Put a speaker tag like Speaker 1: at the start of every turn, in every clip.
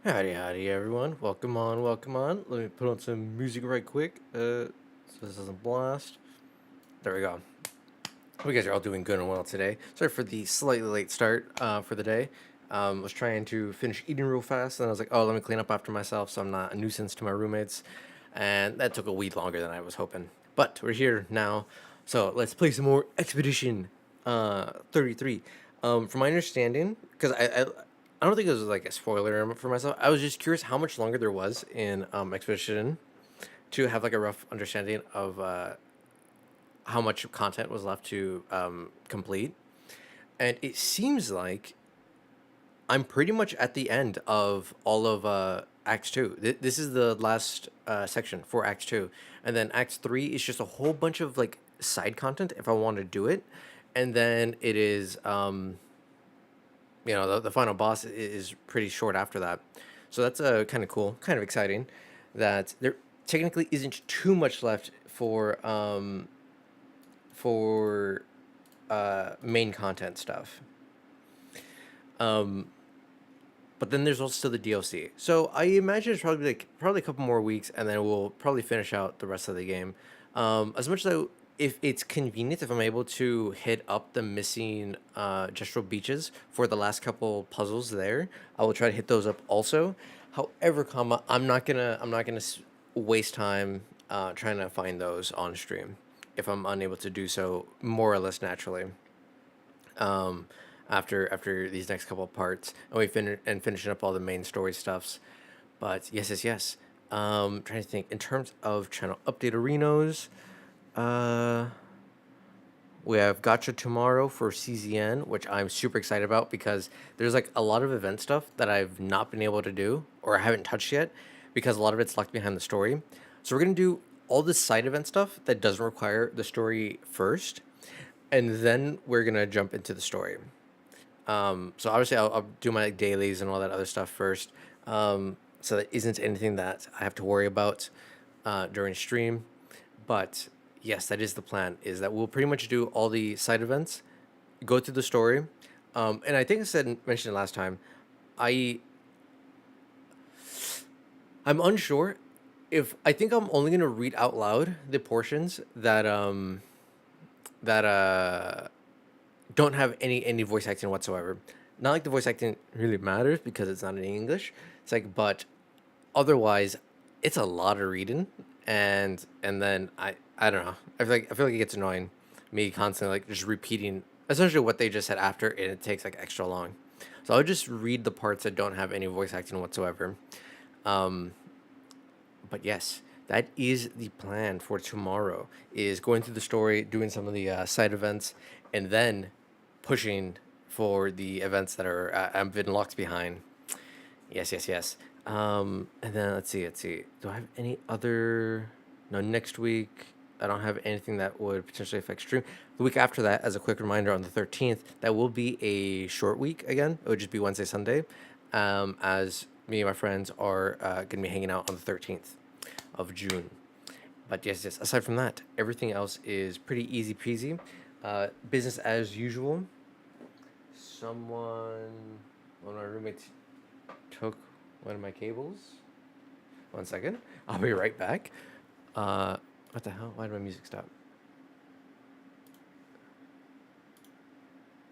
Speaker 1: Howdy, howdy, everyone. Welcome on, welcome on. Let me put on some music right quick, so this doesn't blast. There we go. Hope you guys are all doing good and well today. Sorry for the slightly late start for the day. Was trying to finish eating real fast, and I was like, oh, let me clean up after myself so I'm not a nuisance to my roommates. And that took a week longer than I was hoping. But we're here now, so let's play some more Expedition 33. From my understanding, because I don't think it was like a spoiler for myself. I was just curious how much longer there was in Expedition to have like a rough understanding of how much content was left to complete. And it seems like I'm pretty much at the end of all of Act 2. This is the last section for Act 2. And then Act 3 is just a whole bunch of like side content if I want to do it. And then it is, the final boss is pretty short after that. So that's kind of cool, kind of exciting that there technically isn't too much left for main content stuff. But then there's also still the DLC. So I imagine it's probably a couple more weeks, and then we'll probably finish out the rest of the game. As much as if it's convenient, if I'm able to hit up the missing Gestural Beaches for the last couple puzzles there, I will try to hit those up also. However, I'm not gonna waste time trying to find those on stream if I'm unable to do so more or less naturally. um, after these next couple of parts, and finishing up all the main story stuffs. But yes. Trying to think in terms of channel update arenas. Uh, we have Gotcha tomorrow for CZN, which I'm super excited about because there's like a lot of event stuff that I've not been able to do or I haven't touched yet because a lot of it's locked behind the story. So we're gonna do all the side event stuff that doesn't require the story first, and then we're gonna jump into the story. So obviously I'll do my like, dailies and all that other stuff first. So that isn't anything that I have to worry about during stream. But yes, that is the plan. Is that we'll pretty much do all the side events, go through the story, and I think mentioned it last time. I I'm unsure if I think I'm only gonna read out loud the portions that don't have any voice acting whatsoever. Not like the voice acting really matters because it's not in English. It's like, but otherwise, it's a lot of reading, and then I don't know. I feel like it gets annoying, me constantly like just repeating essentially what they just said after, and it takes like extra long. So I'll just read the parts that don't have any voice acting whatsoever. Um, but yes, that is the plan for tomorrow. Is going through the story, doing some of the side events, and then pushing for the events that are have been locked behind. Yes. And then let's see. Do I have any other? No, next week I don't have anything that would potentially affect stream. The week after that, as a quick reminder, on the 13th, that will be a short week again. It would just be Wednesday, Sunday, as me and my friends are gonna be hanging out on the 13th of June. But yes. Aside from that, everything else is pretty easy peasy. Business as usual. One of my roommates took one of my cables. 1 second. I'll be right back. What the hell? Why did my music stop?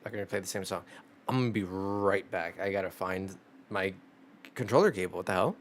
Speaker 1: I'm gonna play the same song. I'm gonna be right back. I gotta find my controller cable. What the hell?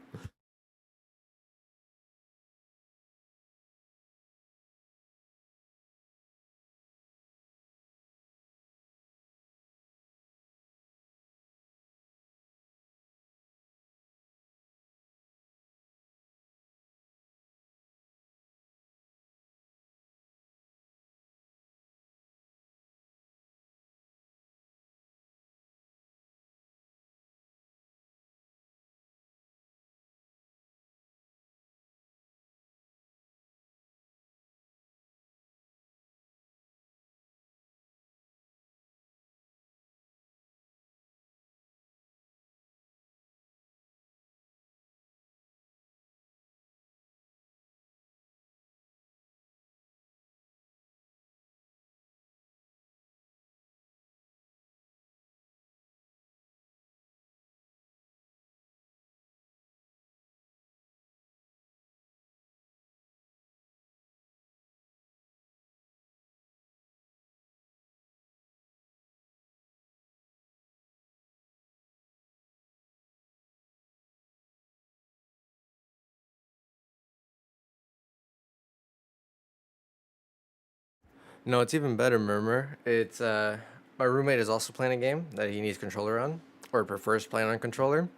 Speaker 1: No, it's even better, Murmur. It's my roommate is also playing a game that he needs controller on, or prefers playing on controller.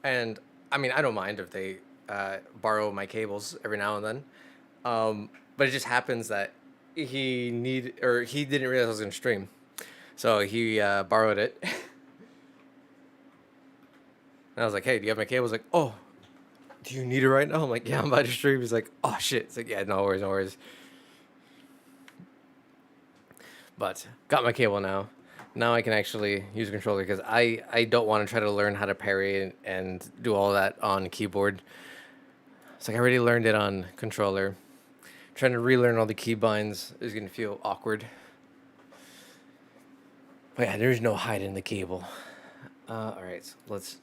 Speaker 1: And I mean, I don't mind if they borrow my cables every now and then. But it just happens that he didn't realize I was gonna stream, so he borrowed it. And I was like, "Hey, do you have my cables?" Like, "Oh, do you need it right now?" I'm like, "Yeah, I'm about to stream." He's like, "Oh shit!" It's like, "Yeah, no worries, no worries." But got my cable now. Now I can actually use a controller because I don't want to try to learn how to parry and do all that on keyboard. It's like I already learned it on controller. Trying to relearn all the keybinds is gonna feel awkward. But yeah, there's no hiding the cable. All right, so let's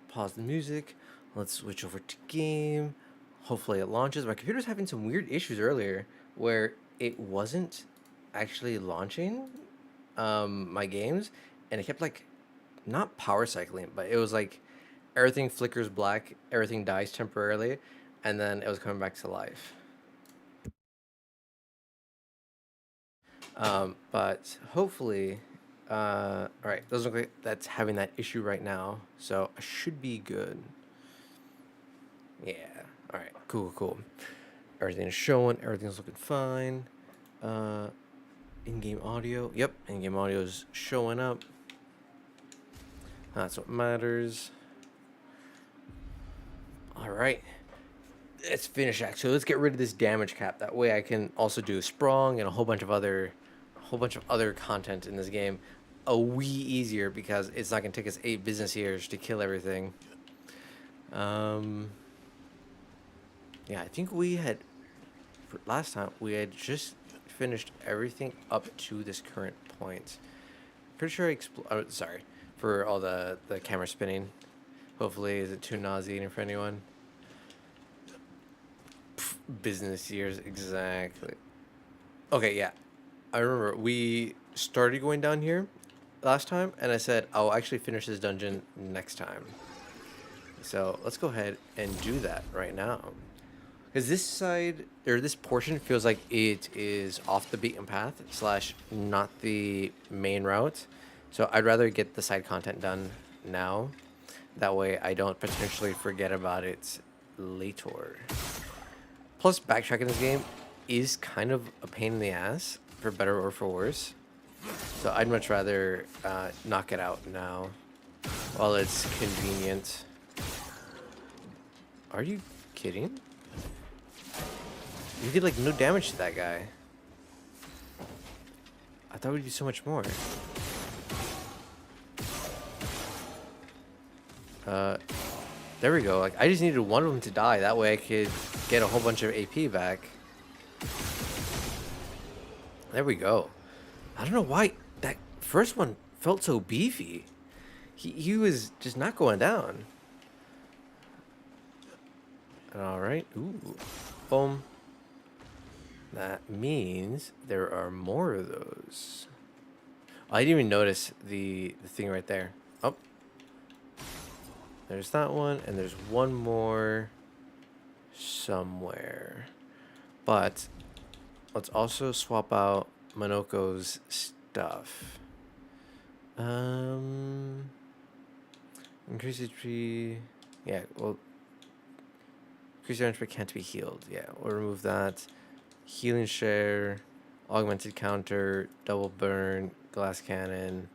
Speaker 1: pause the music. Let's switch over to game. Hopefully it launches. My computer's having some weird issues earlier where it wasn't actually launching my games, and it kept like not power cycling, but it was like everything flickers black, everything dies temporarily, and then it was coming back to life. But hopefully, all right, doesn't look like that's having that issue right now, so I should be good. Yeah. All right. Cool. Cool. Everything's showing. Everything's looking fine. Uh, in-game audio. Yep. In-game audio is showing up. That's what matters. All right. Let's finish actually. Let's get rid of this damage cap. That way I can also do sprung and a whole bunch of other content in this game a wee easier because it's not gonna take us 8 business years to kill everything. Um, yeah, I think we had last time we had just finished everything up to this current point. Pretty sure sorry for all the camera spinning. Hopefully, is it too nauseating for anyone? Business years exactly. Okay, yeah, I remember we started going down here last time, and I said I'll actually finish this dungeon next time. So let's go ahead and do that right now. Because this side, or this portion, feels like it is off the beaten path, slash, not the main route. So I'd rather get the side content done now. That way I don't potentially forget about it later. Plus, backtracking this game is kind of a pain in the ass, for better or for worse. So I'd much rather knock it out now while it's convenient. Are you kidding? You did like no damage to that guy. I thought we'd do so much more. Uh, there we go. Like I just needed one of them to die. That way I could get a whole bunch of AP back. There we go. I don't know why that first one felt so beefy. He was just not going down. All right. Ooh. Boom. That means there are more of those. I didn't even notice the thing right there. Oh. There's that one, and there's one more somewhere. But let's also swap out Monoko's stuff. Increase HP. Yeah, well, increase damage but can't be healed. Yeah, we'll remove that. Healing share, augmented counter, double burn, glass cannon,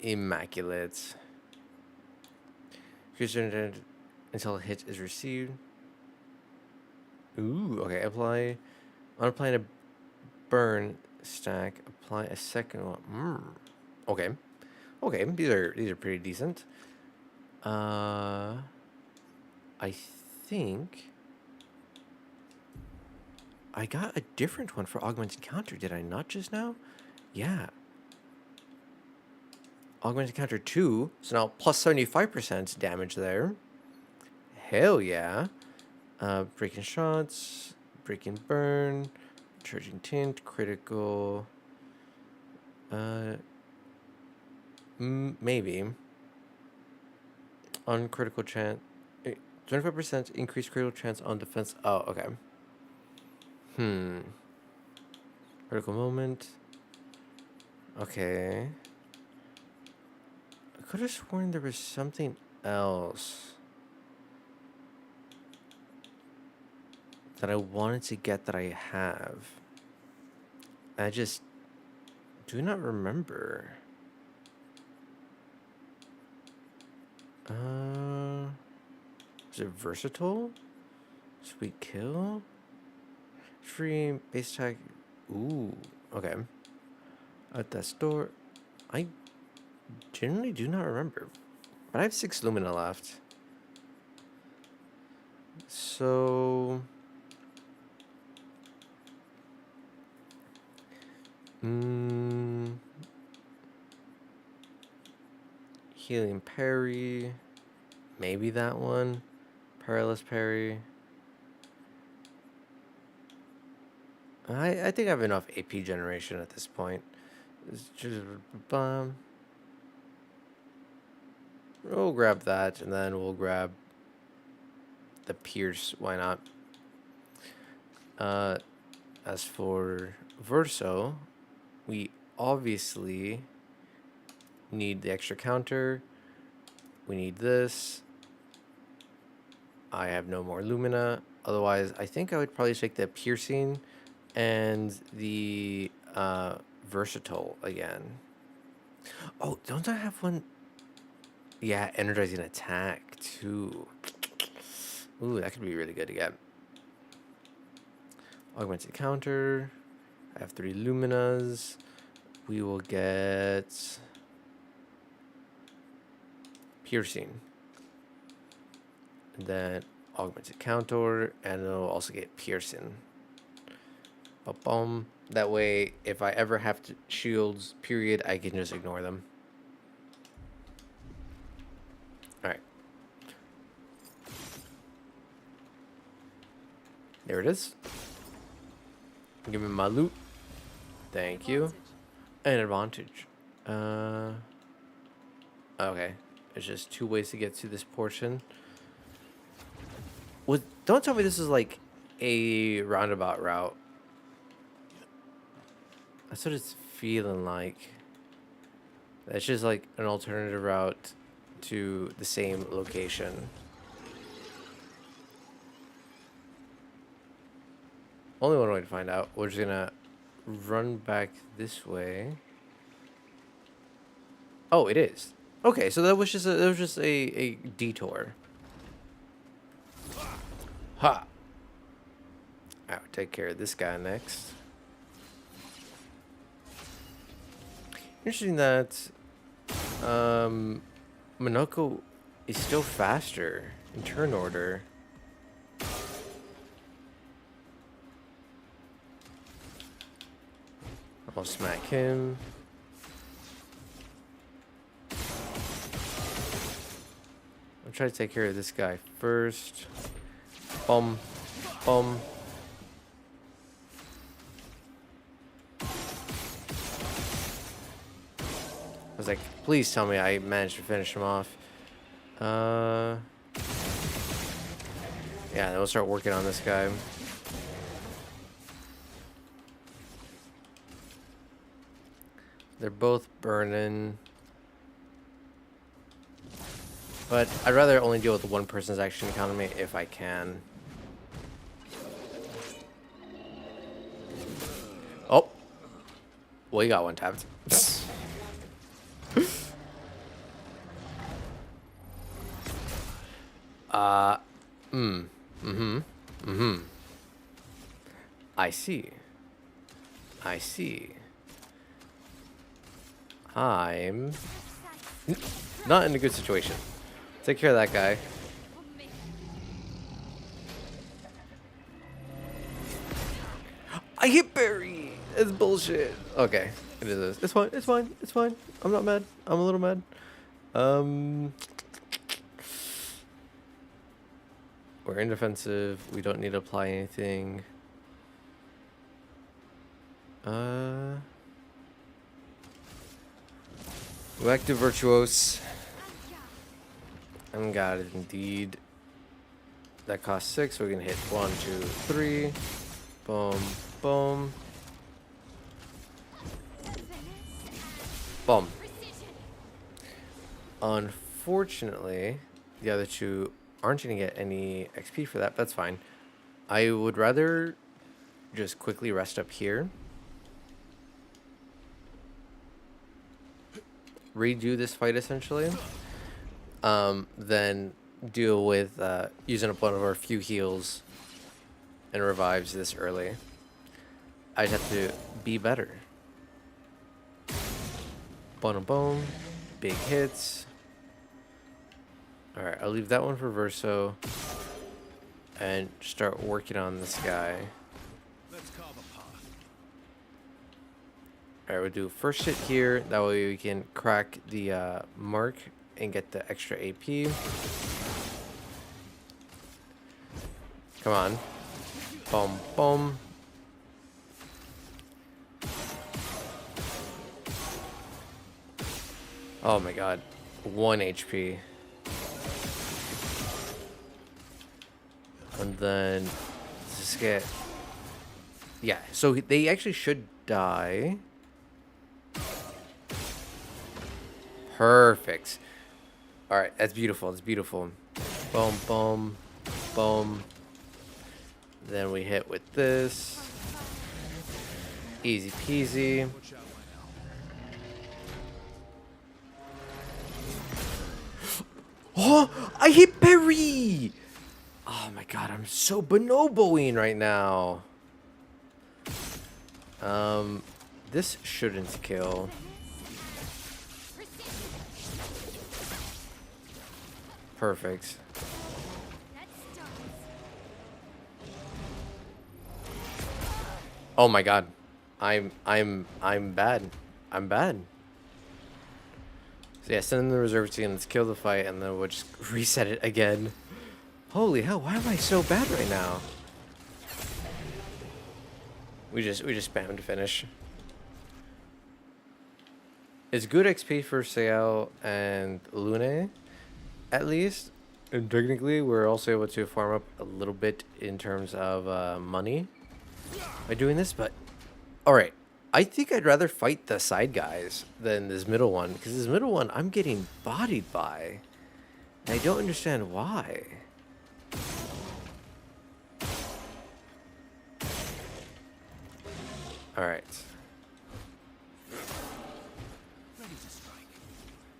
Speaker 1: immaculate. Increase damage until a hit is received. Ooh, okay. Apply. On applying a burn stack, apply a second one. Okay. Okay, these are pretty decent. I think I got a different one for augmented counter. Did I not just now? Yeah. Augmented counter 2. So now plus 75% damage there. Hell yeah. Breaking shots, breaking burn, charging tint, critical. Maybe. On critical chance. 25% increased critical chance on defense. Oh, okay. Critical moment. Okay. I could have sworn there was something else that I wanted to get that I have. I just do not remember. Is it versatile? Sweet kill? Free base attack. Ooh, okay. At that store, I generally do not remember. But I have 6 Lumina left. So... Healing parry. Maybe that one. Perilous parry. I think I have enough AP generation at this point. It's just we'll grab that, and then we'll grab the Pierce. Why not? As for Verso, we obviously need the extra counter. We need this. I have no more Lumina. Otherwise, I think I would probably take the Piercing and the Versatile again. Oh, don't I have one? Yeah, Energizing Attack too. Ooh, that could be really good to get. Augmented Counter. I have 3 Luminas. We will get Piercing. And then Augmented Counter, and it'll also get Piercing. Ba-bum. That way, if I ever have to shields, period, I can just ignore them. Alright. There it is. Give me my loot. Thank you. An advantage. Okay. There's just 2 ways to get to this portion. Don't tell me this is like a roundabout route. That's what it's feeling like. That's just like an alternative route to the same location. Only one way to find out. We're just gonna run back this way. Oh, it is. Okay, so that was just a detour. Ha! I'll take care of this guy next. Interesting that Monoko is still faster in turn order. I'll smack him. I'll try to take care of this guy first. Bum. Bum. I was like, please tell me I managed to finish him off. Yeah, then we'll start working on this guy. They're both burning. But I'd rather only deal with one person's action economy if I can. Oh. Well, you got one tapped. I see. I see. I'm not in a good situation. Take care of that guy. I hit Barry. It's bullshit. Okay, it is. It's fine. It's fine. It's fine. I'm not mad. I'm a little mad. We're indefensive. We don't need to apply anything. Back to Virtuose. And got it indeed. That costs 6, so we can hit 1, 2, 3. Boom, boom. Boom. Unfortunately, the other two aren't going to get any XP for that, but that's fine. I would rather just quickly rest up here. Redo this fight, essentially. Then deal with using up one of our few heals and revives this early. I just have to be better. Boom, boom. Big hits. Alright, I'll leave that one for Verso. And start working on this guy. Alright, we'll do first hit here. That way we can crack the mark and get the extra AP. Come on. Boom, boom. Oh my god. 1 HP. And then just get... Yeah, so they actually should die. Perfect. Alright, that's beautiful. That's beautiful. Boom, boom, boom. Then we hit with this. Easy peasy. Oh, I hit Perry! Oh my god, I'm so bonoboing right now. This shouldn't kill. Perfect. Oh my god. I'm bad. I'm bad. So yeah, send in the reserve team, let's kill the fight, and then we'll just reset it again. Holy hell, why am I so bad right now? We just spammed to finish. It's good XP for Sayal and Lune, at least. And technically, we're also able to farm up a little bit in terms of money by doing this, but... Alright, I think I'd rather fight the side guys than this middle one, because this middle one I'm getting bodied by. And I don't understand why. Alright.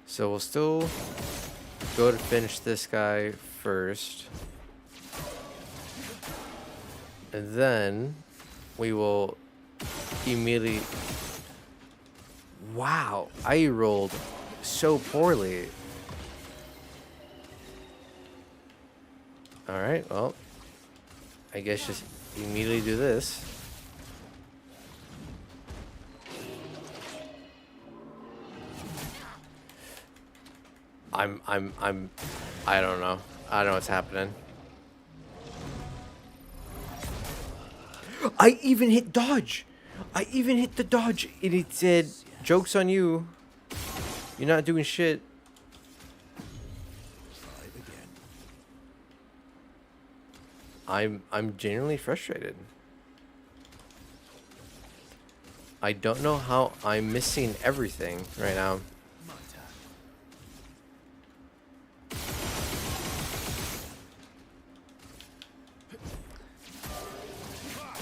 Speaker 1: So we'll still go to finish this guy first. And then we will immediately... Wow, I rolled so poorly. Alright, well, I guess just immediately do this. I don't know. I don't know what's happening. I even hit dodge. I even hit the dodge. And it said, "Joke's on you. You're not doing shit." I'm genuinely frustrated. I don't know how I'm missing everything right now.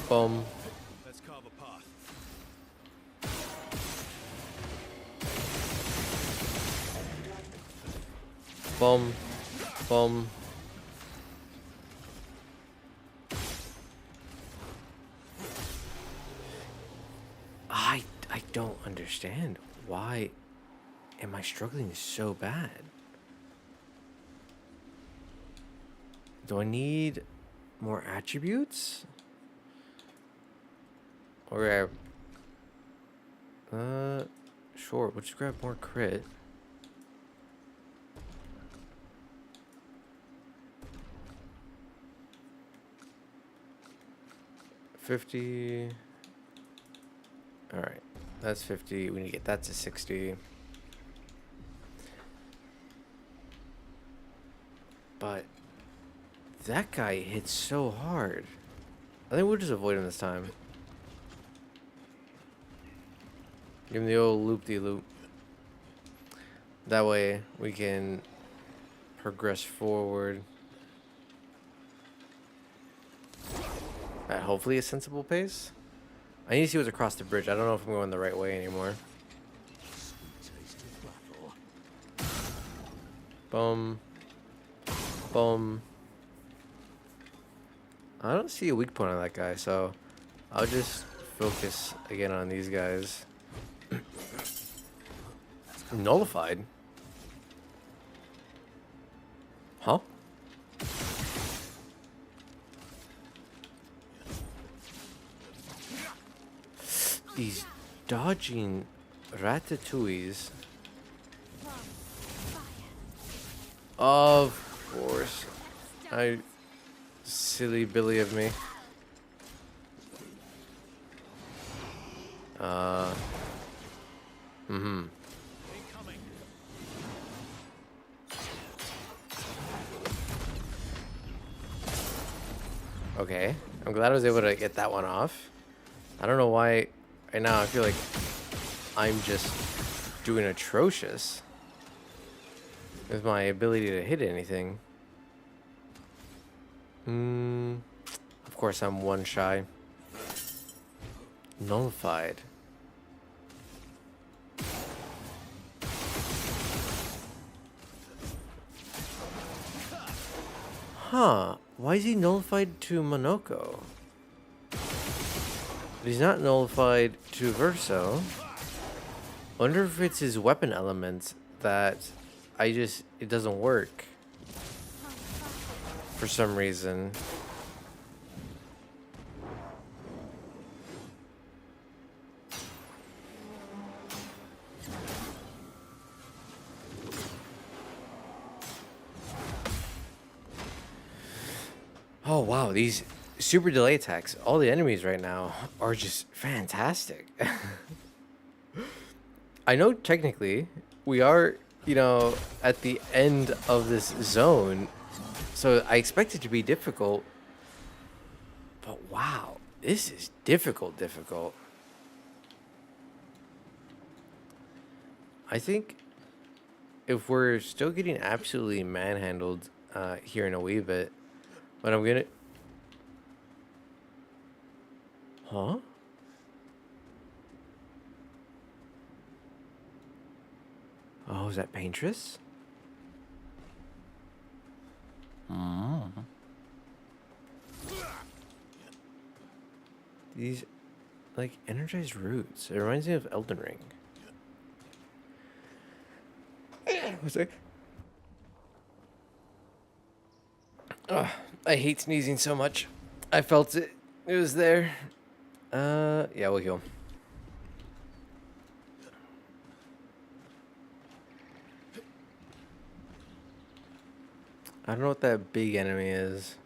Speaker 1: Boom. Let's carve a path. Boom. Boom. I don't understand. Why am I struggling so bad? Do I need more attributes? Or sure, we'll just grab more crit. $50. Alright, that's 50. We need to get that to 60. But that guy hits so hard. I think we'll just avoid him this time. Give him the old loop-de-loop. That way we can progress forward at hopefully a sensible pace. I need to see what's across the bridge. I don't know if I'm going the right way anymore. Boom. Boom. I don't see a weak point on that guy, so I'll just focus again on these guys. Nullified? Huh? These dodging ratatouilles. Of course. Silly Billy of me. Okay. I'm glad I was able to get that one off. I don't know why right now I feel like I'm just doing atrocious with my ability to hit anything. Of course I'm one shy. Nullified. Huh. Why is he nullified to Monoko? But he's not nullified to Verso. Wonder if it's his weapon element that it doesn't work for some reason. Oh wow, these super delay attacks, all the enemies right now are just fantastic. I know technically we are, at the end of this zone, so I expect it to be difficult. But wow, this is difficult. I think if we're still getting absolutely manhandled here in a wee bit, but I'm gonna... Huh? Oh, is that Paintress? These, like, energized roots. It reminds me of Elden Ring. What's that? I hate sneezing so much. I felt it. It was there. Yeah, we'll heal. I don't know what that big enemy is,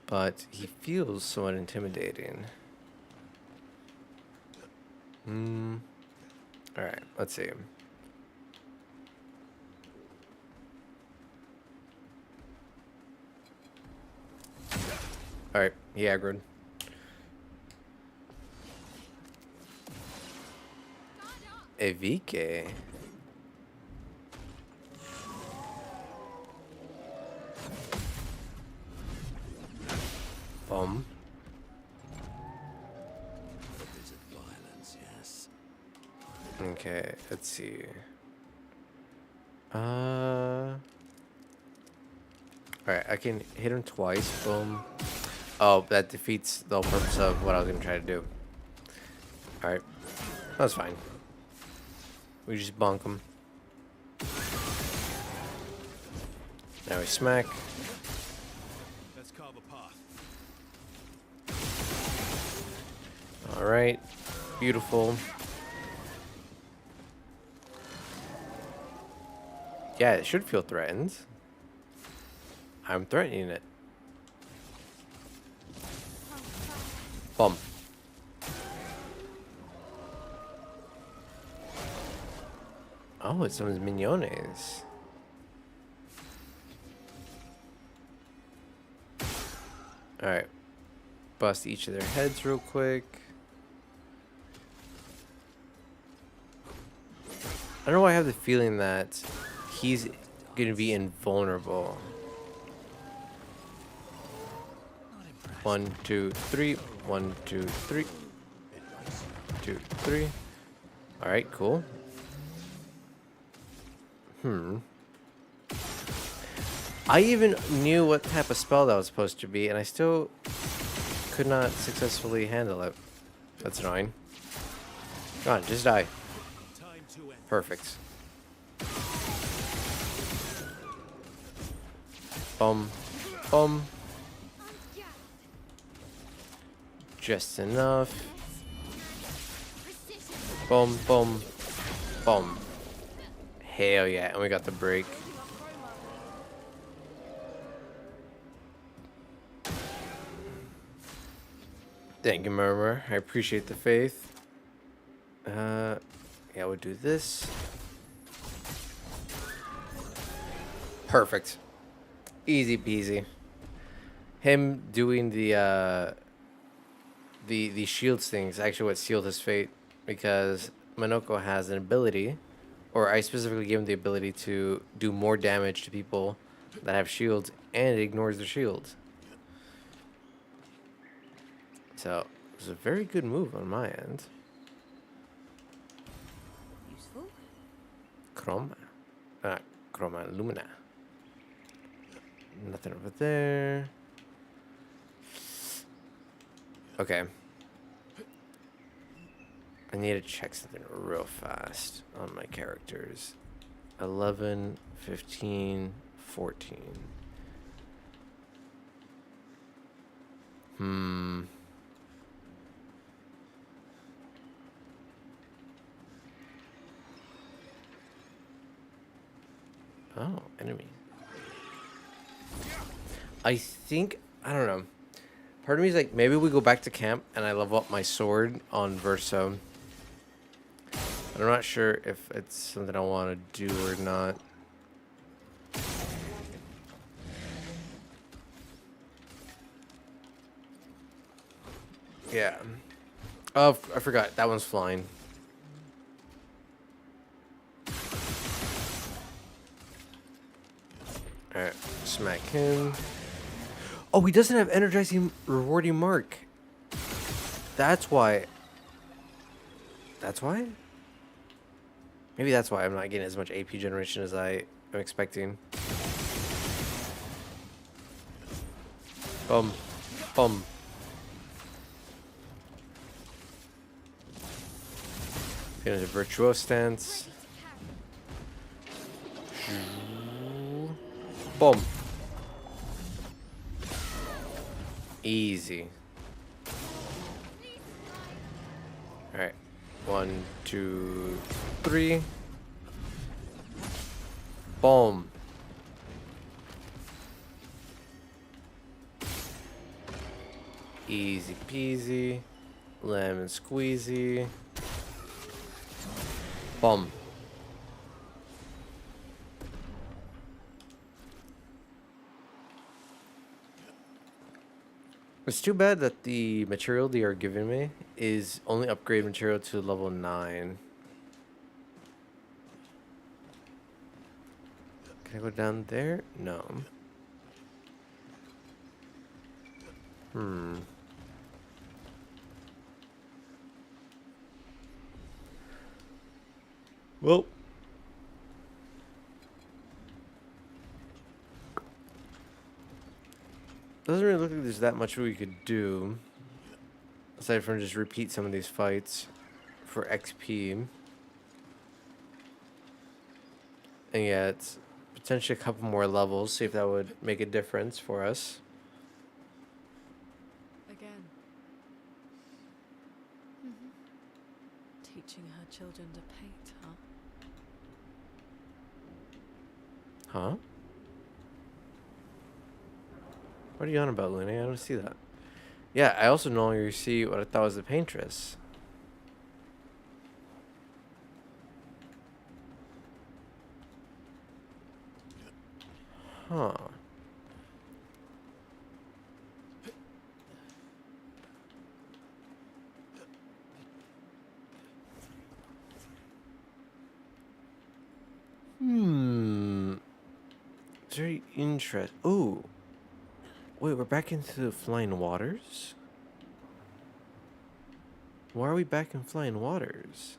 Speaker 1: but he feels somewhat intimidating. Alright, let's see. Alright, he aggroed. Evike. Boom. Okay, let's see. Alright, I can hit him twice. Boom. Oh, that defeats the whole purpose of what I was gonna try to do. Alright. That's fine. We just bonk him. Now we smack.
Speaker 2: Let's carve a path.
Speaker 1: Alright. Beautiful. Yeah, it should feel threatened. I'm threatening it. Boom. Oh, it's some mignones. Alright. Bust each of their heads real quick. don't know why I have the feeling that he's gonna be invulnerable.
Speaker 2: Not impressed.
Speaker 1: 1, 2, 3. 1, 2, 3. 2, 3. All right, cool. I even knew what type of spell that was supposed to be, and I still could not successfully handle it. That's annoying. Come on, just die.
Speaker 2: Time to end.
Speaker 1: Perfect. Boom. Boom. Just enough. Boom, boom, boom. Hell yeah, and we got the break. Thank you, Murmur. I appreciate the faith. Yeah, we'll do this. Perfect. Easy peasy. Him doing the shields thing is actually what sealed his fate, because Minoko has an ability, or I specifically gave him the ability to do more damage to people that have shields, and it ignores the shield. So it was a very good move on my end.
Speaker 3: Useful.
Speaker 1: Chroma. Chroma Lumina. Nothing over there. Okay. I need to check something real fast on my characters. 11, 15, 14. Oh, enemy. I think, I don't know. Part of me is like, maybe we go back to camp and I level up my sword on Verso. I'm not sure if it's something I want to do or not. Yeah. Oh, I forgot. That one's flying. Alright, smack him. Oh, he doesn't have energizing rewarding mark. That's why. That's why? Maybe that's why I'm not getting as much AP generation as I am expecting. Boom. Boom. Get into Virtuoso stance. Boom. Easy. Alright. 1, 2, 3. Boom. Easy peasy. Lemon squeezy. Boom. It's too bad that the material they are giving me is only upgrade material to level 9. Can I go down there? No. Well. Doesn't really look like there's that much we could do. Aside from just repeat some of these fights for XP. And yeah, it's potentially a couple more levels. See if that would make a difference for us.
Speaker 3: Again. Teaching her children to paint, huh?
Speaker 1: Huh? What are you on about, Looney? I don't see that. Yeah, I also no longer see what I thought was the paintress. Huh. Hmm. Very interesting. Oh, wait, we're back into the flying waters? Why are we back in flying waters?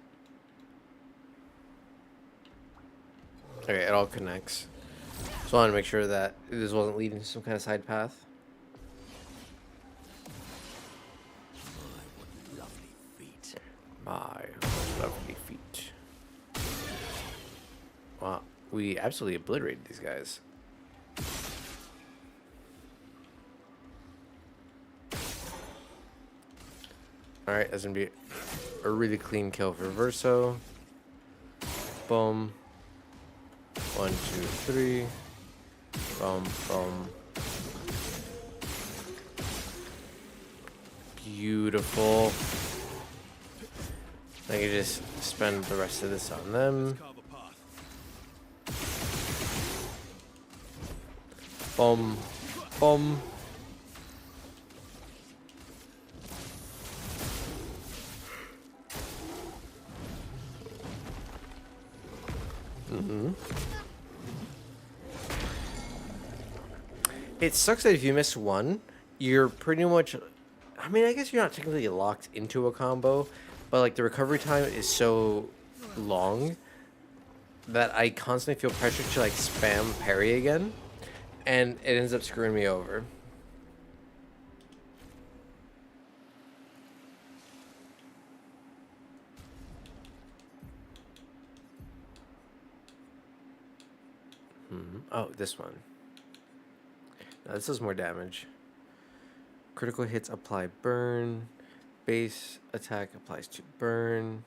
Speaker 1: Okay, it all connects. So I want to make sure that this wasn't leading to some kind of side path.
Speaker 2: Lovely feet.
Speaker 1: My lovely feet. Wow, we absolutely obliterated these guys. Alright, that's gonna be a really clean kill for Verso. Boom. 1, 2, 3. Boom, boom. Beautiful. I can just spend the rest of this on them.
Speaker 2: Carve a path.
Speaker 1: Boom. Boom. It sucks that if you miss one, you're pretty much. I mean, I guess you're not technically locked into a combo, but like the recovery time is so long that I constantly feel pressured to like spam parry again, and it ends up screwing me over. Oh, this one. Now, this does more damage. Critical hits apply burn. Base attack applies to burn.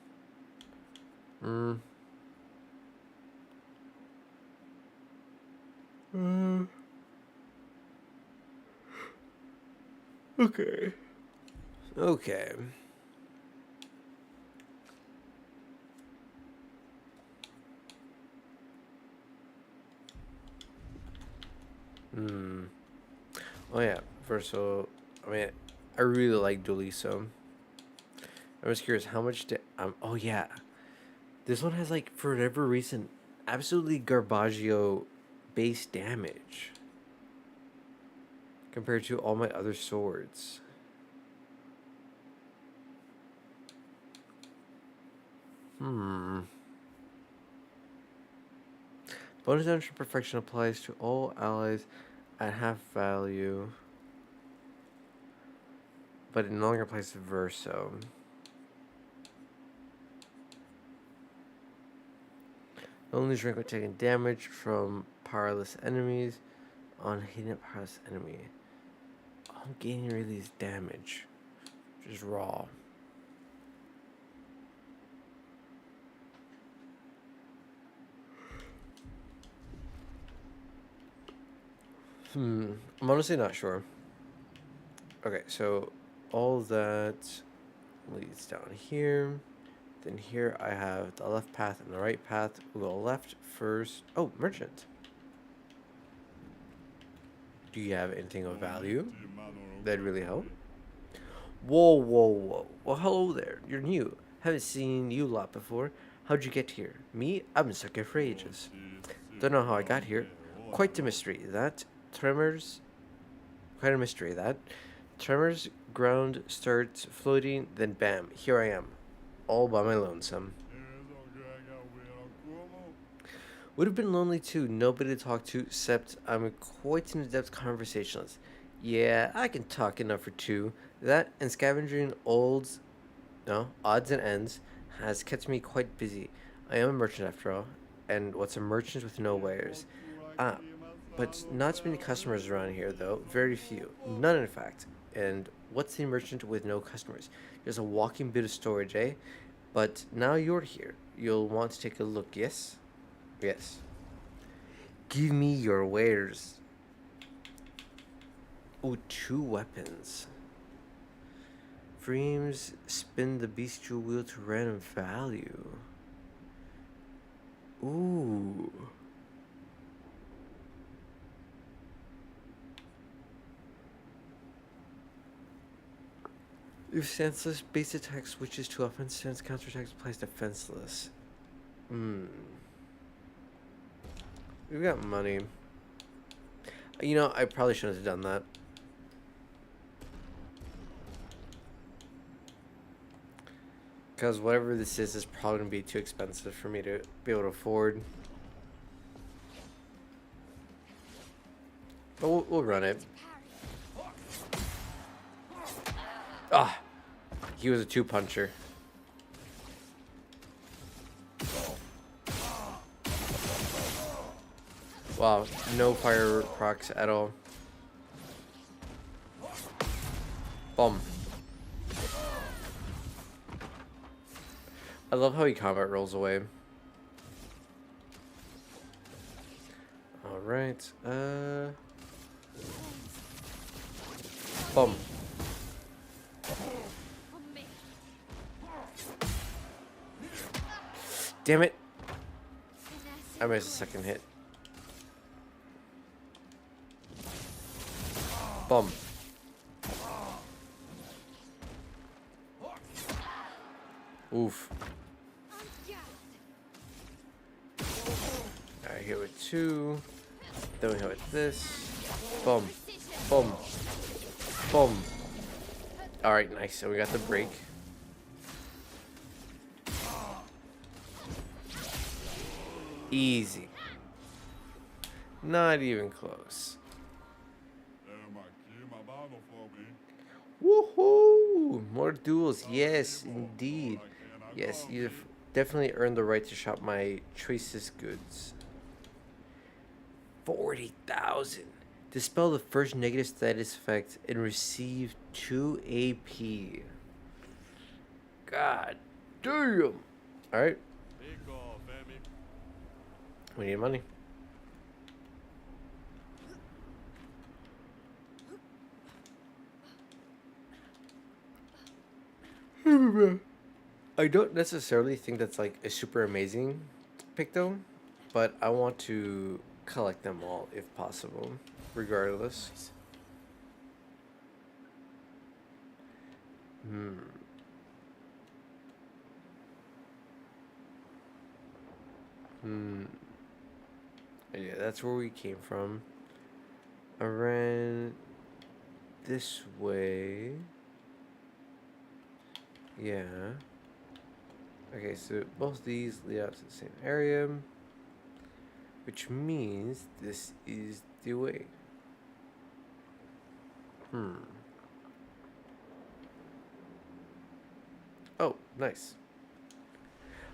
Speaker 1: Okay. Okay. Oh yeah, Verso. I mean, I really like Dualiso. I'm just curious how much. Oh yeah, this one has like for whatever reason, absolutely Garbaggio base damage compared to all my other swords. Bonus damage from perfection applies to all allies at half value, but it no longer applies to Verso. Only drink when taking damage from powerless enemies on hitting a powerless enemy. I'm gaining release damage. Just raw. I'm honestly not sure. Okay, so all that leads down here. Then here I have the left path and the right path. We'll go left first. Oh, merchant. Do you have anything of value that'd really help? Whoa, whoa, whoa. Well, hello there. You're new. Haven't seen you a lot before. How'd you get here? Me? I've been stuck here for ages. Don't know how I got here. Quite a mystery, that. Tremors. Quite a mystery, that. Tremors, ground starts floating, then bam, here I am. All by my lonesome. Would have been lonely too, nobody to talk to, except I'm quite an adept conversationalist. Yeah, I can talk enough for two. That and scavenging odds and ends has kept me quite busy. I am a merchant after all, and what's a merchant with no wares? Ah, but not too many customers around here though, very few. None in fact. And what's the merchant with no customers? Just a walking bit of storage, eh? But now you're here. You'll want to take a look, yes? Yes. Give me your wares. Oh, 2 weapons. Frames spin the bestial wheel to random value. Ooh. If senseless, base attack switches to offense, counter attack applies defenseless. We've got money. You know, I probably shouldn't have done that. Because whatever this is probably going to be too expensive for me to be able to afford. But we'll run it. Ah! He was a two-puncher. Wow, no fire procs at all. Boom. I love how he combat rolls away. Alright, boom. Damn it! I missed a second hit. Boom. Oof. Alright, hit with 2. Then we hit with this. Boom. Boom. Boom. Alright, nice. So we got the break. Easy. Not even close. Woohoo! More duels. Yes, indeed. Yes, you've definitely earned the right to shop my choicest goods. 40,000. Dispel the first negative status effect and receive 2 AP. God damn. Alright. We need money. I don't necessarily think that's like a super amazing pick though, but I want to collect them all if possible, regardless. Yeah, that's where we came from. I ran this way. Yeah. Okay, so both these lead out to the same area, which means this is the way. Oh, nice.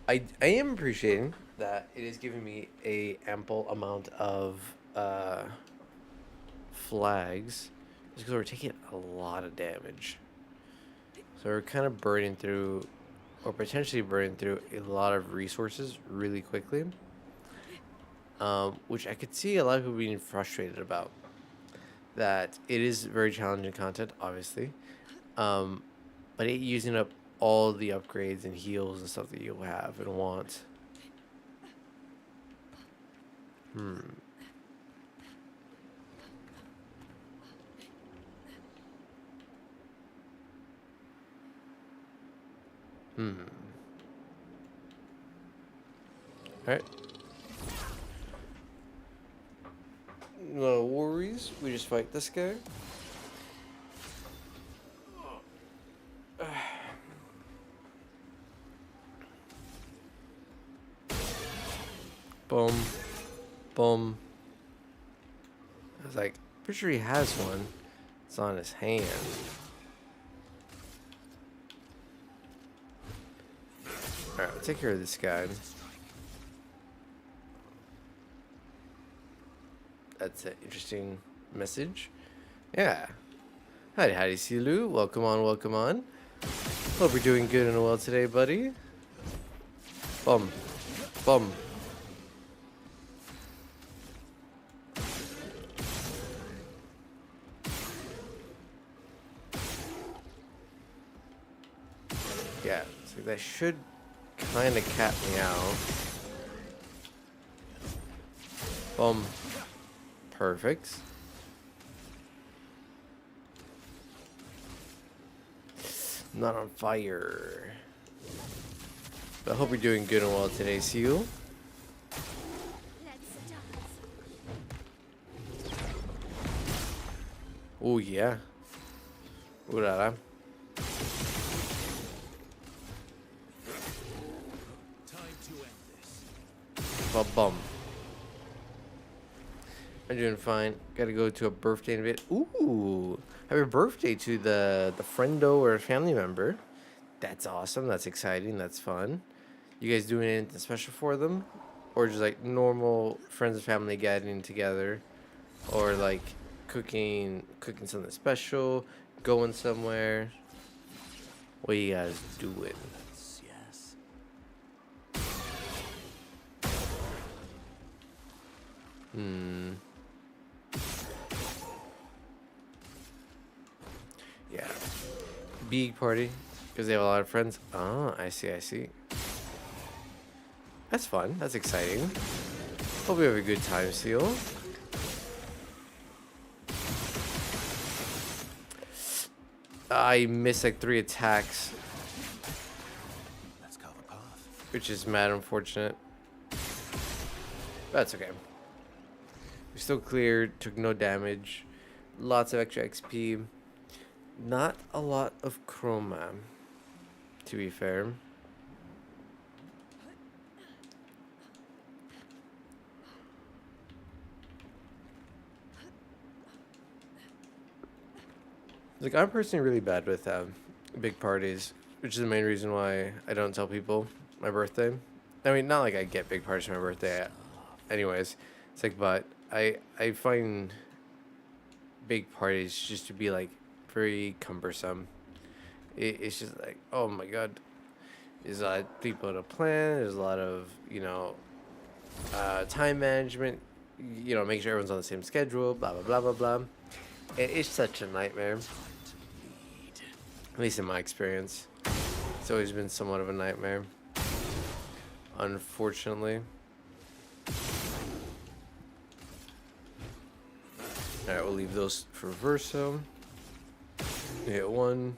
Speaker 1: I am appreciating that it is giving me a ample amount of flags, just because we're taking a lot of damage. So we're kind of burning through, or potentially burning through, a lot of resources really quickly, which I could see a lot of people being frustrated about. That it is very challenging content, obviously, but it using up all the upgrades and heals and stuff that you'll have and want. Alright. No worries. We just fight this guy. Boom. Boom. I was like, pretty sure he has one. It's on his hand. Alright, we'll take care of this guy. That's an interesting message. Yeah. Howdy, Silu. Welcome on, welcome on. Hope you're doing good and well today, buddy. Bum. Bum. Yeah, so that should kind of cap me out. Bum. Perfect. Not on fire. But I hope you're doing good and well today, Seal. Oh yeah. Ooh la la.
Speaker 2: Time to end this.
Speaker 1: Ba bum. I'm doing fine. Gotta go to a birthday in a bit. Ooh. Happy birthday to the friendo or family member. That's awesome. That's exciting. That's fun. You guys doing anything special for them? Or just like normal friends and family gathering together? Or like cooking something special, going somewhere? What you guys doing?
Speaker 2: Yes.
Speaker 1: Hmm. Yeah. Big party because they have a lot of friends. Oh, I see. I see. That's fun. That's exciting. Hope we have a good time, Seal. I missed like 3 attacks,
Speaker 2: Let's carve a path.
Speaker 1: which is mad unfortunate. That's okay. We still cleared, took no damage, lots of extra XP. Not a lot of chroma, to be fair. Like, I'm personally really bad with big parties, which is the main reason why I don't tell people my birthday. I mean, not like I get big parties for my birthday, anyways. It's like, but I find big parties just to be like very cumbersome. It's just like, oh my god, there's a lot of people to plan. There's a lot of time management. Make sure everyone's on the same schedule. Blah blah blah blah blah. It's such a nightmare. At least in my experience, it's always been somewhat of a nightmare. Unfortunately. Alright, we'll leave those for Verso. Hit 1.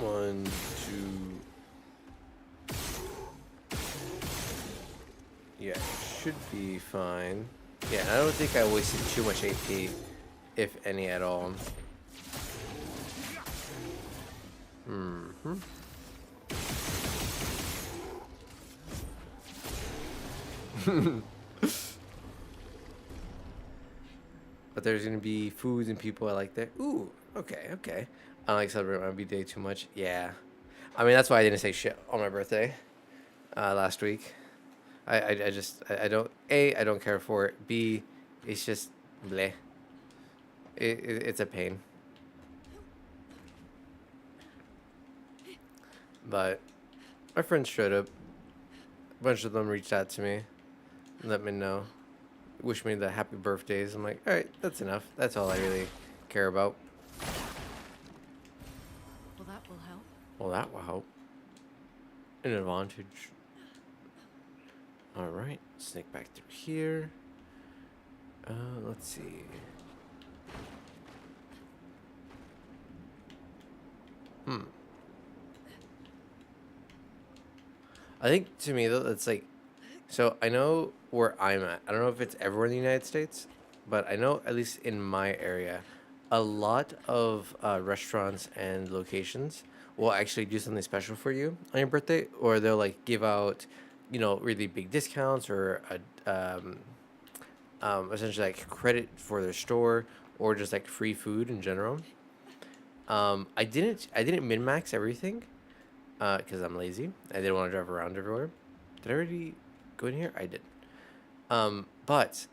Speaker 1: 1, 2. Yeah, should be fine. Yeah, I don't think I wasted too much AP, if any at all. Mm-hmm. But there's gonna be foods and people I like there. Ooh, okay, okay. I don't like celebrate my birthday too much. Yeah. I mean, that's why I didn't say shit on my birthday last week. I don't, A, I don't care for it. B, it's just bleh. It's a pain. But my friends showed up. A bunch of them reached out to me, let me know, wish me the happy birthdays. I'm like, all right, that's enough. That's all I really care about.
Speaker 3: Well, that will help.
Speaker 1: Well, that will help. An advantage. All right, sneak back through here. Let's see. I think to me though, it's like, so I know where I'm at. I don't know if it's everywhere in the United States, but I know at least in my area, a lot of restaurants and locations will actually do something special for you on your birthday, or they'll like give out, really big discounts or essentially like credit for their store or just like free food in general. I didn't min max everything because I'm lazy. I didn't want to drive around everywhere. Did I already go in here? I did. But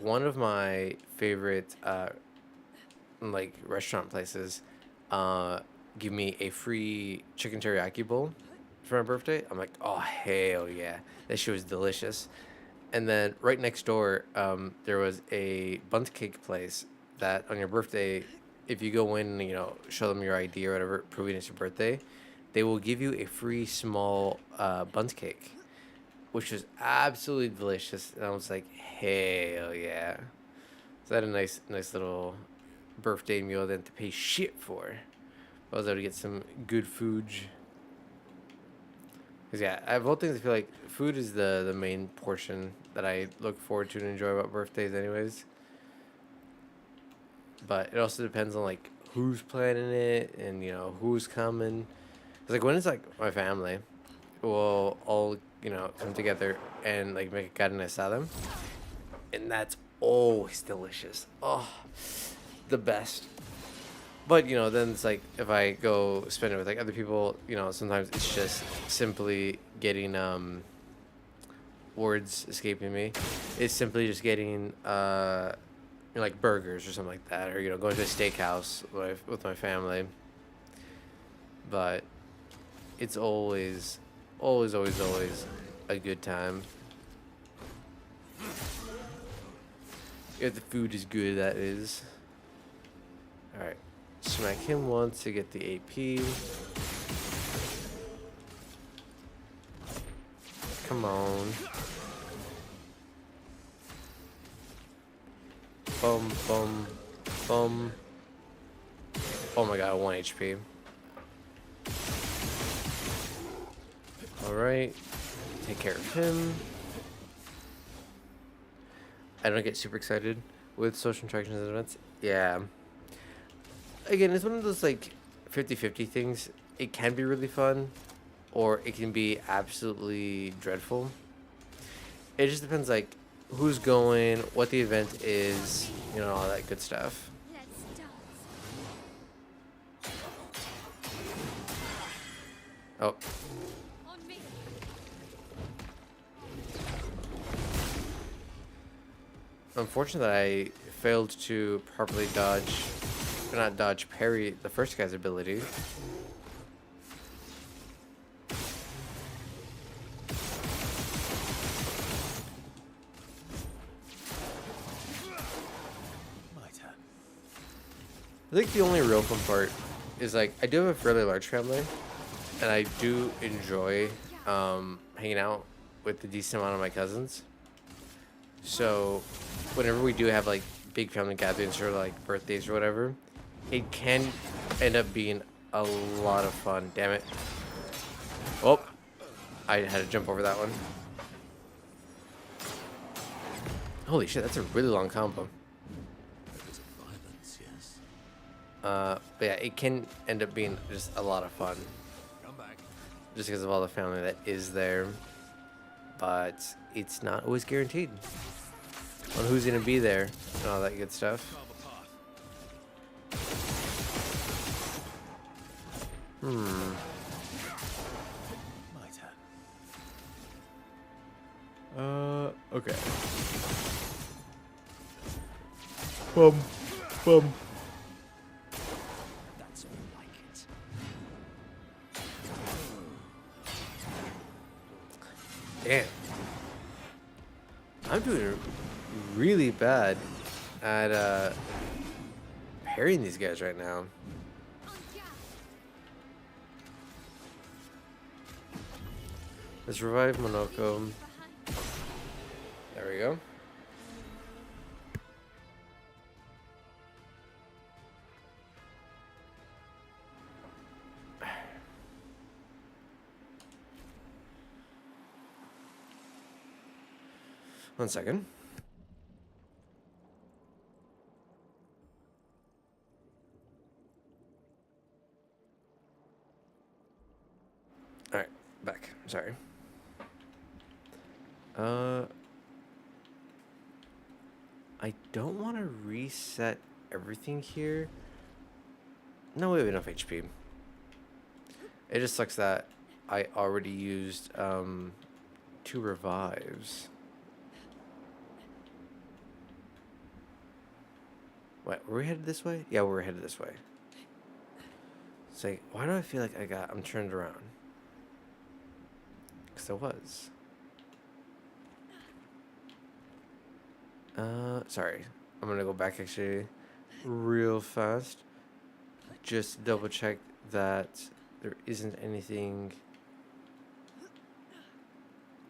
Speaker 1: one of my favorite like restaurant places give me a free chicken teriyaki bowl for my birthday. I'm like, oh hell yeah, that shit was delicious. And then right next door, there was a bundt cake place that on your birthday, if you go in, and, show them your ID or whatever, proving it's your birthday, they will give you a free small bundt cake, which was absolutely delicious. And I was like, hell yeah. So I had a nice little birthday meal I didn't have to pay shit for. I was able to get some good food. Cause yeah, I have both things. I feel like food is the main portion that I look forward to and enjoy about birthdays, anyways. But it also depends on like who's planning it and who's coming. 'Cause, like when it's like my family, we'll all come together and like make a carne asada, and that's always delicious. Oh, the best. But then it's like if I go spend it with like other people, sometimes it's just simply getting words escaping me. It's simply just getting like burgers or something like that, or going to a steakhouse with my family. But it's always, always, always, always a good time. If the food is good, that is. All right. Smack him once to get the AP. Come on. Bum, bum, bum. Oh my god, 1 HP. Alright. Take care of him. I don't get super excited with social interactions and events. Yeah. Again, it's one of those like 50-50 things. It can be really fun, or it can be absolutely dreadful. It just depends like who's going, what the event is, all that good stuff.
Speaker 3: Let's dance.
Speaker 1: Oh,
Speaker 3: On me.
Speaker 1: unfortunate that I failed to properly dodge, or not dodge, parry the first guy's ability.
Speaker 2: My turn.
Speaker 1: I think the only real fun part is like I do have a fairly large family, and I do enjoy hanging out with a decent amount of my cousins. So whenever we do have like big family gatherings or like birthdays or whatever, it can end up being a lot of fun. Damn it. Oh, I had to jump over that one. Holy shit, that's a really long combo.
Speaker 2: A bit of violence, yes.
Speaker 1: But yeah, it can end up being just a lot of fun.
Speaker 2: Come back.
Speaker 1: Just because of all the family that is there. But it's not always guaranteed on who's going to be there and all that good stuff.
Speaker 2: Carve a path.
Speaker 1: Hmm.
Speaker 2: My turn.
Speaker 1: Okay. Bum. Bum.
Speaker 2: That's more like it.
Speaker 1: Damn. I'm doing really bad at parrying these guys right now. Let's revive Monoko. There we go. One second. All right, back. Sorry. I don't want to reset everything here. No, we have enough HP. It just sucks that I already used 2 revives. Wait, were we headed this way? Yeah, we're headed this way. It's like, why do I feel like I'm turned around? Because I was. Sorry. I'm gonna go back actually real fast. Just double check that there isn't anything.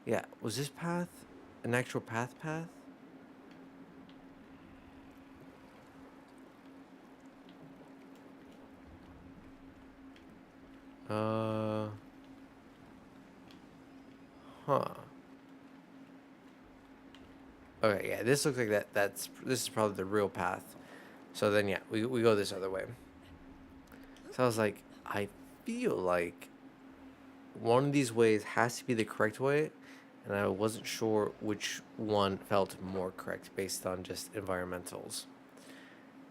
Speaker 1: Yeah, was this path an actual path? Huh. Okay, yeah, this looks like this is probably the real path. So then, yeah, we go this other way. So I was like, I feel like one of these ways has to be the correct way, and I wasn't sure which one felt more correct based on just environmentals.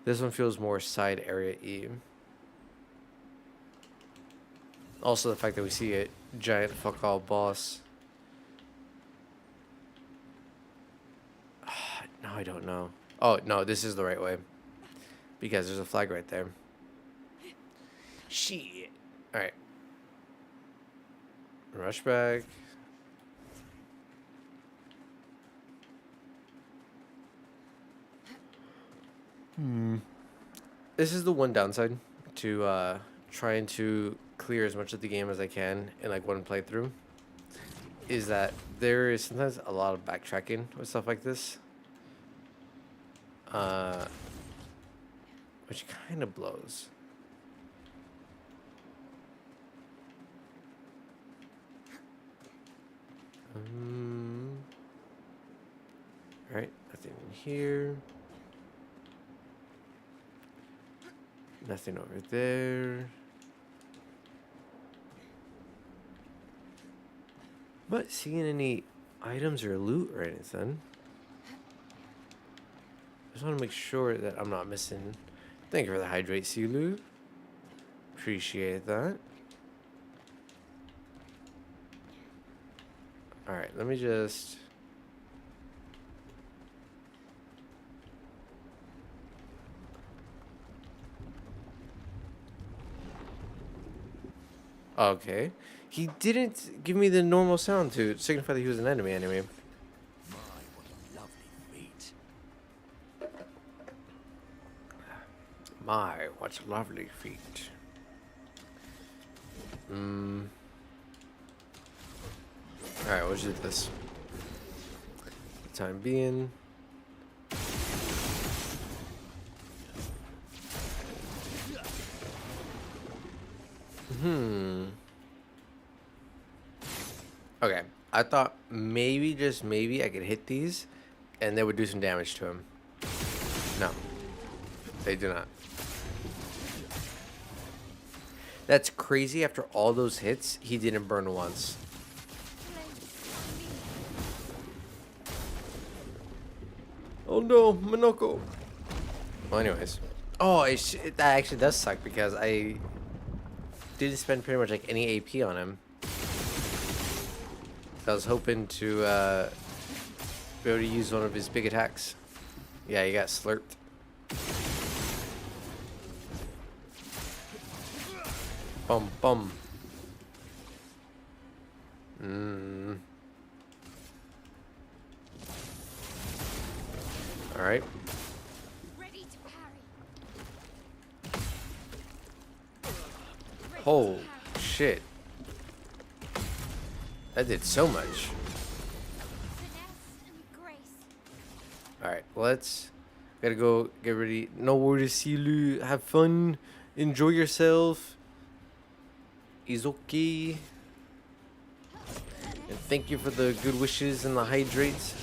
Speaker 1: This one feels more side area E. Also, the fact that we see a giant fuck all boss. No, I don't know. Oh, no, this is the right way. Because there's a flag right there. Shit. Alright. Rush back. This is the one downside to trying to clear as much of the game as I can in like one playthrough. Is that there is sometimes a lot of backtracking with stuff like this. Which kind of blows. Alright, nothing in here. Nothing over there. But seeing any items or loot or anything. I just want to make sure that I'm not missing. Thank you for the hydrate, Silu. Appreciate that. Alright, let me just... Okay. He didn't give me the normal sound to signify that he was an enemy anyway.
Speaker 2: My, what a lovely feat.
Speaker 1: My, what lovely feet. Alright, we'll just do this. For the time being. Okay, I thought maybe, just maybe, I could hit these and they would do some damage to him. No, they do not. That's crazy. After all those hits, he didn't burn once. Oh no, Minoko. Well, anyways. Oh, that actually does suck because I didn't spend pretty much like any AP on him. I was hoping to be able to use one of his big attacks. Yeah, he got slurped. Bum bum. All right.
Speaker 4: Ready to parry.
Speaker 1: Oh shit. That did so much.
Speaker 4: Finesse and grace.
Speaker 1: Alright, let's... Gotta go get ready. No worries, Silu. Have fun. Enjoy yourself. Is okay. And thank you for the good wishes and the hydrates.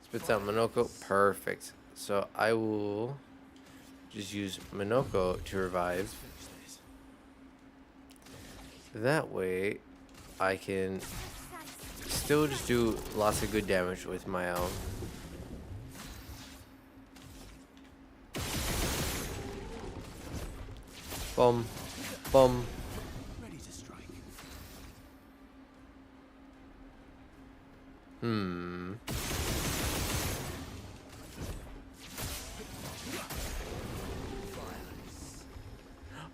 Speaker 1: Spits out Minoko. Perfect. So I will just use Minoko to revive. That way, I can still just do lots of good damage with my own. Bum, bum.
Speaker 2: Ready to strike.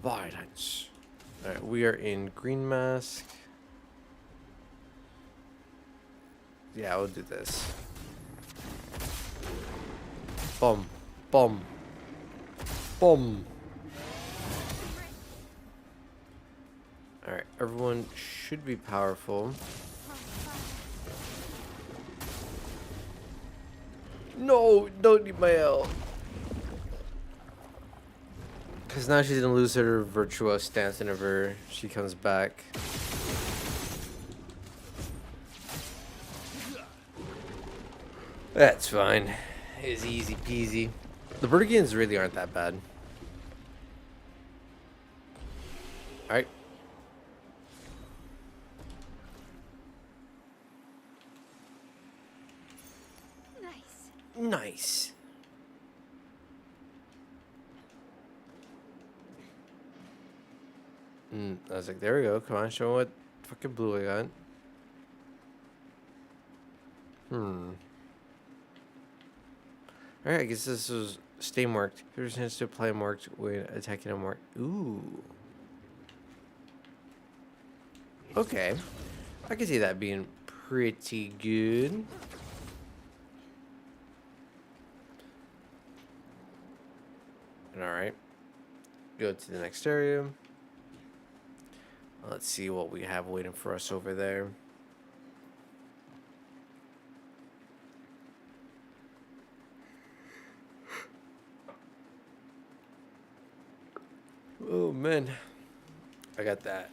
Speaker 1: Violence. Alright, we are in green mask. Yeah, we'll do this. Bum, bum, bum. Alright, everyone should be powerful. No, don't need my L. Because now she's gonna lose her virtuous stance whenever she comes back. That's fine. It's easy peasy. The Vertigans really aren't that bad. Alright.
Speaker 4: Nice.
Speaker 1: Nice. I was like, there we go. Come on, show me what fucking blue I got. Alright, I guess this was stay marked. There's a chance to apply marked when attacking a mark. Ooh. Okay. I can see that being pretty good. Alright. Go to the next area. Let's see what we have waiting for us over there. Oh man, I got that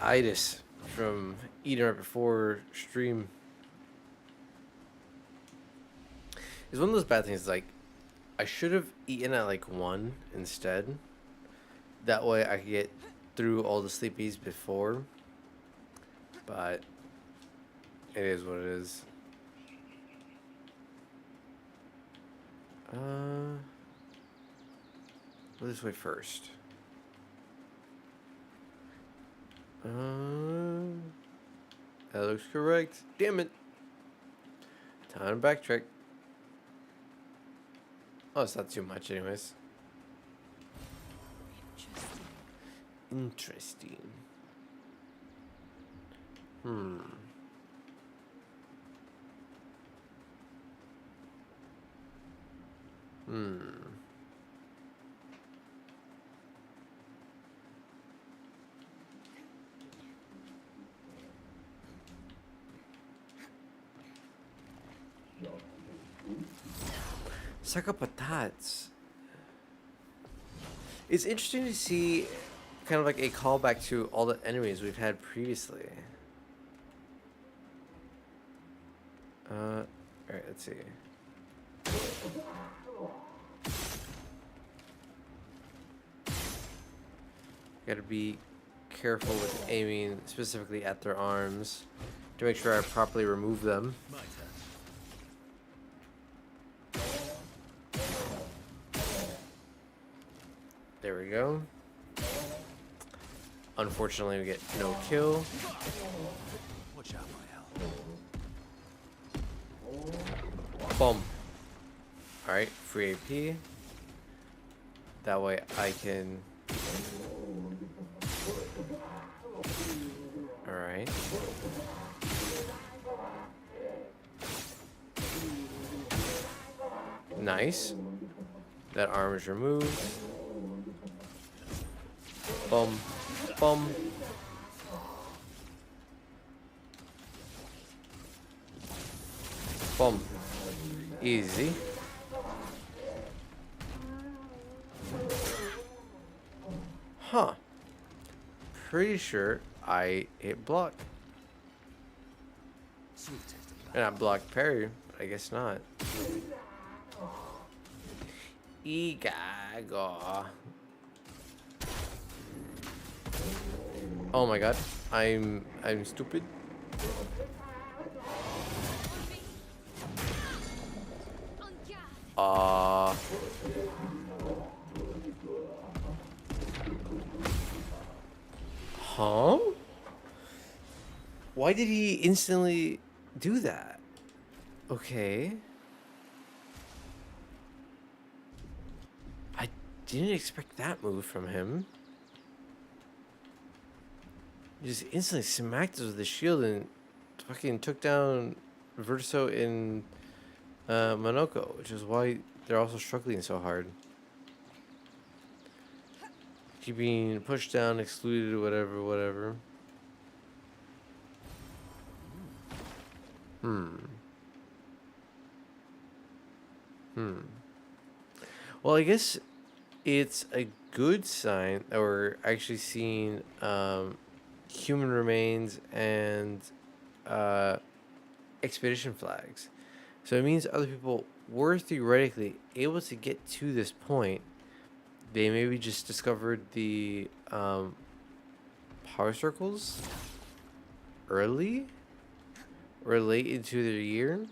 Speaker 1: itis from eating right before stream. It's one of those bad things. Like, I should have eaten at like 1 instead. That way I could get through all the sleepies before. But it is what it is. Go this way first. That looks correct. Damn it. Time to backtrack. Oh, it's not too much anyways.
Speaker 3: Interesting.
Speaker 1: Interesting. Suck up patats. It's interesting to see kind of like a callback to all the enemies we've had previously. Alright, let's see. Gotta be careful with aiming specifically at their arms to make sure I properly remove them.
Speaker 2: My turn.
Speaker 1: There we go. Unfortunately, we get no kill.
Speaker 2: Watch out, my hell.
Speaker 1: Boom. Alright, free AP. That way I can... Alright. Nice. That arm is removed. Boom. Boom. Boom. Easy. Huh. Pretty sure I hit block.
Speaker 2: Sweet taste of
Speaker 1: And I blocked parry, but I guess not. Igago. Oh my god. I'm stupid.
Speaker 4: On guard.
Speaker 1: Huh? Why did he instantly do that? Okay. I didn't expect that move from him. He just instantly smacked us with the shield and fucking took down Verso in Monoko, which is why they're also struggling so hard. Keeping pushed down, excluded, whatever. Well, I guess it's a good sign that we're actually seeing human remains and uh, expedition flags. So it means other people were theoretically able to get to this point. They maybe just discovered the power circles early or late into their year,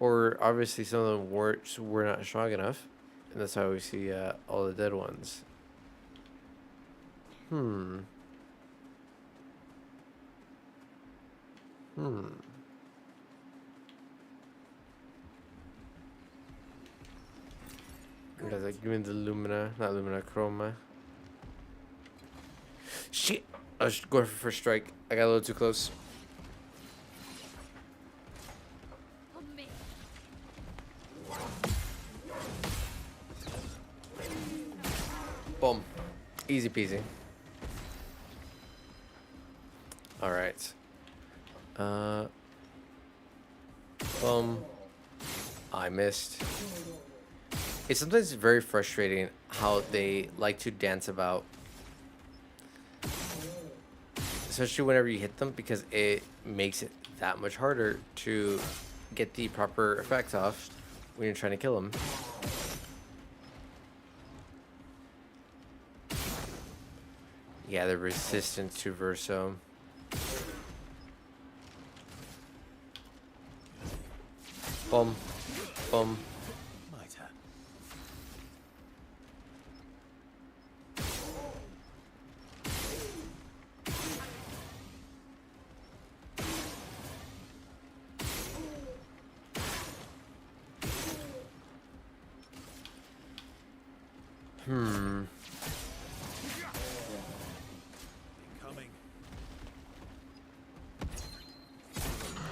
Speaker 1: or obviously some of them were not strong enough, and that's how we see all the dead ones. Hmm. Hmm. Like, give me the Lumina, not Lumina, Chroma. Shit! I was going for first strike. I got a little too close.
Speaker 4: On me.
Speaker 1: Boom. Easy peasy. Alright. Boom. I missed. It's sometimes very frustrating how they like to dance about. Especially whenever you hit them, because it makes it that much harder to get the proper effects off when you're trying to kill them. Yeah, the resistance to Verso. Boom. Boom.
Speaker 2: My turn.
Speaker 1: Hmm.
Speaker 2: Incoming.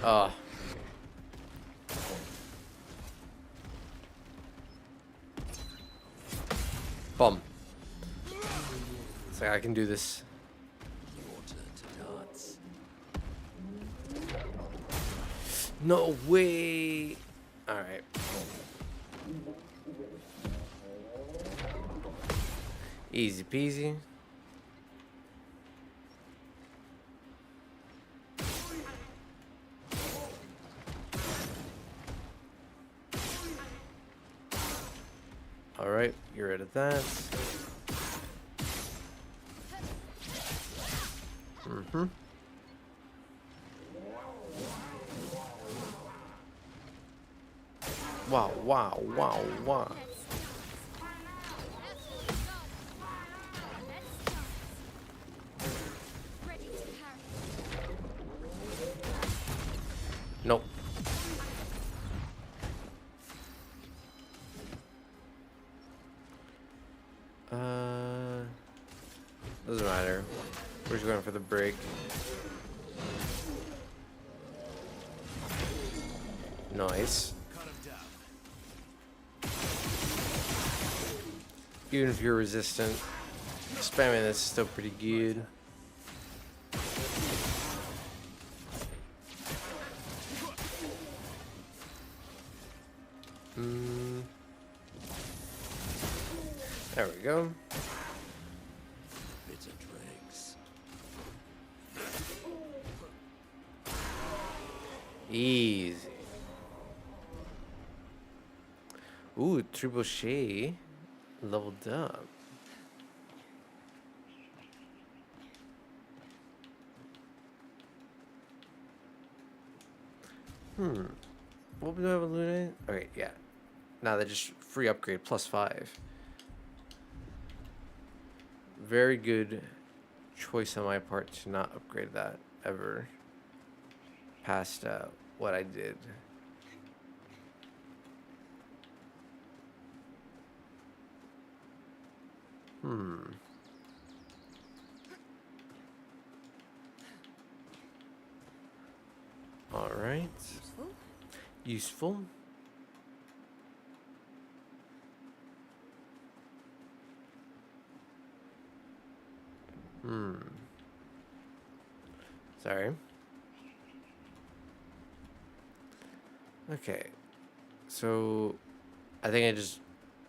Speaker 1: Oh. Boom. It's like I can do this.
Speaker 2: Your turn to dance.
Speaker 1: No way. All right. Easy peasy. All right, you're rid of that. Mm-hmm. Wow, wow, wow, wow.
Speaker 4: Ready to carry.
Speaker 1: Nope. Doesn't matter. We're just going for the break. Nice.
Speaker 2: Cut him down.
Speaker 1: Even if you're resistant, spamming this is still pretty good. There we go.
Speaker 2: Bitter dregs.
Speaker 1: Easy. Ooh, Trebuchet leveled up. What do I have a Luna? Okay, yeah. Now they just free upgrade +5. Very good choice on my part to not upgrade that ever past what I did. All right.
Speaker 3: Useful.
Speaker 1: Useful. Sorry. Okay. So I think I just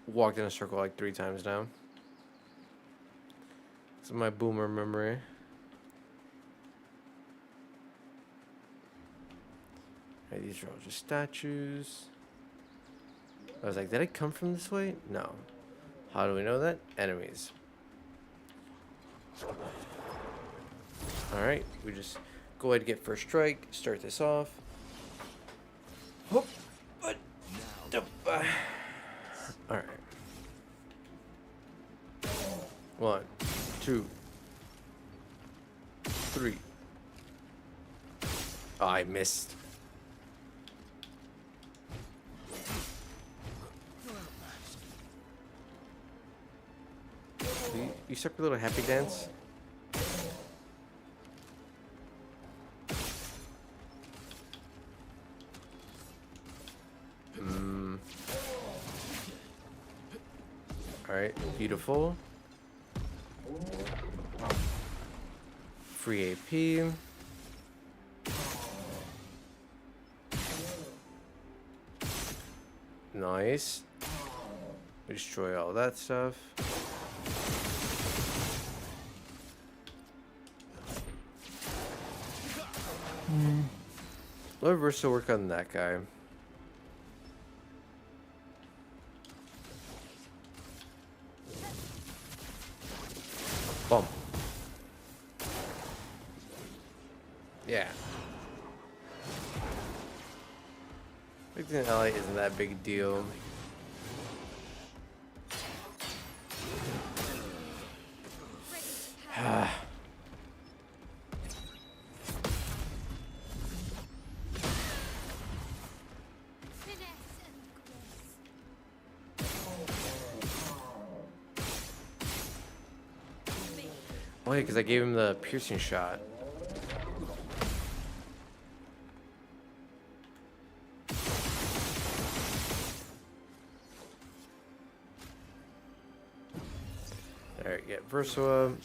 Speaker 1: walked in a circle like 3 times now. It's my boomer memory. Alright, these are all just statues. I was like, did I come from this way? No. How do we know that? Enemies. Alright, we just go ahead and get first strike, start this off. Whoop. But, alright. 1, 2, 3. Oh, I missed. You suck a little happy dance. Alright, beautiful. Free AP. Nice. Destroy all that stuff. Let Versa work on that guy. Boom. Yeah. Victim ally isn't that big a deal.
Speaker 4: Finesse and grace.
Speaker 1: Oh yeah, because I gave him the piercing shot. Alright, get Versua.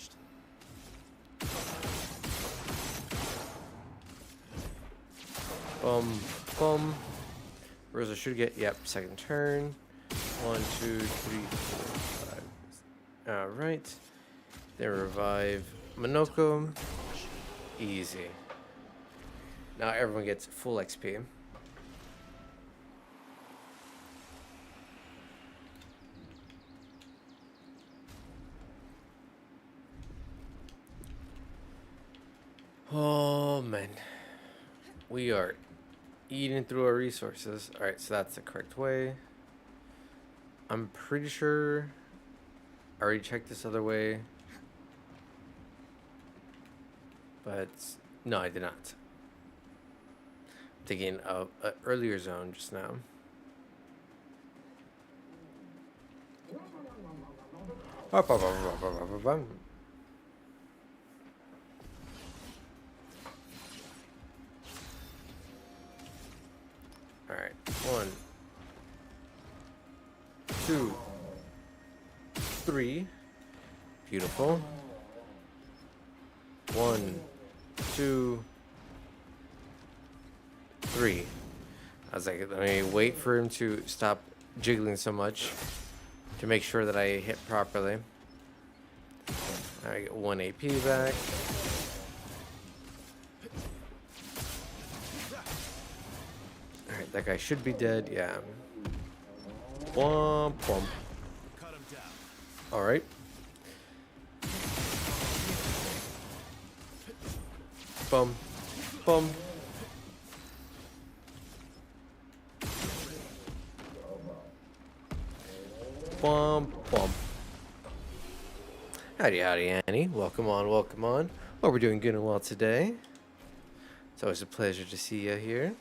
Speaker 1: Boom. Versa should get, yep, second turn. 1, 2, 3, 4, 5. Alright. Then revive Monoko. Easy. Now everyone gets full XP. Oh man. We are eating through our resources. Alright, so that's the correct way. I'm pretty sure I already checked this other way. But no, I did not. I'm taking an earlier zone just now. Alright, 1, 2, 3. Beautiful. 1, 2, 3. I was like, let me wait for him to stop jiggling so much to make sure that I hit properly. I get 1 AP back. Alright, that guy should be dead, yeah. Womp womp.
Speaker 2: Cut him down.
Speaker 1: Alright. Bum. Bum. Bum bum. Howdy howdy Annie. Welcome on, welcome on. Hope we're doing good and well today. It's always a pleasure to see you here.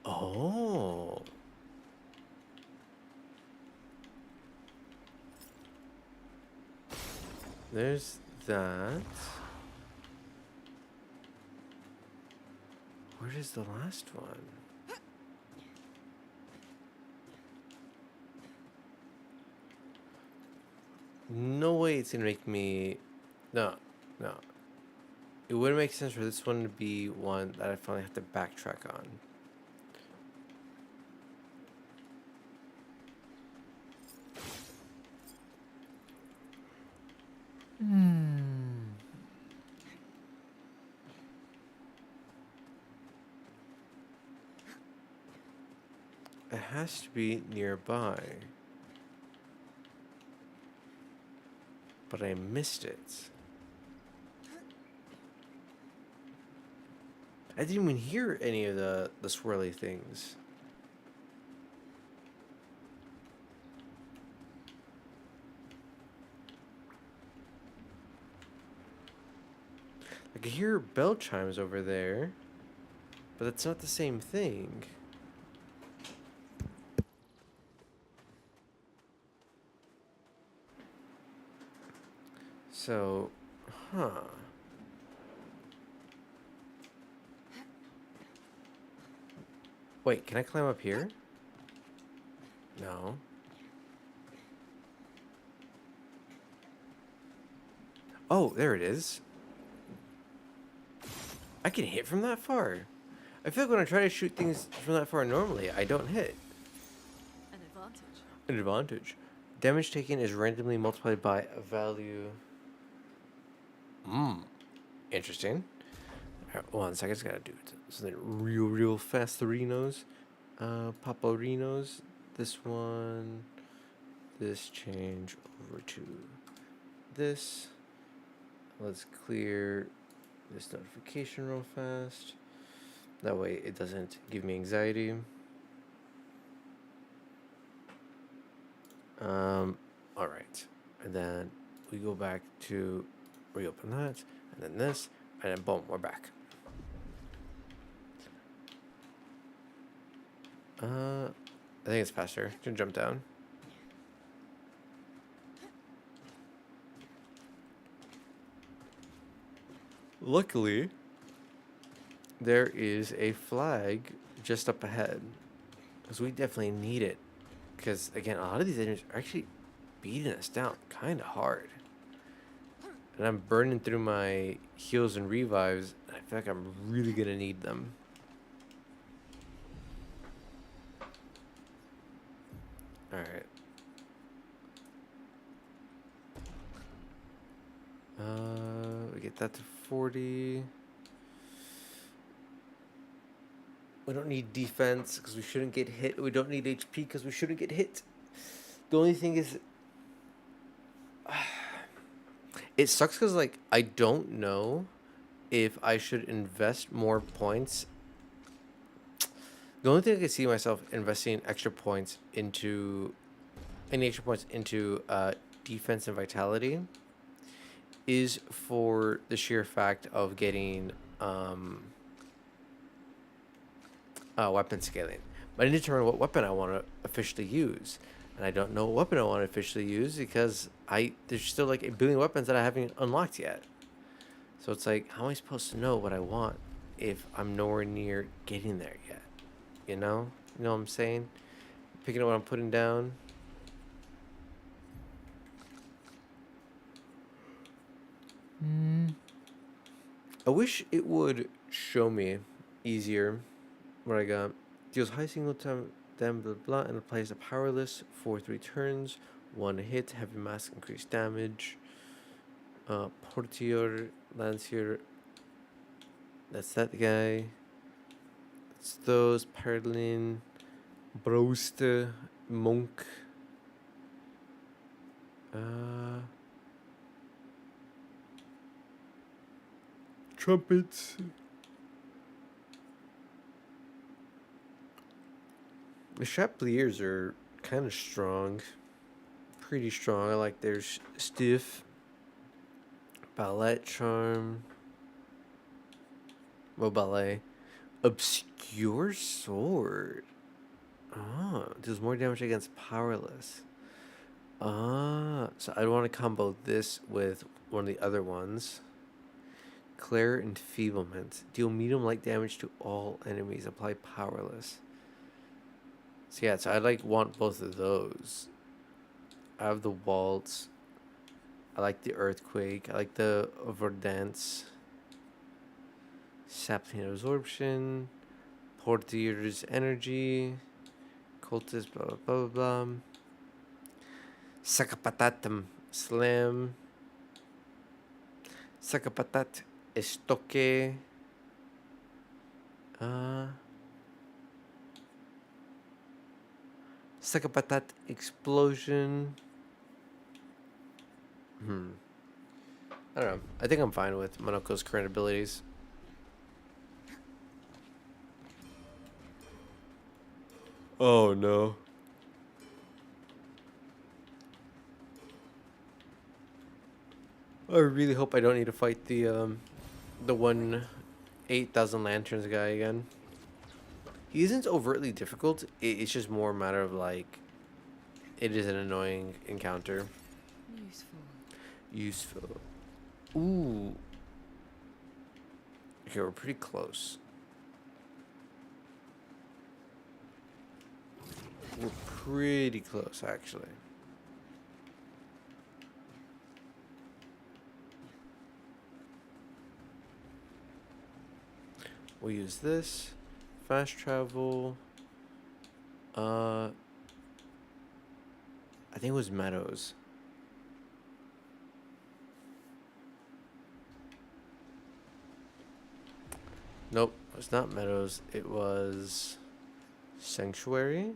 Speaker 1: Oh. There's that. Where is the last one? No way it's gonna make me... No, no. it would make sense for this one to be one that I finally have to backtrack on. It has to be nearby. But I missed it. I didn't even hear any of the swirly things. I could hear bell chimes over there, but that's not the same thing. So, huh. Wait, can I climb up here? No. Oh, there it is. I can hit from that far. I feel like when I try to shoot things from that far normally, I don't hit.
Speaker 3: An advantage.
Speaker 1: An advantage. Damage taken is randomly multiplied by a value. Interesting. Alright, 1 second, I just gotta do something real fast. Therinos. Paporinos. This one. This change over to this. Let's clear this notification real fast. That way it doesn't give me anxiety. Alright. And then we go back to reopen that, and then this, and then boom, we're back. I think it's faster. Can jump down. Luckily, there is a flag just up ahead, because we definitely need it. Because again, a lot of these enemies are actually beating us down kind of hard. And I'm burning through my heals and revives, and I feel like I'm really gonna need them. Alright. We get that to 40. We don't need defense because we shouldn't get hit. We don't need HP because we shouldn't get hit. The only thing is, it sucks because, like, I don't know if I should invest more points. The only thing I can see myself investing extra points into, any extra points into defense and vitality, is for the sheer fact of getting weapon scaling. But I need to determine what weapon I want to officially use. And I don't know what weapon I want to officially use because there's still like a billion weapons that I haven't unlocked yet. So it's like, how am I supposed to know what I want if I'm nowhere near getting there yet? You know? You know what I'm saying? Picking up what I'm putting down. I wish it would show me easier what I got. Deals high single time damage, blah, blah, and applies a powerless for 3 turns. 1 hit, heavy mask, increased damage. Portier, Lancier. That's that guy. It's those. Perlin, Broste, Monk. Trumpets. The Chapeliers are kind of strong. Pretty strong. I like their stiff. Ballet Charm. Well, Ballet. Obscure Sword. Ah, does more damage against powerless. Ah, so I want to combo this with one of the other ones. Claire Enfeeblement. Deal medium light damage to all enemies. Apply powerless. So yeah, so I want both of those. I have the Waltz. I like the Earthquake. I like the Verdance. Sapling absorption. Portier's energy. Cultist, blah, blah, blah, blah, blah. Sakapatatum. Slam. Sakapatat. Estoque. Sakapatat explosion. I don't know. I think I'm fine with Monoko's current abilities. Oh no. I really hope I don't need to fight the one 8,000 lanterns guy again. He isn't overtly difficult. It's just more a matter of like, it is an annoying encounter.
Speaker 3: Useful.
Speaker 1: Useful. Ooh. Okay, we're pretty close. We're pretty close, actually. We'll use this. Fast travel. I think it was Meadows. Nope, it's not Meadows. It was Sanctuary.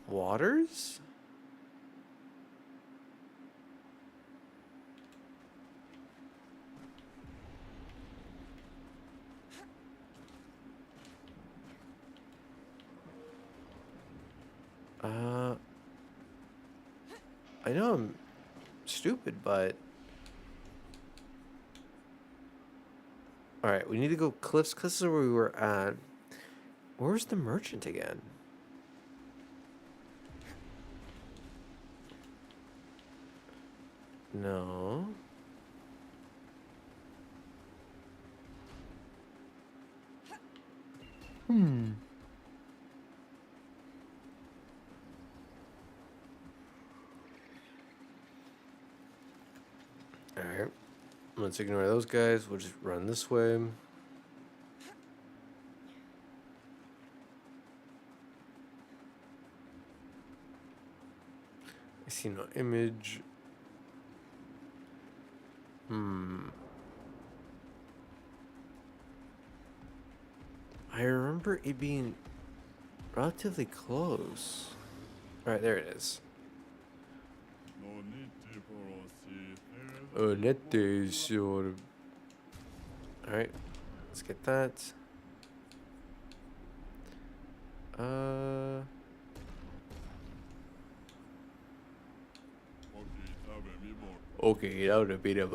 Speaker 1: Waters? I know I'm stupid, but... Alright, we need to go Cliffs. Cliffs is where we were at. Where's the merchant again? No. Alright. Let's ignore those guys. We'll just run this way. I see no image. I remember it being relatively close. Alright, there it is. Alright, let's get that. Okay, that would have been a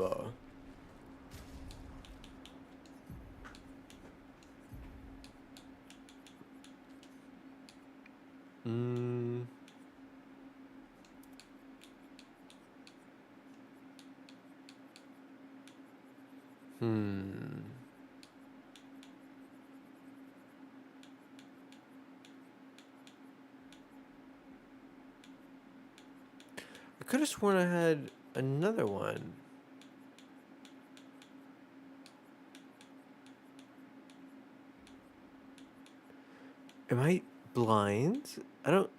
Speaker 1: I could have sworn I had another one. Am I blind? I don't...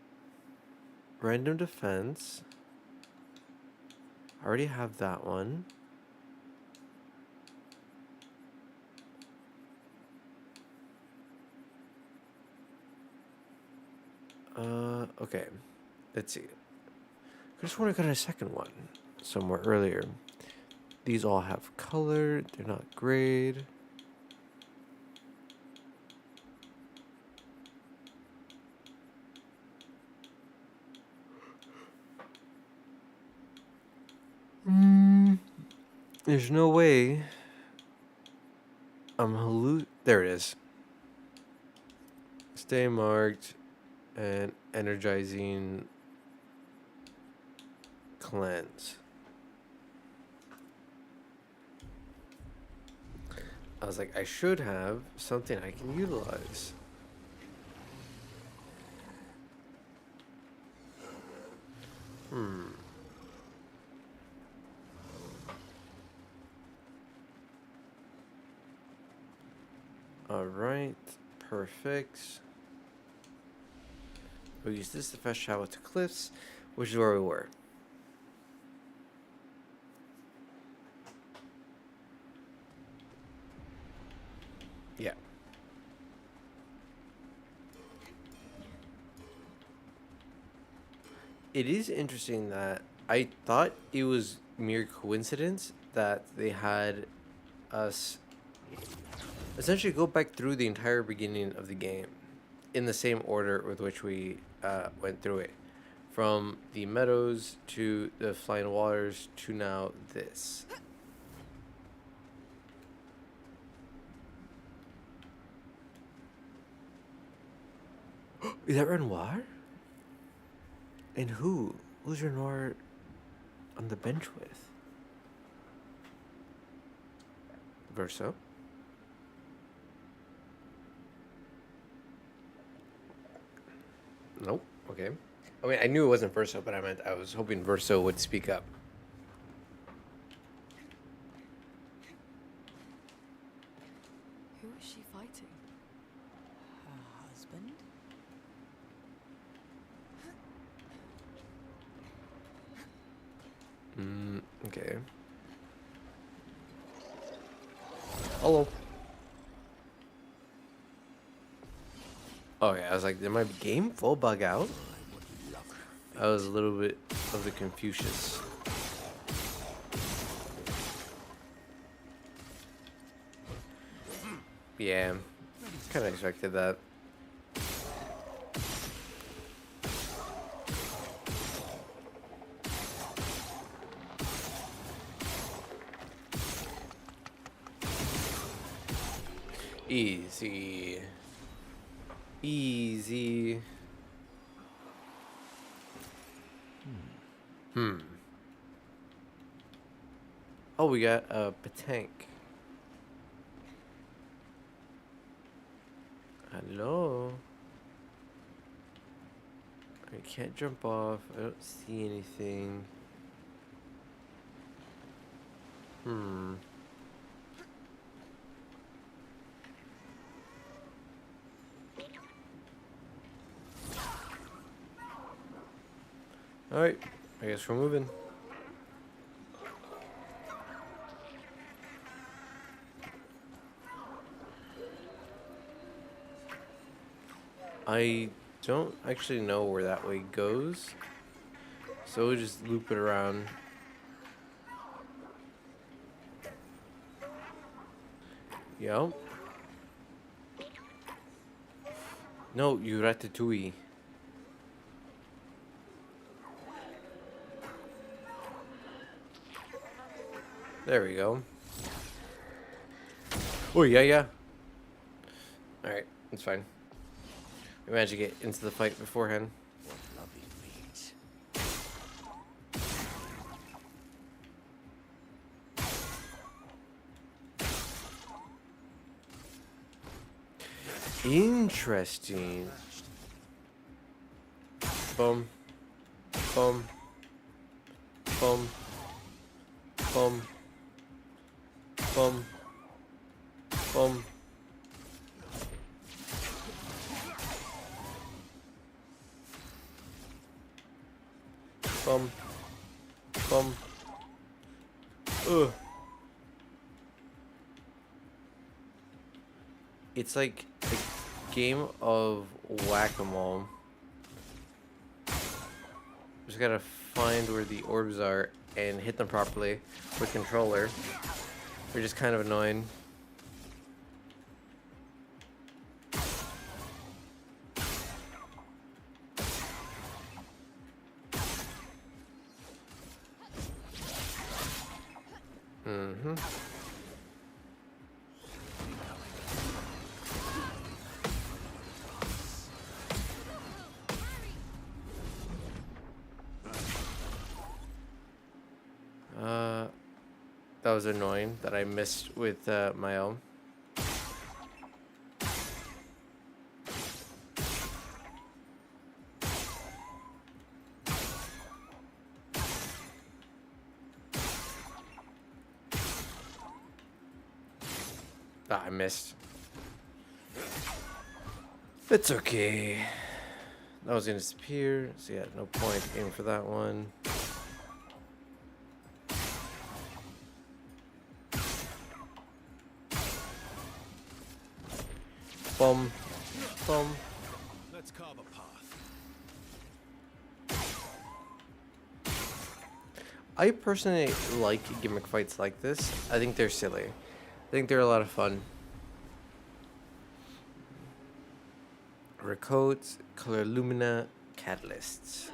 Speaker 1: Random defense. I already have that one. Okay. Let's see. I just want to get a second one somewhere earlier. These all have color. They're not grayed. There's no way I'm there it is. Stay marked and energizing cleanse. I was like, I should have something I can utilize. Hmm. All right. Perfect. We'll use this to fast travel to cliffs, which is where we were. Yeah. It is interesting that I thought it was mere coincidence that they had us essentially go back through the entire beginning of the game in the same order with which we went through it. From the meadows to the flying waters to now this. Is that Renoir? And who? Who's Renoir on the bench with? Verso? Nope. Okay. I mean, I knew it wasn't Verso, but I was hoping Verso would speak up.
Speaker 3: Who is she fighting? Her husband?
Speaker 1: Okay. Hello. Oh yeah, I was like, did my game full bug out? I was a little bit of the Confucius. Yeah, kind of expected that. Easy. Easy. Oh, we got a Patank. Hello. I can't jump off. I don't see anything. Alright, I guess we're moving. I don't actually know where that way goes, so we'll just loop it around. Yep. No, you Ratatouille. There we go. Oh, yeah. Alright, it's fine. We managed to get into the fight beforehand.
Speaker 2: What lovely meat.
Speaker 1: Interesting. Boom. Boom. Boom. Boom. Boom. Boom. Boom. Boom. Ugh. It's like a game of whack-a-mole. Just gotta find where the orbs are and hit them properly with controller. Which is kind of annoying. That was annoying that I missed with my own. Ah, I missed. It's okay. That was gonna disappear, so yeah, no point aiming for that one. Boom. Boom.
Speaker 2: Let's carve a path.
Speaker 1: I personally like gimmick fights like this. I think they're silly. I think they're a lot of fun. Recoats, color lumina, catalysts.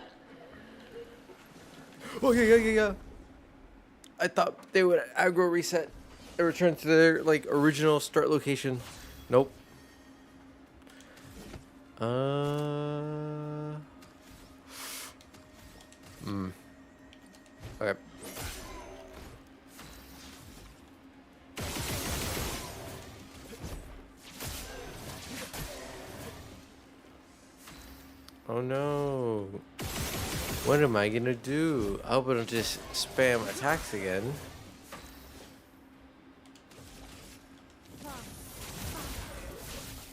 Speaker 1: Oh yeah. I thought they would aggro reset and return to their like original start location. Nope. Okay. Oh no. What am I gonna do? I hope I don't just spam attacks again.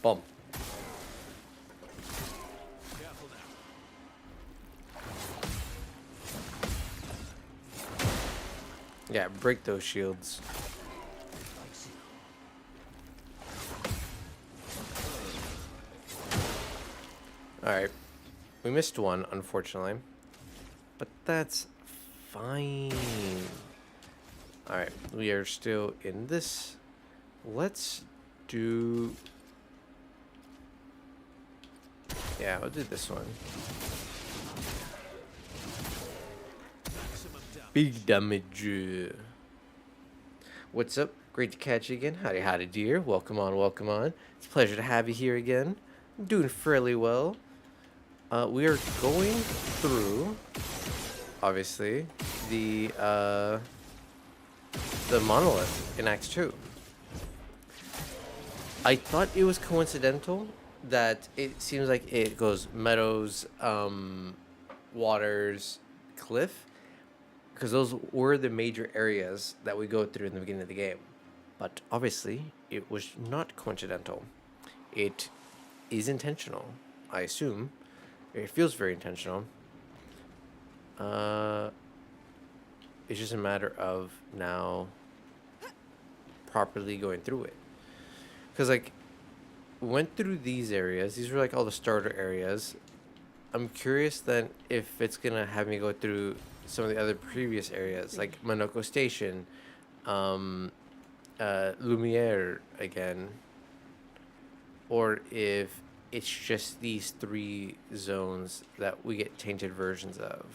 Speaker 1: Bum.
Speaker 2: Careful now.
Speaker 1: Yeah, break those shields. Alright. We missed one, unfortunately. But that's fine. Alright, we are still in this. Let's do... Yeah, we'll do this one.
Speaker 2: Maximum damage.
Speaker 1: Big damage. What's up? Great to catch you again. Howdy, howdy, dear. Welcome on, welcome on. It's a pleasure to have you here again. I'm doing fairly well. We are going through, obviously, the monolith in Acts 2. I thought it was coincidental that it seems like it goes meadows, waters, cliff, because those were the major areas that we go through in the beginning of the game. But obviously, it was not coincidental. It is intentional, I assume. It feels very intentional. It's just a matter of now properly going through it. Because, like, we went through these areas. These were, like, all the starter areas. I'm curious then if it's going to have me go through some of the other previous areas, like Monoko Station, Lumiere again. Or if it's just these 3 zones that we get tainted versions of.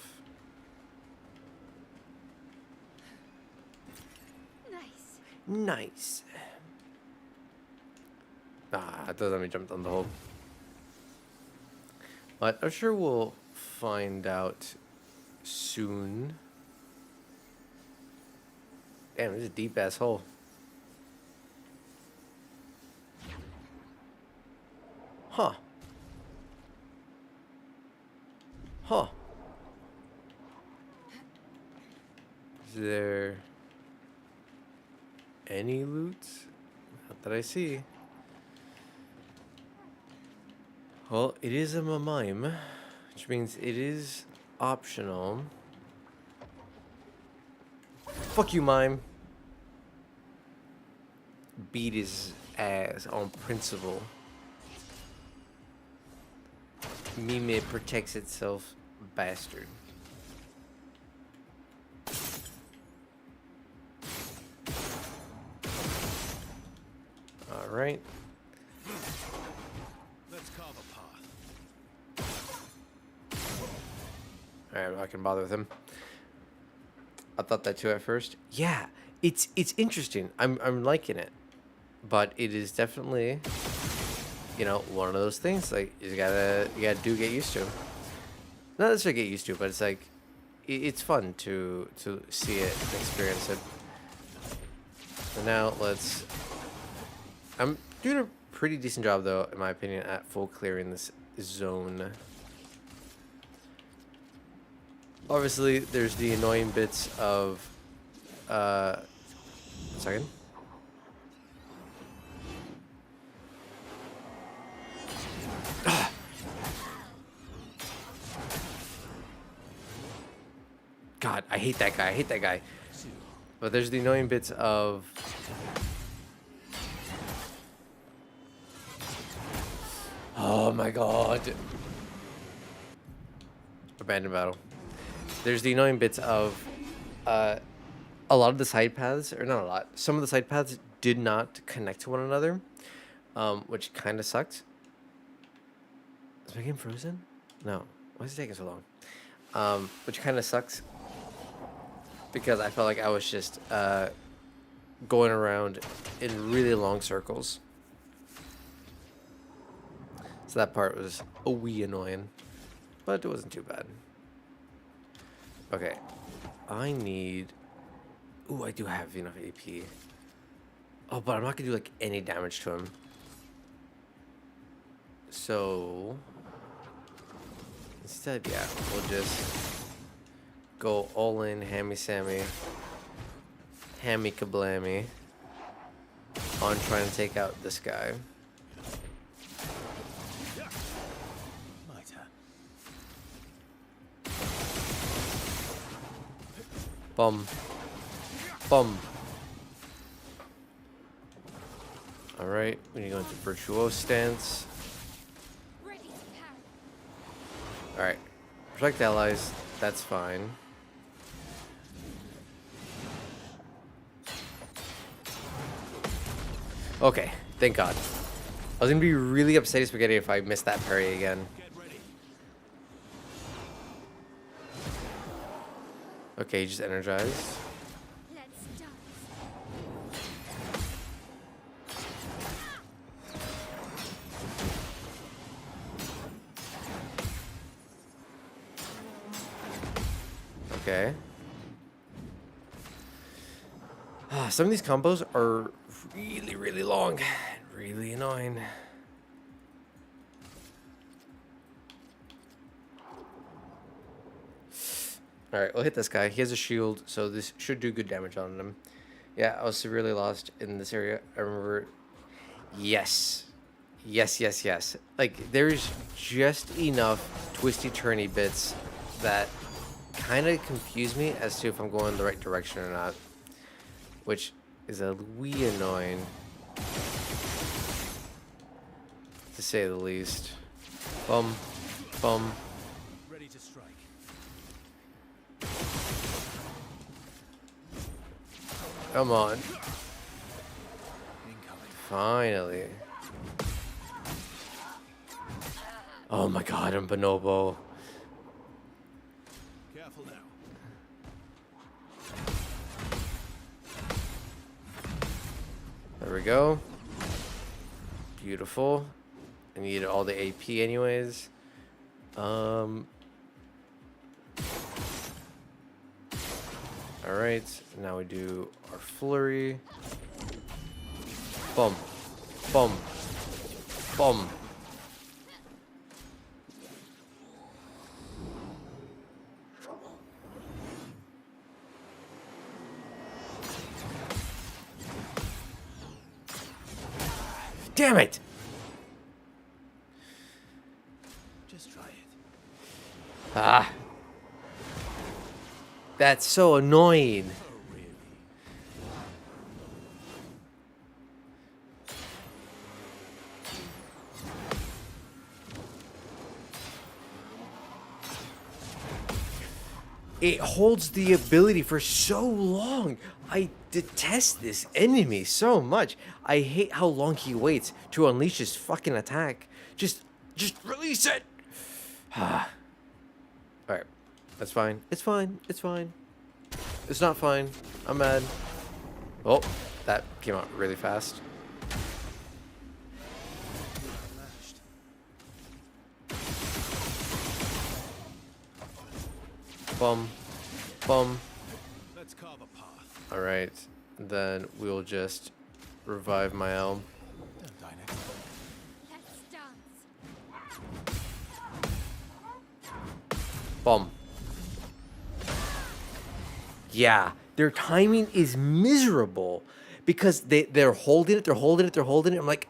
Speaker 4: Nice.
Speaker 1: Nice. It doesn't let me jump down the hole. But I'm sure we'll find out soon. Damn, this is a deep ass hole. Huh. Huh. Is there any loot? Not that I see. Well, it is a mime, which means it is optional. Fuck you, mime. Beat his ass on principle. Mime protects itself, bastard. Alright.
Speaker 2: Let's carve a path.
Speaker 1: Alright, I'm not gonna bother with him. I thought that too at first. Yeah, it's interesting. I'm liking it. But it is definitely, you know, one of those things like you gotta get used to. Not necessarily get used to, but it's like it's fun to see it and experience it. So now I'm doing a pretty decent job though, in my opinion, at full clearing this zone. Obviously, there's the annoying bits of, 1 second. God, I hate that guy. I hate that guy. But there's the annoying bits of... Oh my god. Abandoned battle. There's the annoying bits of a lot of the side paths, or not a lot, some of the side paths did not connect to one another, which kind of sucked. Is my game frozen? No. Why is it taking so long? Which kind of sucks because I felt like I was just going around in really long circles. So that part was a wee annoying, but it wasn't too bad. Okay, I need... Ooh, I do have enough AP. Oh, but I'm not gonna do like any damage to him. So instead, yeah, we'll just go all in, hammy sammy, hammy kablammy on trying to take out this guy.
Speaker 2: My turn.
Speaker 1: Bum. Bum. Alright, we need to go into virtuoso stance.
Speaker 4: Ready to parry.
Speaker 1: Alright. Protect allies, that's fine. Okay, thank God. I was gonna be really upset spaghetti if I missed that parry again.
Speaker 2: Get ready.
Speaker 1: Okay, just energized.
Speaker 4: Let's dance.
Speaker 1: Okay. Some of these combos are really, really long. Really annoying. Alright, we'll hit this guy. He has a shield, so this should do good damage on him. Yeah, I was severely lost in this area. I remember... Yes. Yes, yes, yes. Like, there's just enough twisty-turny bits that kind of confuse me as to if I'm going the right direction or not. Which is a wee annoying, to say the least. Bum. Bum.
Speaker 2: Ready to strike.
Speaker 1: Come on.
Speaker 2: Incoming.
Speaker 1: Finally. Oh my god, I'm Bonobo.
Speaker 2: Careful now.
Speaker 1: There we go. Beautiful. I need all the AP anyways. Alright, now we do our flurry. Bum. Bum. Bum. Damn it!
Speaker 2: Just try it.
Speaker 1: Ah. That's so annoying.
Speaker 2: Oh, really?
Speaker 1: It holds the ability for so long. I detest this enemy so much. I hate how long he waits to unleash his fucking attack. Just release it. Alright. That's fine. It's fine. It's fine. It's not fine. I'm mad. Oh, that came out really fast.
Speaker 2: Lashed.
Speaker 1: Bum. Bum.
Speaker 2: Let's carve a path.
Speaker 1: Alright. Then we'll just revive my elm.
Speaker 2: Don't die next time.
Speaker 4: Let's dance.
Speaker 1: Bum. Yeah, their timing is miserable because they're holding it, they're holding it, they're holding it. I'm like,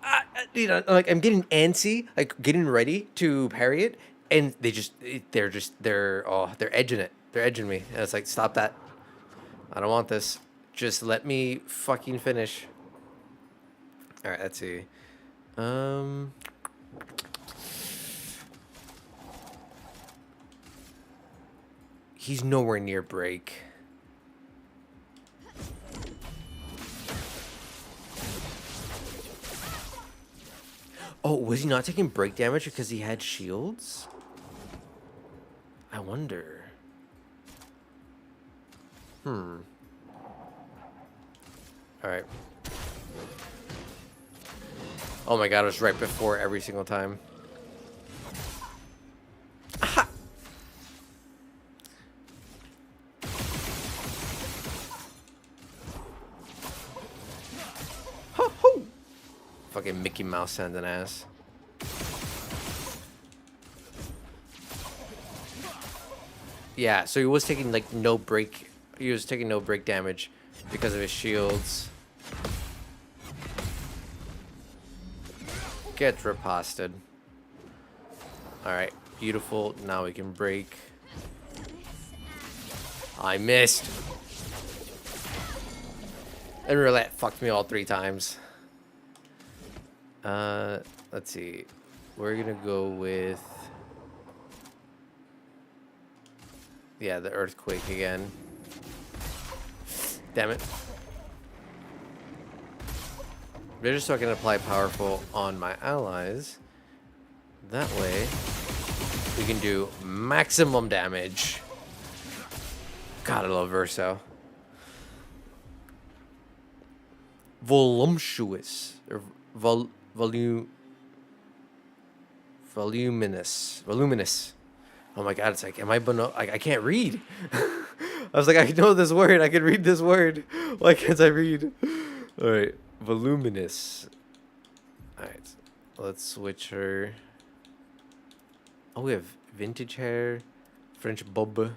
Speaker 1: like I'm getting antsy, like getting ready to parry it, and they're edging it. They're edging me. And it's like, stop that. I don't want this. Just let me fucking finish. All right, let's see. He's nowhere near break. Oh, was he not taking break damage because he had shields? I wonder. All right. Oh my god, it was right before every single time. Aha! Ho ho! Fucking Mickey Mouse sending ass. Yeah, so he was taking like no break. He was taking no break damage because of his shields. Get riposted. Alright, beautiful. Now we can break. I missed. And roulette fucked me all 3 times. Let's see. We're gonna go with... yeah, the earthquake again. Damn it. They're just so I can apply powerful on my allies. That way, we can do maximum damage. God, I love Verso. Voluptuous. Or voluminous. Oh my god, it's like, am I I can't read. I was like, I know this word. I can read this word. Why can't I read? Alright. Voluminous. Alright. Let's switch her. Oh, we have vintage hair. French bob.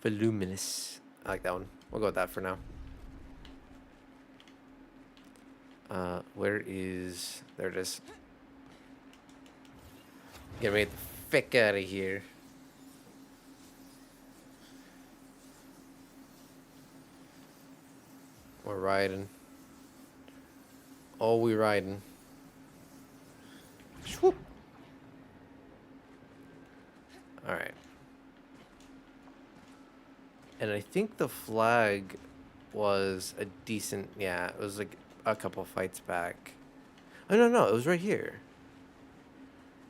Speaker 1: Voluminous. I like that one. We'll go with that for now. Where is... there it is. Get me the fuck out of here. We're riding. Oh, we riding. Swoop. Alright. And I think the flag was a decent... yeah, it was like a couple fights back. Oh, no, it was right here.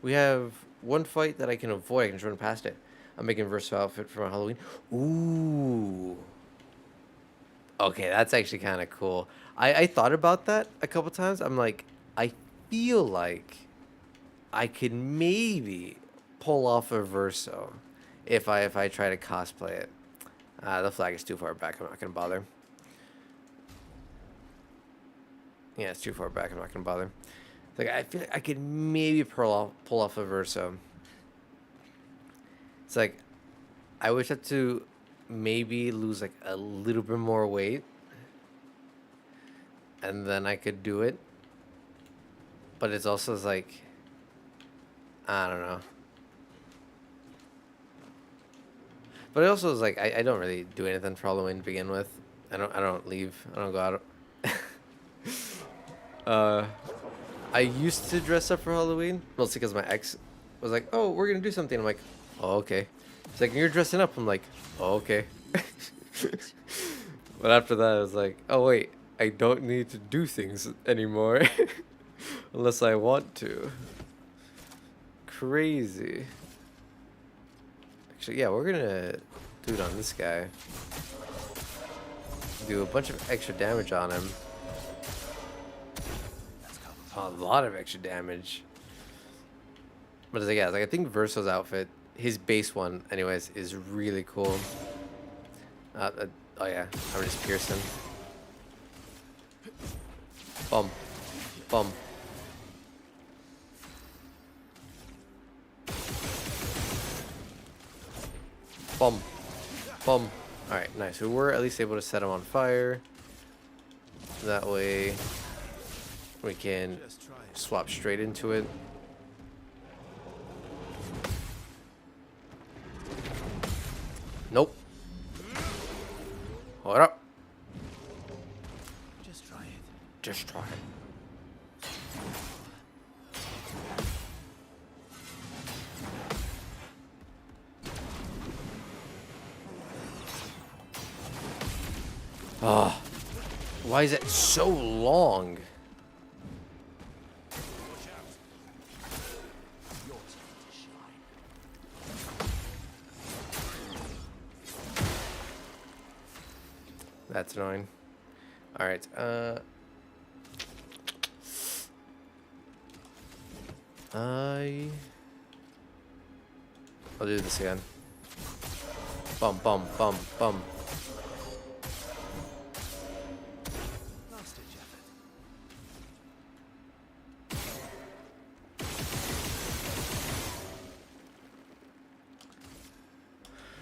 Speaker 1: We have one fight that I can avoid. I can just run past it. I'm making a versatile outfit for my Halloween. Ooh. Okay, that's actually kind of cool. I thought about that a couple times. I'm like, I feel like I could maybe pull off a Verso if I try to cosplay it. The flag is too far back. I'm not gonna bother. Yeah, it's too far back. I'm not gonna bother. Like, I feel like I could maybe pull off a Verso. It's like, I wish I had to maybe lose like a little bit more weight, and then I could do it. But it's also like, I don't know. But it also is like, I don't really do anything for Halloween to begin with. I don't leave. I don't go out. I used to dress up for Halloween, mostly because my ex was like, "Oh, we're gonna do something." I'm like, "Oh, okay." It's like, "You're dressing up." I'm like, "Oh, okay." But after that, I was like, "Oh wait, I don't need to do things anymore, unless I want to." Crazy. Actually, yeah, we're gonna do it on this guy. Do a bunch of extra damage on him. A lot of extra damage. But it's like, yeah, like I think Verso's outfit, his base one, anyways, is really cool. Oh yeah, I'm just Pearson. Bum, bum. Bum, bum. All right, nice. We were at least able to set him on fire. That way, we can swap straight into it. Nope. Hold up.
Speaker 2: Just try it.
Speaker 1: Just try it. Oh, why is it so long? That's annoying. All right. I'll do this again. Bum bum bum bum.
Speaker 2: Last ditch effort.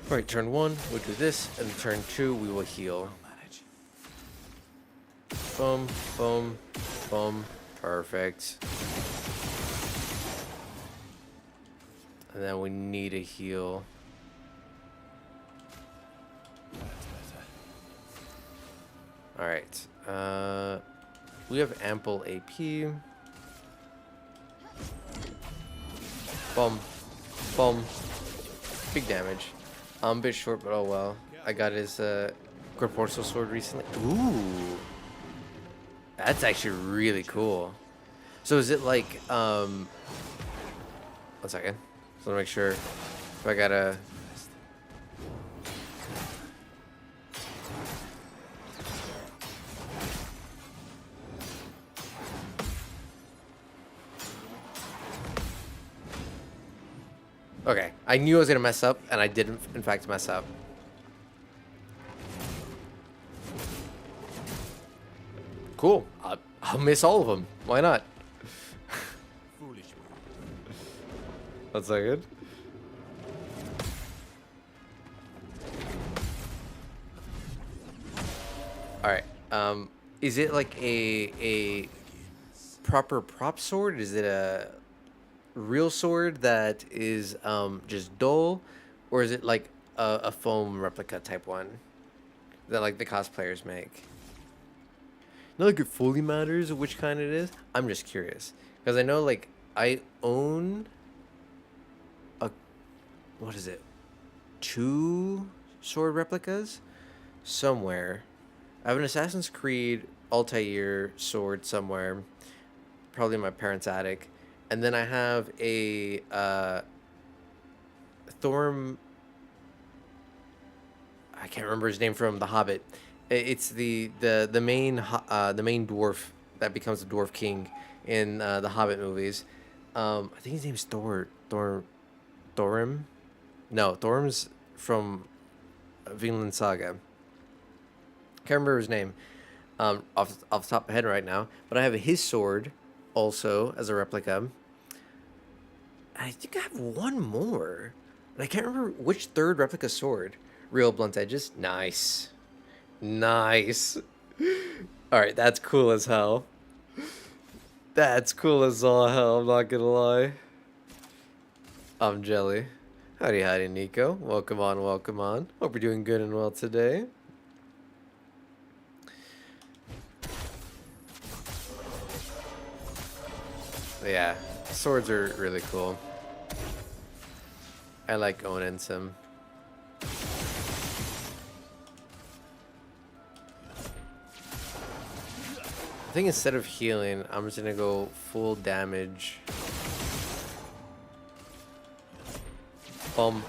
Speaker 1: All right, turn 1, we'll do this, and turn 2, we will heal.
Speaker 2: I'll manage.
Speaker 1: Boom, boom, boom. Perfect. And then we need a heal.
Speaker 2: That's better.
Speaker 1: Alright. We have ample AP. Boom. Boom. Big damage. I'm a bit short, but oh well. I got his Corporeal Sword recently. Ooh. That's actually really cool. So is it like, 1 second. Just want to make sure if I gotta... Okay, I knew I was gonna mess up, and I didn't, in fact, mess up. Cool. I'll miss all of them. Why not?
Speaker 2: Foolish.
Speaker 1: 1 second. All right. Is it like a proper prop sword? Is it a real sword that is just dull, or is it like a foam replica type one that like the cosplayers make? Not like it fully matters which kind it is. I'm just curious because I know like I own a, what is it, 2 sword replicas somewhere. I have an Assassin's Creed Altair sword somewhere, probably in my parents' attic. And then I have a Thorm. I can't remember his name from The Hobbit. It's the main dwarf that becomes the Dwarf King in the Hobbit movies. I think his name's Thorim. No, Thorm's from Vinland Saga. Can't remember his name off the top of my head right now. But I have his sword also as a replica. I think I have one more. And I can't remember which third replica sword. Real blunt edges. Nice. Nice. Alright, that's cool as hell. That's cool as all hell, I'm not gonna lie. I'm jelly. Howdy, howdy, Nico. Welcome on, welcome on. Hope you're doing good and well today. Yeah, swords are really cool. I like owning some. I think instead of healing, I'm just gonna go full damage. Bum.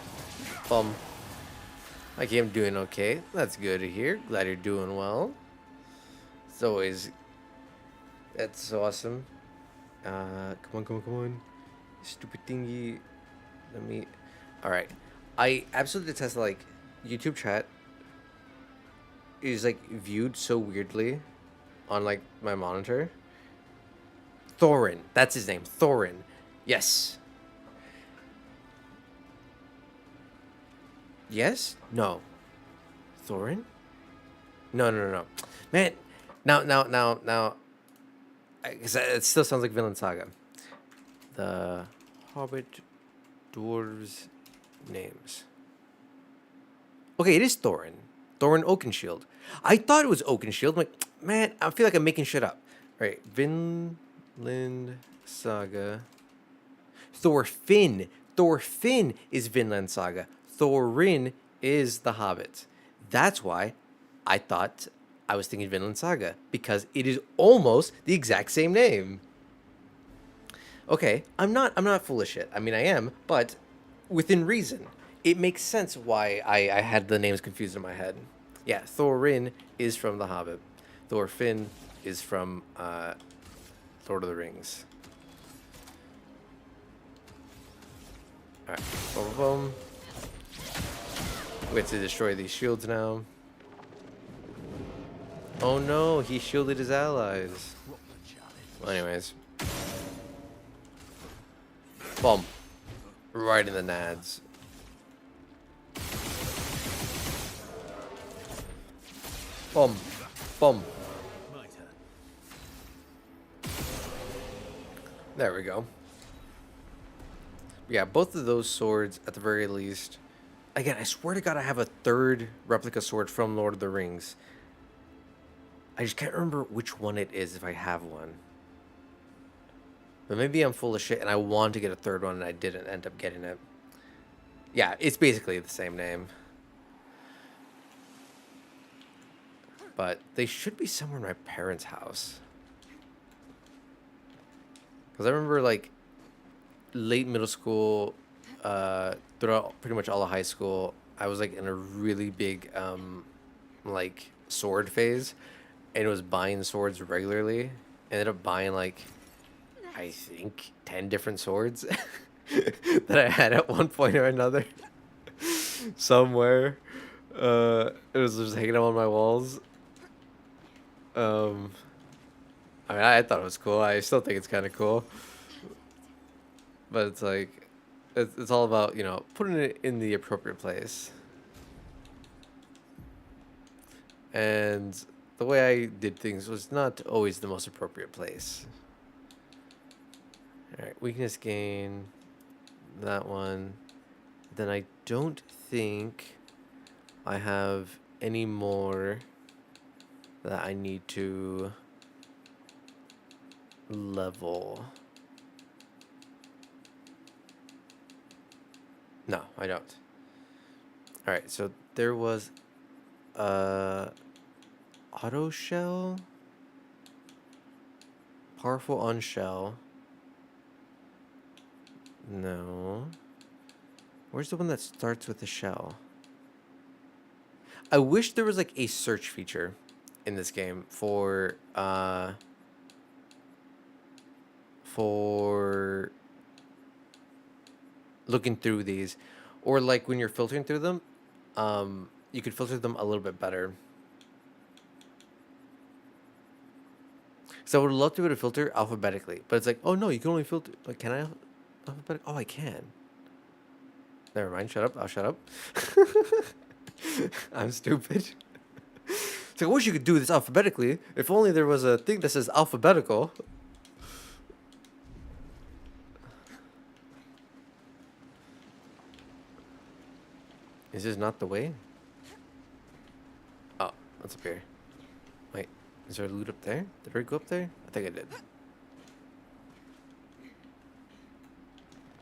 Speaker 1: Bum. Okay, I'm doing okay. That's good to hear. Glad you're doing well. It's always... That's awesome. Come on, come on, come on. Stupid thingy. Let me... Alright. I absolutely detest, like, YouTube chat is, like, viewed so weirdly on, like, my monitor. Thorin. That's his name. Thorin. Yes. Yes? No. Thorin? No, no, no, no. Man, now. Because it still sounds like Vinland Saga. The Hobbit dwarves names. Okay, it is Thorin. Thorin Oakenshield. I thought it was Oakenshield. I'm like, man, I feel like I'm making shit up. All right, Vinland Saga. Thorfinn. Thorfinn is Vinland Saga. Thorin is The Hobbit. That's why I thought I was thinking Vinland Saga, because it is almost the exact same name. Okay, I'm not full of shit. I mean, I am, but within reason. It makes sense why I had the names confused in my head. Yeah, Thorin is from The Hobbit. Thorfinn is from Lord of the Rings. Alright, boom, boom, boom. We have to destroy these shields now. Oh no, he shielded his allies. Well, anyways. Boom. Right in the nads. Boom. Boom.
Speaker 2: My turn.
Speaker 1: There we go. Yeah, both of those swords, at the very least. Again, I swear to God, I have a third replica sword from Lord of the Rings. I just can't remember which one it is if I have one. But maybe I'm full of shit and I wanted to get a third one and I didn't end up getting it. Yeah, it's basically the same name. But they should be somewhere in my parents' house. Because I remember, like, late middle school, throughout pretty much all of high school, I was, like, in a really big, like, sword phase. And it was buying swords regularly. Ended up buying, like, I think 10 different swords that I had at one point or another. Somewhere. It was just hanging out on my walls. I mean, I thought it was cool. I still think it's kind of cool. But it's like, it's all about, you know, putting it in the appropriate place. And the way I did things was not always the most appropriate place. Alright, weakness gain. That one. Then I don't think I have any more that I need to level. No, I don't. Alright, so there was auto shell, powerful on shell. No. Where's the one that starts with a shell? I wish there was like a search feature in this game for looking through these, or like when you're filtering through them, you could filter them a little bit better. So I would love to be able to filter alphabetically, but it's like, oh no, you can only filter. Like, can I alphabetic? Oh, I can. Never mind. Shut up. I'll shut up. I'm stupid. So I wish you could do this alphabetically. If only there was a thing that says alphabetical. Is this not the way? Oh, what's up here? Wait, is there loot up there? Did I go up there? I think I did.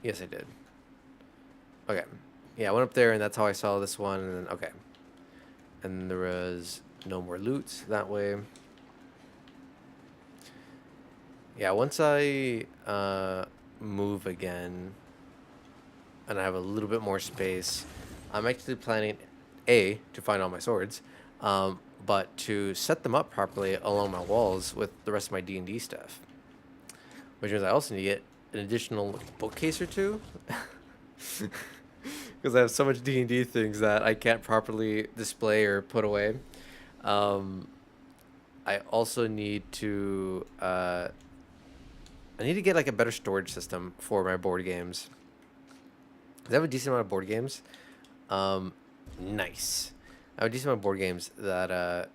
Speaker 1: Yes, I did. Okay. Yeah, I went up there and that's how I saw this one. And then, okay. And there was no more loot that way. Yeah, once I move again and I have a little bit more space, I'm actually planning, A, to find all my swords, but to set them up properly along my walls with the rest of my D&D stuff. Which means I also need to get an additional bookcase or two. Because I have so much D&D things that I can't properly display or put away. I also need to I need to get like a better storage system for my board games. 'Cause I have a decent amount of board games. Nice. I have a decent amount of board games that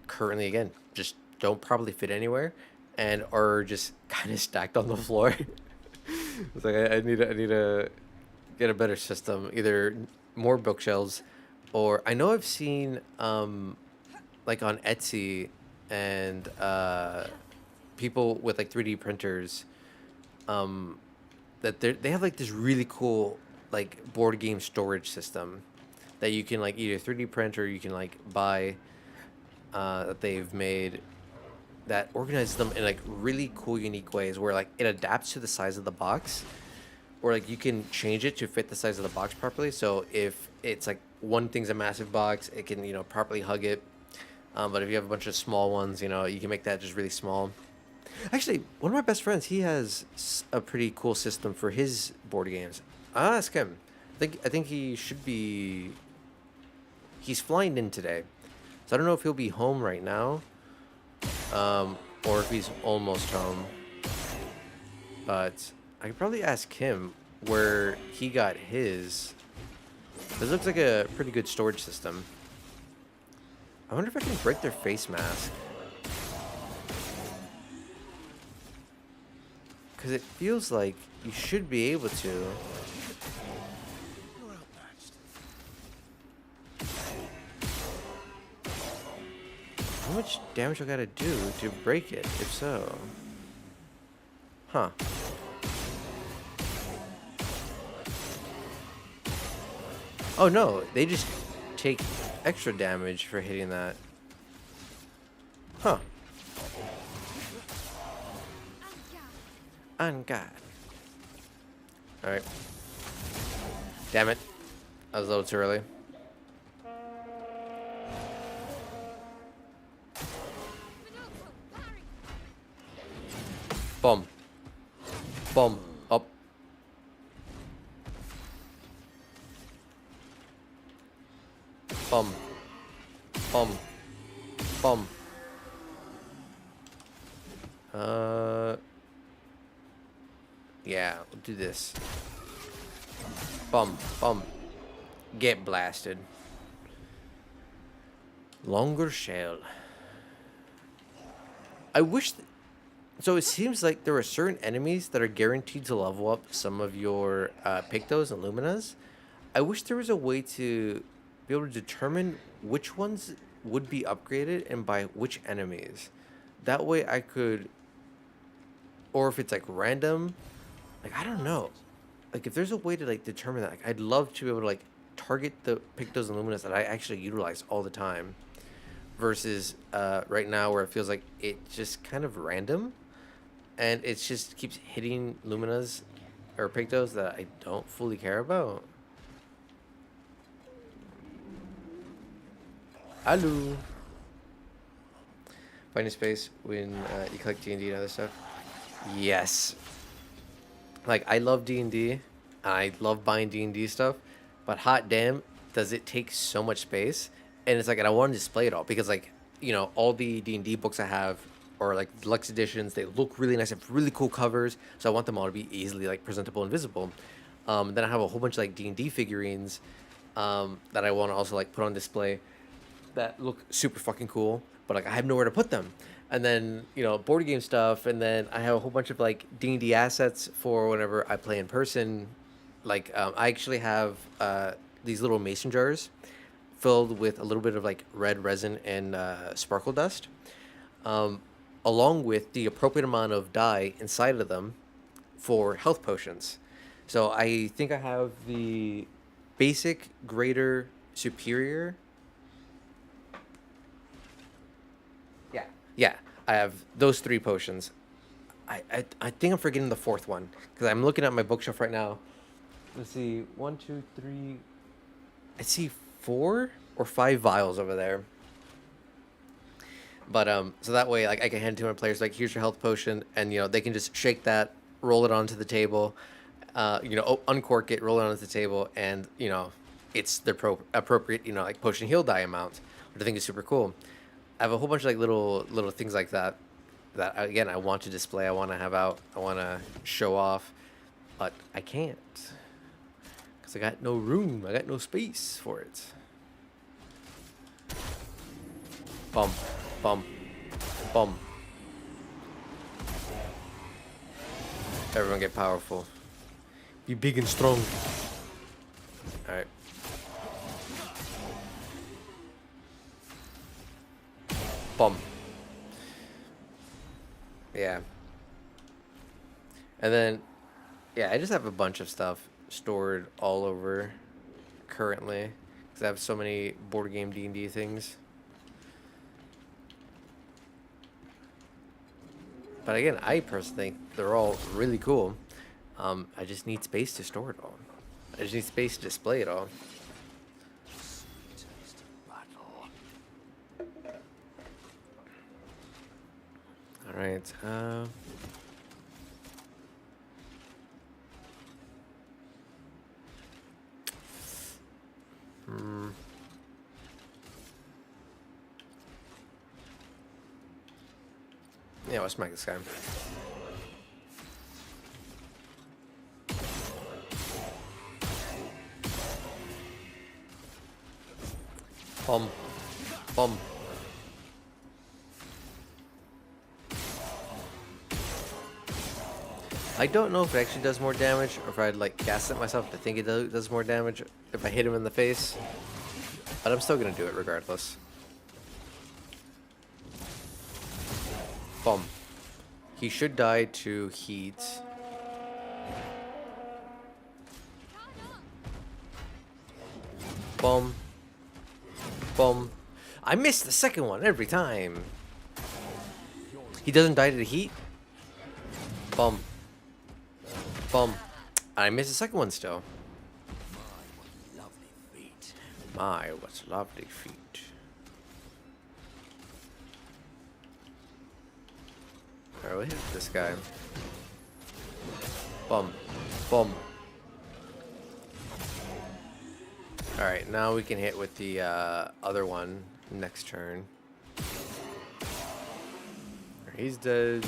Speaker 1: currently, again, just don't probably fit anywhere and are just kind of stacked on the floor. It's like I need to get a better system, either more bookshelves, or I know I've seen like on Etsy and people with like 3D printers that they have like this really cool like board game storage system that you can like either 3D print or you can like buy that they've made that organizes them in like really cool unique ways where like it adapts to the size of the box or like you can change it to fit the size of the box properly. So if it's like one thing's a massive box, it can, you know, properly hug it. But if you have a bunch of small ones, you know, you can make that just really small. Actually, one of my best friends, he has a pretty cool system for his board games. I'll ask him. I think he should be. He's flying in today, so I don't know if he'll be home right now, or if he's almost home. But I could probably ask him where he got his. This looks like a pretty good storage system. I wonder if I can break their face mask. Because it feels like you should be able to.
Speaker 2: You're outmatched.
Speaker 1: How much damage I gotta do to break it, if so? Huh. Oh no, they just take extra damage for hitting that. Huh. On God. Alright. Damn it. I was a little too early. Boom. Boom. Up. Boom. Boom. Boom. Yeah, we'll do this. Bum, bum. Get blasted. Longer shell. I wish... So it seems like there are certain enemies that are guaranteed to level up some of your Pictos and Luminas. I wish there was a way to be able to determine which ones would be upgraded and by which enemies. That way I could... Or if it's like random... Like, I don't know. Like, if there's a way to, like, determine that, like, I'd love to be able to, like, target the Pictos and Luminas that I actually utilize all the time. Versus right now where it feels like it's just kind of random. And it just keeps hitting Luminas or Pictos that I don't fully care about. Hello. Finding space when you collect D&D and other stuff. Yes. Like, I love D&D, and I love buying D&D stuff, but hot damn, does it take so much space? And it's like, and I want to display it all, because, like, you know, all the D&D books I have are, like, deluxe editions, they look really nice, have really cool covers, so I want them all to be easily, like, presentable and visible. Then I have a whole bunch of, like, D&D figurines that I want to also, like, put on display that look super fucking cool, but, like, I have nowhere to put them. And then, you know, board game stuff, and then I have a whole bunch of, like, D&D assets for whenever I play in person. Like, I actually have these little mason jars filled with a little bit of, like, red resin and sparkle dust, along with the appropriate amount of dye inside of them for health potions. So I think I have the basic, greater, superior... Yeah, I have those 3 potions. I think I'm forgetting the 4th one because I'm looking at my bookshelf right now. Let's see, 1, 2, 3. I see 4 or 5 vials over there. But so that way, like, I can hand it to my players, like, here's your health potion, and you know they can just shake that, roll it onto the table, you know, uncork it, roll it onto the table, and you know, it's the appropriate, you know, like potion heal die amount, which I think is super cool. I have a whole bunch of like little things like that again I want to display, I want to have out, I want to show off, but I can't because I got no room, I got no space for it. Bum, bum, bum. Everyone get powerful. Be big and strong. Alright. Boom. Yeah. And then, yeah, I just have a bunch of stuff stored all over currently because I have so many board game D&D things. But again, I personally think they're all really cool. I just need space to store it all. I just need space to display it all.
Speaker 2: Taste of battle.
Speaker 1: All right. Yeah, let's smack this guy. Bomb. Bomb. I don't know if it actually does more damage or if I'd like gaslit myself to think it does more damage if I hit him in the face. But I'm still gonna do it regardless. Bomb. He should die to heat. Bomb. Bomb. I missed the second one every time. He doesn't die to the heat. Bomb. Bomb. I missed the second one still.
Speaker 2: Lovely feet.
Speaker 1: My, what lovely feet. Alright, we'll hit this guy. Bomb. Bomb. Alright, now we can hit with the other one next turn. He's dead.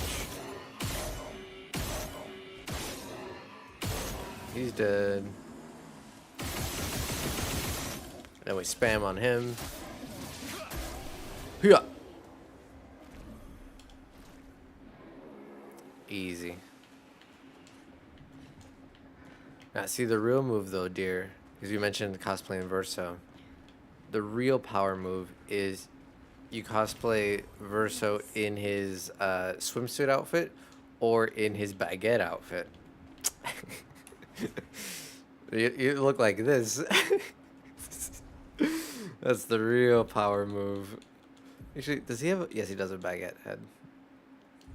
Speaker 1: He's dead. Then we spam on him. Hya! Easy. Now, see the real move though, dear, because you mentioned cosplaying Verso. The real power move is you cosplay Verso in his swimsuit outfit or in his baguette outfit. You look like this. That's the real power move. Actually, does he have? Yes, he does have a baguette head.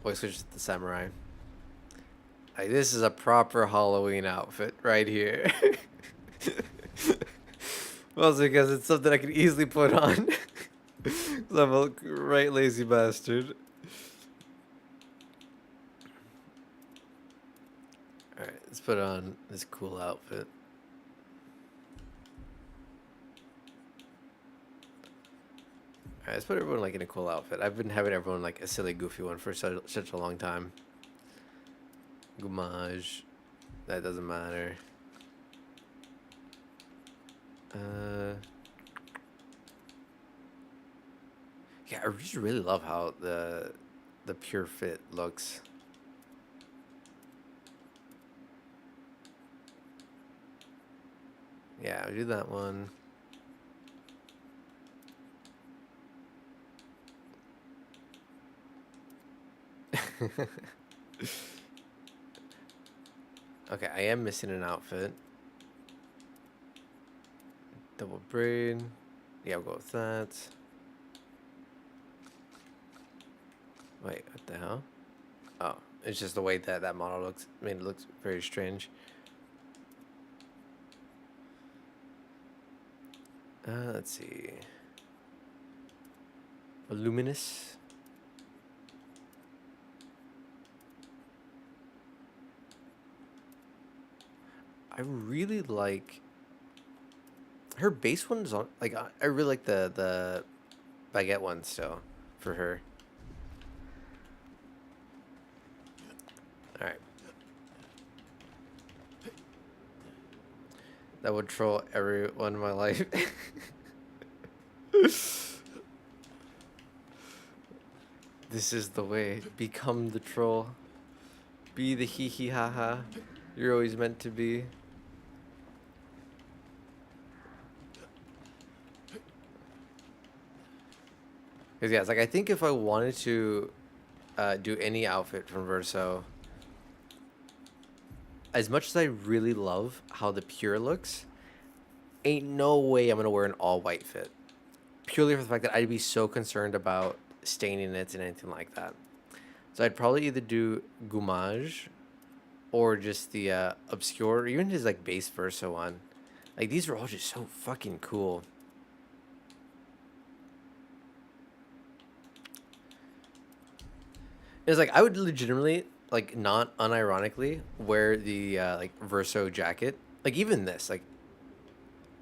Speaker 1: Oh, he switched to the samurai. Like, this is a proper Halloween outfit right here. Mostly because it's something I can easily put on. 'Cause I'm a right lazy bastard. Alright, let's put on this cool outfit. Alright, let's put everyone like in a cool outfit. I've been having everyone like a silly goofy one for such a long time. Gommage. That doesn't matter. Yeah, I just really love how the pure fit looks. Yeah, I'll do that one. Okay, I am missing an outfit. Double braid. Yeah, I'll go with that. Wait, what the hell? Oh, it's just the way that that model looks. I mean, it looks very strange. Let's see. Voluminous. I really like her base one's on. Like, I really like the baguette one still for her. All right. That would troll everyone in my life. This is the way. Become the troll. Be the hee hee ha ha you're always meant to be. Because yeah, it's like I think if I wanted to do any outfit from Verso, as much as I really love how the Pure looks, ain't no way I'm gonna wear an all white fit. Purely for the fact that I'd be so concerned about staining it and anything like that. So I'd probably either do Goumage or just the Obscure, or even his like base Verso one. Like these are all just so fucking cool. It's like I would legitimately, like, not unironically wear the like Verso jacket. Like even this, like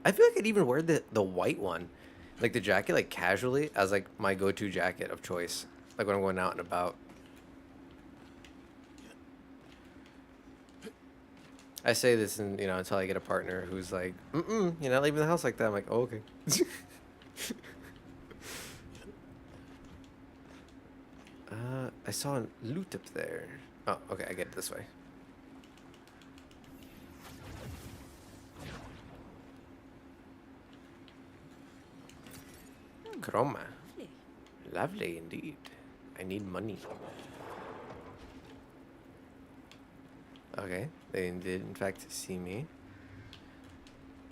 Speaker 1: I feel like I'd even wear the white one, like the jacket, like casually as like my go-to jacket of choice, like when I'm going out and about. I say this, and until I get a partner who's like, you're not leaving the house like that. I'm like, oh, okay. I saw a loot up there. Oh, okay, I get it this way. Chroma.
Speaker 3: Lovely.
Speaker 1: Lovely indeed. I need money. Okay, they did in fact see me.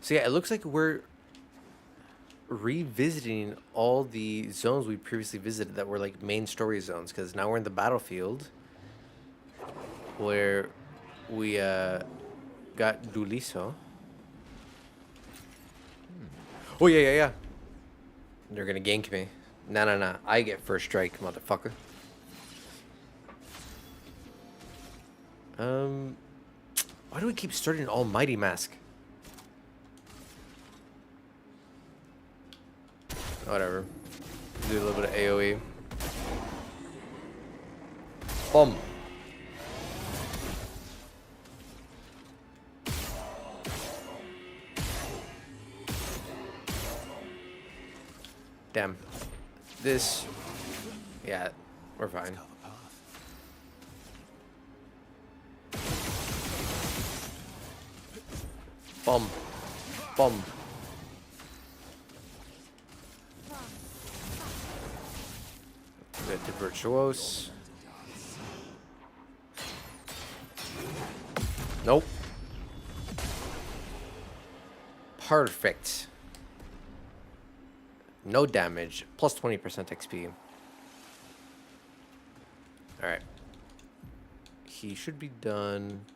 Speaker 1: So yeah, it looks like we're revisiting all the zones we previously visited that were like main story zones, because now we're in the battlefield where we got Duliso. Oh yeah. They're gonna gank me. Nah. I get first strike, motherfucker. Why do we keep starting Almighty Mask? Whatever. Do a little bit of AoE. Boom. Damn. This. Yeah, we're fine. Bomb. Bomb. The Virtuose. Nope. Perfect. No damage. Plus 20% XP. Alright. He should be done.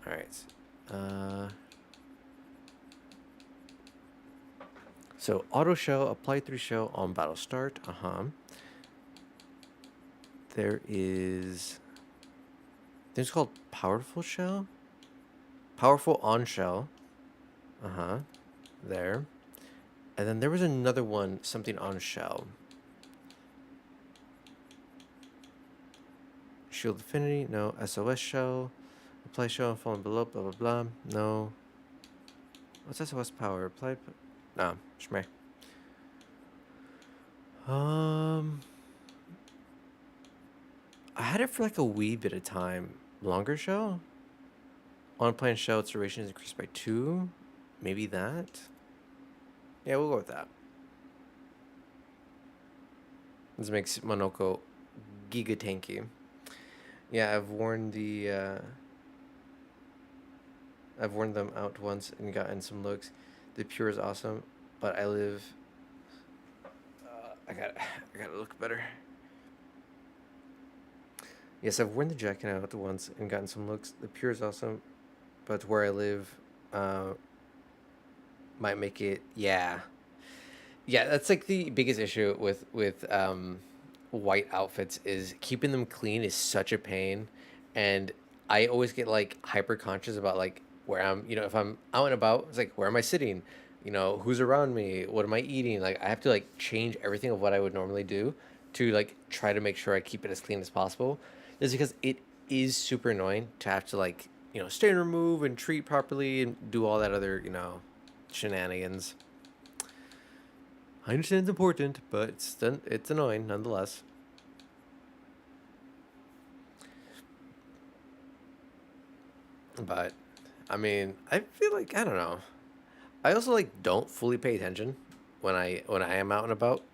Speaker 1: Alright. So auto shell, apply 3 shell on battle start. There is, I think it's called powerful shell. Powerful on shell. There. And then there was another one, something on shell. Shield affinity, no. SOS shell. Apply shell and falling below, blah blah blah. No. What's SOS power? Apply. No, shmeh. I had it for like a wee bit of time. Longer shell? On playing shell, its duration is increased by 2. Maybe that? Yeah, we'll go with that. This makes Monoko giga tanky. Yeah, I've worn them out once and gotten some looks. The Pure is awesome, but I live. I gotta look better. Yes, I've worn the jacket out once and gotten some looks. The Pure is awesome, but where I live, might make it. Yeah, that's like the biggest issue with white outfits, is keeping them clean is such a pain, and I always get like hyper conscious about like where I'm. If I'm out and about, it's like, where am I sitting? Who's around me? What am I eating? Like, I have to like change everything of what I would normally do to like try to make sure I keep it as clean as possible. Is because it is super annoying to have to like stain remove and treat properly and do all that other shenanigans. I understand it's important, but it's annoying nonetheless. But I mean, I feel like, I don't know. I also like don't fully pay attention when I am out and about.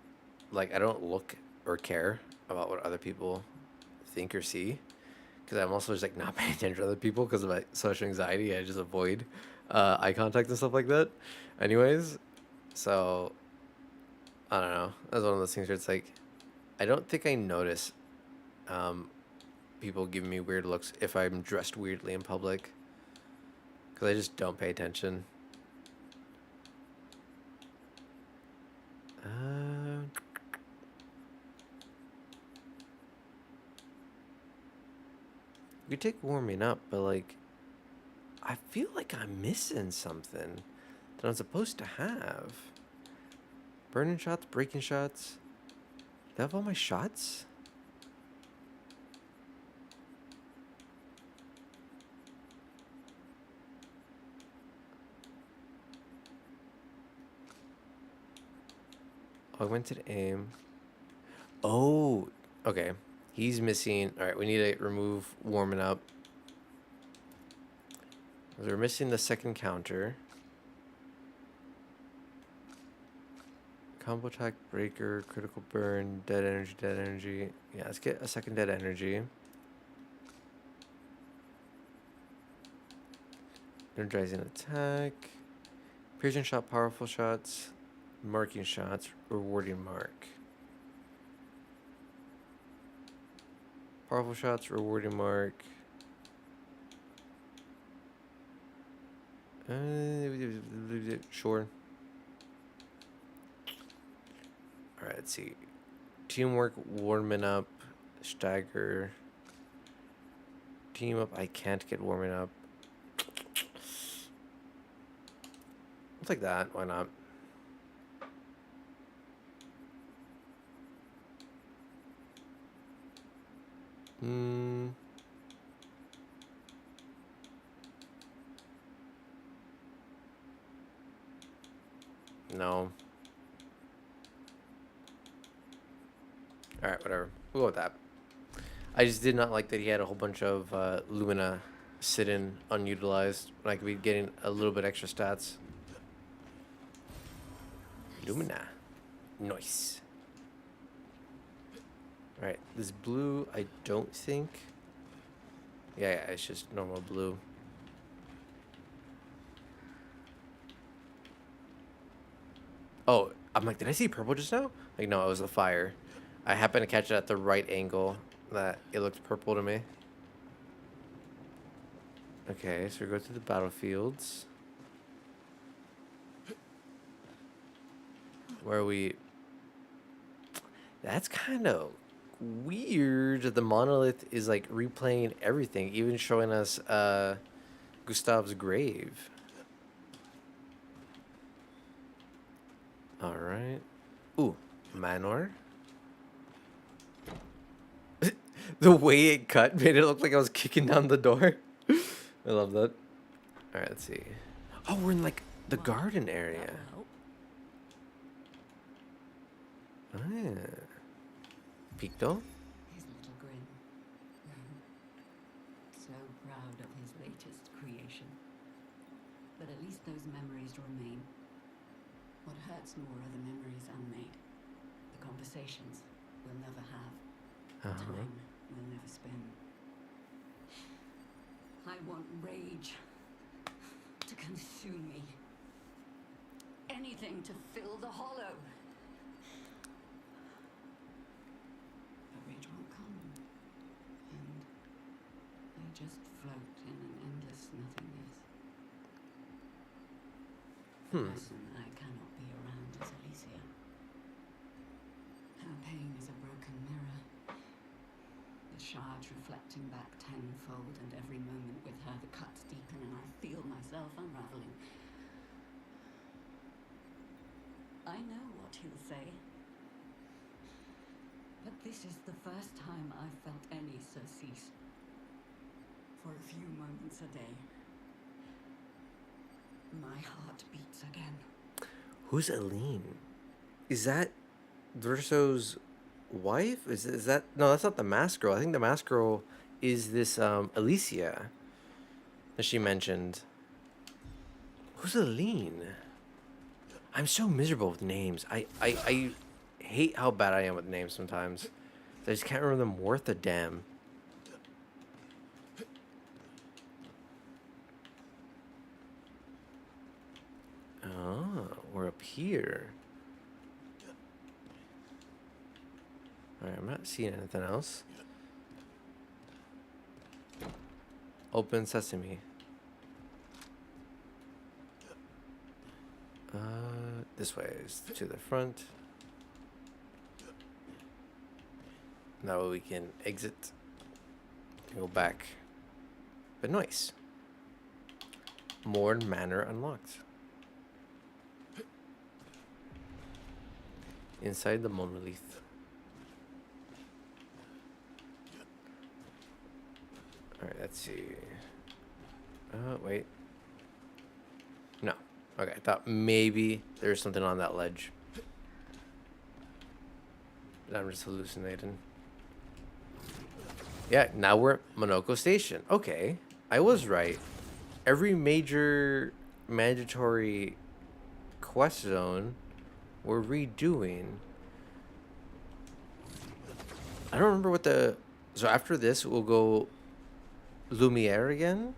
Speaker 1: like I don't look or care about what other people think or see, because I'm also just like not paying attention to other people because of my social anxiety. I just avoid eye contact and stuff like that. Anyways, so I don't know. That's one of those things where it's like I don't think I notice um, people giving me weird looks if I'm dressed weirdly in public, because I just don't pay attention. You take warming up, but like I feel like I'm missing something that I'm supposed to have. Burning shots, breaking shots. Do I have all my shots? Augmented aim. Oh, okay. He's missing. All right, we need to remove warming up. We're missing the second counter. Combo attack, breaker, critical burn, dead energy, dead energy. Yeah, let's get a second dead energy. Energizing attack. Piercing shot, powerful shots. Marking shots, rewarding mark. Powerful shots, rewarding mark. Sure. Alright, let's see. Teamwork, warming up, stagger. Team up, I can't get warming up. I'll take that, why not? No. Alright, whatever. We'll go with that. I just did not like that he had a whole bunch of Lumina sitting unutilized when I could be getting a little bit extra stats. Lumina. Nice. Alright, this blue, I don't think. Yeah, it's just normal blue. Oh, I'm like, did I see purple just now? Like, no, it was the fire. I happened to catch it at the right angle that it looked purple to me. Okay, so we go to the battlefields. Where we... That's kind of weird that the monolith is like replaying everything, even showing us Gustav's grave. Alright. Ooh, Manor. The way it cut made it look like I was kicking down the door. I love that. Alright, let's see. Oh, we're in like the garden area. Ah. Picto?
Speaker 5: His little grin. So proud of his latest creation. But at least those memories remain. What hurts more are the memories unmade. The conversations we'll never have. Time we'll never spend. I want rage to consume me. Anything to fill the hollow. But rage won't come. And I just float in an endless nothingness. The person I cannot be around is Alicia. Her pain is a broken mirror. The shards reflecting back tenfold, and every moment with her the cuts deepen and I feel myself unraveling. I know what he'll say. But this is the first time I've felt any surcease. For a few moments a day. My heart beats again.
Speaker 1: Who's Aline? Is that Verso's wife? Is that... No, that's not the mask girl. I think the mask girl is this Alicia that she mentioned. Who's Aline? I'm so miserable with names. I hate how bad I am with names sometimes. I just can't remember them worth a damn. Oh, we're up here. Alright, I'm not seeing anything else. Open sesame. This way is to the front. Now we can exit and go back. But nice. More manor unlocked. Inside the monolith. Alright, let's see. Wait. No. Okay, I thought maybe there's something on that ledge. But I'm just hallucinating. Yeah, now we're at Monoko Station. Okay, I was right. Every major mandatory quest zone we're redoing. I don't remember what the... So after this, we'll go Lumiere again.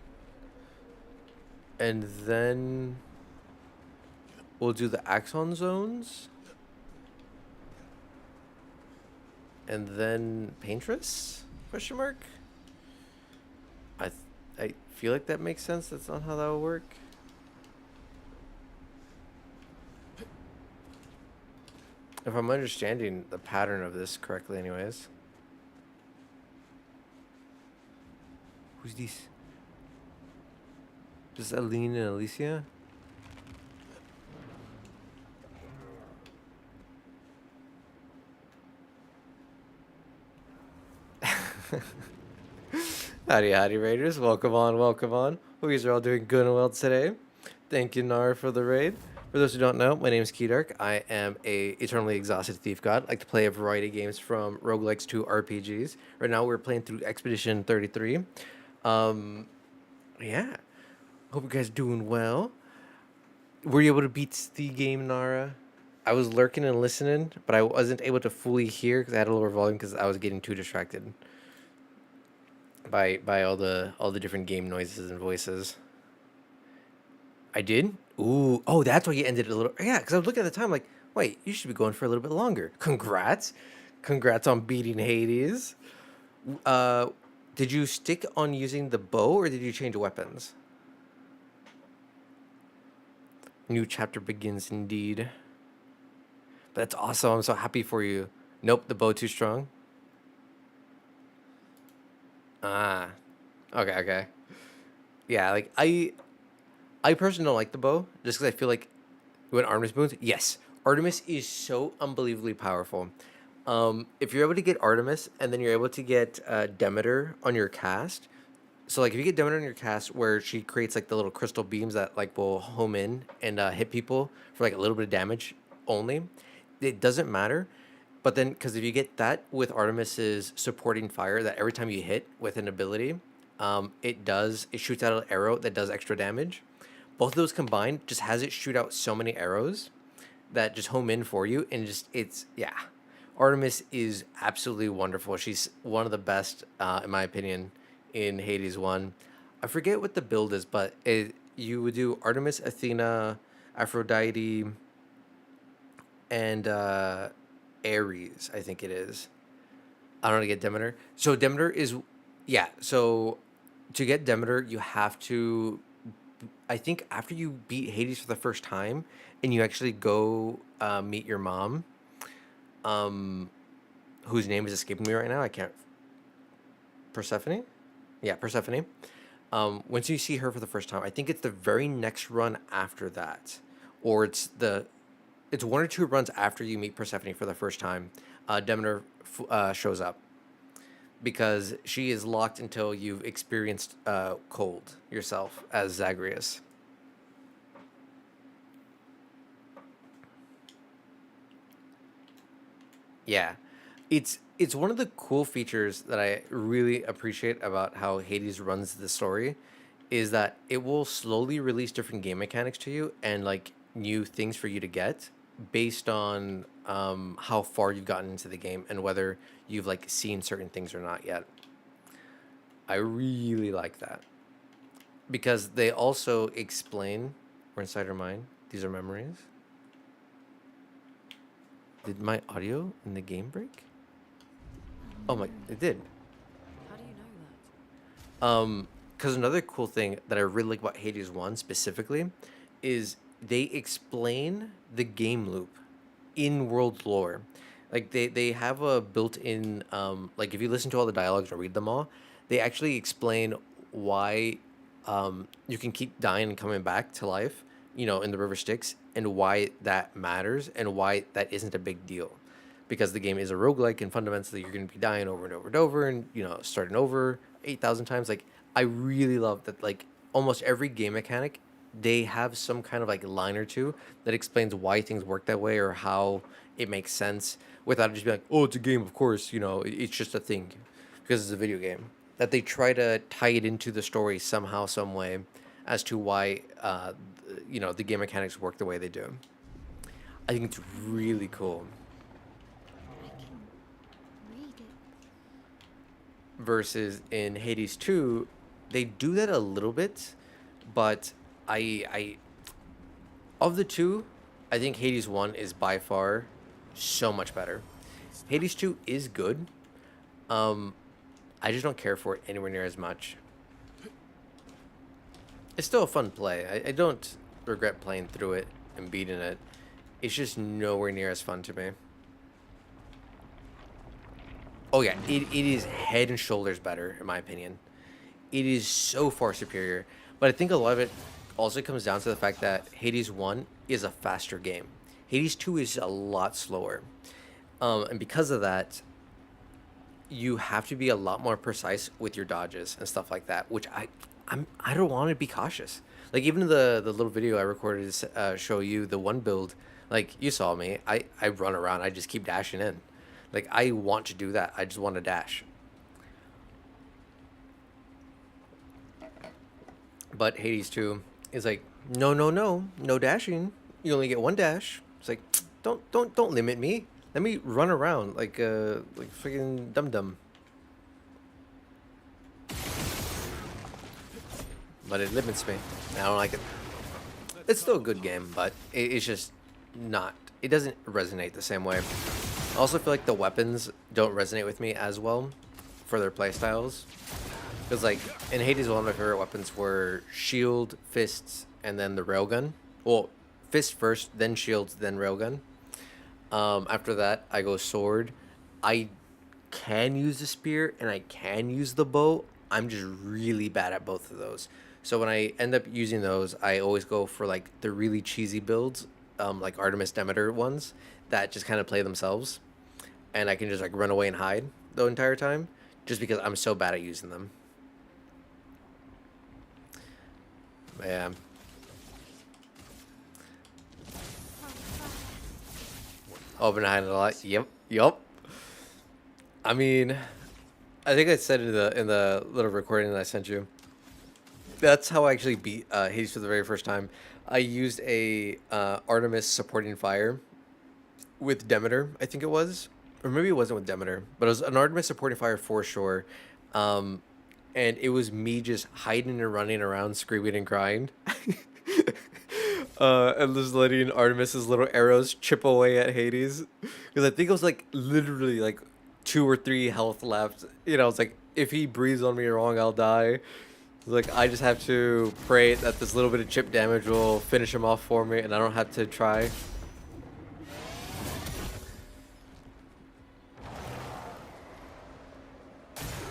Speaker 1: And then we'll do the Axon zones. And then Paintress? Question mark? I feel like that makes sense. That's not how that would work. If I'm understanding the pattern of this correctly anyways. Who's this? Is this Aline and Alicia? Howdy raiders, welcome on. Hope you are all doing good and well today. Thank you, Nar, for the raid. For those who don't know, my name is Keydark. I am a eternally exhausted thief god. I like to play a variety of games from roguelikes to RPGs. Right now we're playing through Expedition 33. Yeah. Hope you guys are doing well. Were you able to beat the game, Nara? I was lurking and listening, but I wasn't able to fully hear because I had a lower volume because I was getting too distracted by all the different game noises and voices. I did? Ooh, oh, that's why you ended it a little. Yeah, because I was looking at the time like, wait, you should be going for a little bit longer. Congrats on beating Hades. Did you stick on using the bow or did you change weapons? New chapter begins indeed. But that's awesome. I'm so happy for you. Nope, the bow too strong. Ah, okay. Yeah, like I personally don't like the bow just because I feel like when Artemis moves, yes, Artemis is so unbelievably powerful. If you're able to get Artemis and then you're able to get Demeter on your cast, so like if you get Demeter on your cast where she creates like the little crystal beams that like will home in and hit people for like a little bit of damage only, it doesn't matter. But then, because if you get that with Artemis's supporting fire, that every time you hit with an ability, it shoots out an arrow that does extra damage. Both of those combined just has it shoot out so many arrows that just home in for you, and yeah. Artemis is absolutely wonderful. She's one of the best, in my opinion, in Hades 1. I forget what the build is, but you would do Artemis, Athena, Aphrodite, and Ares, I think it is. I don't know to get Demeter. So Demeter is, yeah. So to get Demeter, you have to, I think after you beat Hades for the first time, and you actually go meet your mom, whose name is escaping me right now. I can't. Persephone? Yeah, Persephone. Once you see her for the first time, I think it's the very next run after that, or it's one or two runs after you meet Persephone for the first time. Demeter shows up because she is locked until you've experienced cold yourself as Zagreus. Yeah, it's one of the cool features that I really appreciate about how Hades runs the story, is that it will slowly release different game mechanics to you and like new things for you to get based on how far you've gotten into the game and whether you've like seen certain things or not yet. I really like that because they also explain we're inside our mind. These are memories. Did my audio in the game break? Oh my, it did.
Speaker 3: How do you know that?
Speaker 1: Because another cool thing that I really like about Hades 1 specifically is they explain the game loop in world lore. Like they have a built-in like if you listen to all the dialogues or read them all, they actually explain why you can keep dying and coming back to life, you know, in the River Styx, and why that matters and why that isn't a big deal. Because the game is a roguelike and fundamentally you're going to be dying over and over and over and, you know, starting over 8,000 times. Like, I really love that, like, almost every game mechanic, they have some kind of, like, line or two that explains why things work that way or how it makes sense without just being like, oh, it's a game, of course, you know, it's just a thing because it's a video game. That they try to tie it into the story somehow, some way as to why, you know, the game mechanics work the way they do. I think it's really cool.
Speaker 4: I can read it.
Speaker 1: Versus in Hades 2, they do that a little bit, but I of the two, I think Hades 1 is by far so much better. Hades 2 is good. I just don't care for it anywhere near as much. It's still a fun play. I don't regret playing through it and beating it. It's just nowhere near as fun to me. Oh yeah, it is head and shoulders better, in my opinion. It is so far superior. But I think a lot of it also comes down to the fact that Hades 1 is a faster game. Hades 2 is a lot slower. And because of that, you have to be a lot more precise with your dodges and stuff like that, which I don't want to be cautious. Like even the little video I recorded to show you the one build, like you saw me, I run around, I just keep dashing in. Like I want to do that. I just want to dash. But Hades 2 is like, no dashing. You only get one dash. It's like, don't limit me. Let me run around like freaking dum-dum. But it limits me. I don't like it. It's still a good game, but it's just not. It doesn't resonate the same way. I also feel like the weapons don't resonate with me as well for their playstyles. Because like in Hades, one of my favorite weapons were shield, fists, and then the railgun. Well, fist first, then shields, then railgun. After that, I go sword. I can use the spear and I can use the bow. I'm just really bad at both of those. So when I end up using those, I always go for like the really cheesy builds, like Artemis Demeter ones that just kind of play themselves. And I can just like run away and hide the entire time just because I'm so bad at using them. Yeah. Open behind it a lot. Yep. I mean, I think I said in the little recording that I sent you. That's how I actually beat Hades for the very first time. I used a Artemis supporting fire with Demeter, I think it was. Or maybe it wasn't with Demeter. But it was an Artemis supporting fire for sure. And it was me just hiding and running around, screaming and crying. And just letting Artemis's little arrows chip away at Hades. Because I think it was like literally like 2 or 3 health left. You know, it's like if he breathes on me wrong, I'll die. Like I just have to pray that this little bit of chip damage will finish him off for me and I don't have to try.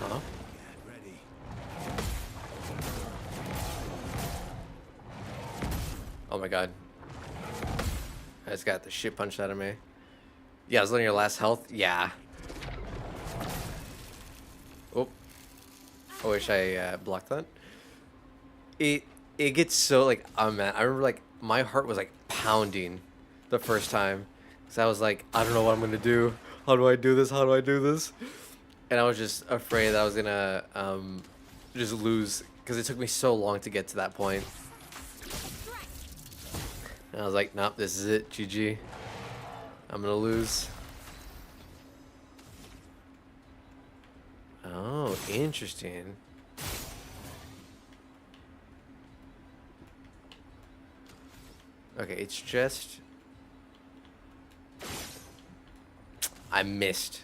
Speaker 1: Huh?
Speaker 2: Ready.
Speaker 1: Oh my god. I just got the shit punched out of me. Yeah, I was on your last health? Yeah. Oh. I wish I blocked that. It gets so like, oh man, I remember like my heart was like pounding the first time. Cause I was like, I don't know what I'm gonna do. How do I do this? How do I do this? And I was just afraid that I was gonna just lose because it took me so long to get to that point. And I was like, nope, this is it, GG. I'm gonna lose. Oh, interesting. Okay, it's just... I missed.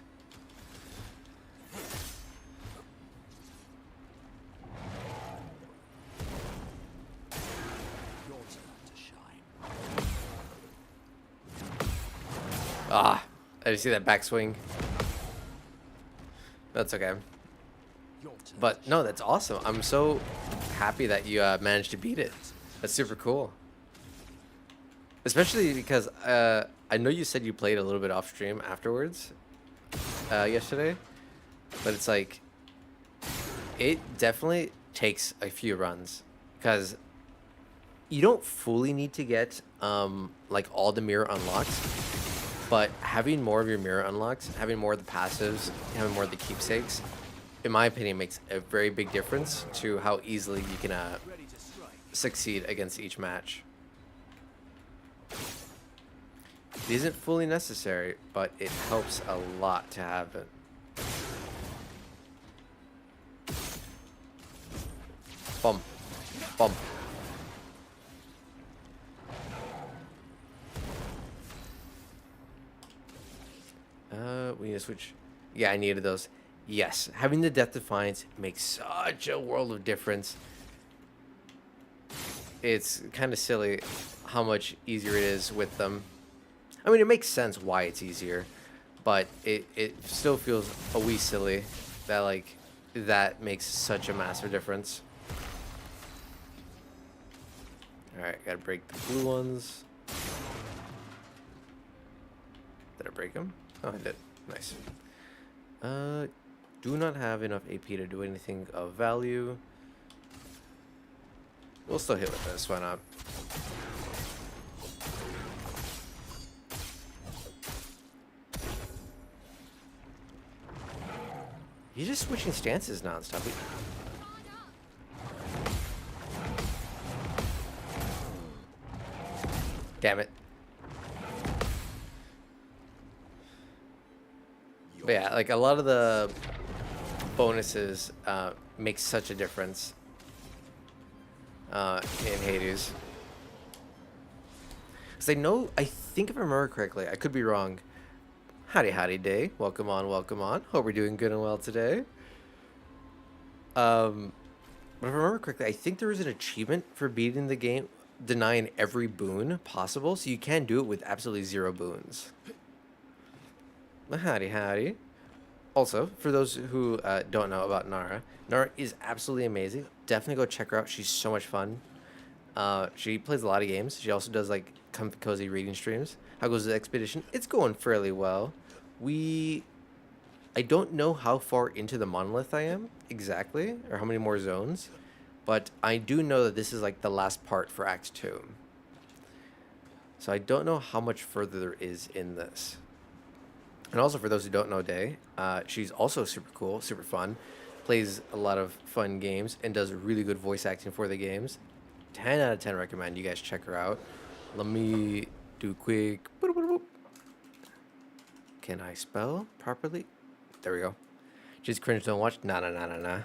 Speaker 2: Your turn to shine.
Speaker 1: Ah, I didn't see that backswing. That's okay.
Speaker 2: Your turn.
Speaker 1: But no, that's awesome. I'm so happy that you managed to beat it. That's super cool. Especially because I know you said you played a little bit off stream afterwards yesterday, but it's like it definitely takes a few runs because you don't fully need to get like all the mirror unlocks, but having more of your mirror unlocks, having more of the passives, having more of the keepsakes, in my opinion, makes a very big difference to how easily you can
Speaker 2: Ready to strike.
Speaker 1: succeed against each match. It isn't fully necessary, but it helps a lot to have it. Bum. Bum. We need to switch. Yeah, I needed those. Yes, having the Death Defiance makes such a world of difference. It's kind of silly how much easier it is with them. I mean, it makes sense why it's easier, but it still feels a wee silly that, like, that makes such a massive difference. Alright, gotta break the blue ones. Did I break them? Oh, I did. Nice. Do not have enough AP to do anything of value. We'll still hit with this, why not? You're just switching stances nonstop. Damn it. But yeah, like a lot of the bonuses make such a difference in Hades. Because I know, I think if I remember correctly, I could be wrong. Howdy day. Welcome on, welcome on. Hope we're doing good and well today. But if I remember correctly, I think there was an achievement for beating the game, denying every boon possible. So you can do it with absolutely 0 boons. Howdy. Also, for those who don't know about Nara, Nara is absolutely amazing. Definitely go check her out. She's so much fun. She plays a lot of games. She also does like comfy cozy reading streams. How goes the expedition? It's going fairly well. I don't know how far into the monolith I am exactly, or how many more zones, but I do know that this is like the last part for Act 2. So I don't know how much further there is in this. And also for those who don't know Day, she's also super cool, super fun, plays a lot of fun games, and does really good voice acting for the games. 10 out of 10 recommend you guys check her out. Let me do quick. Can I spell properly? There we go. She's cringe, don't watch. Nah.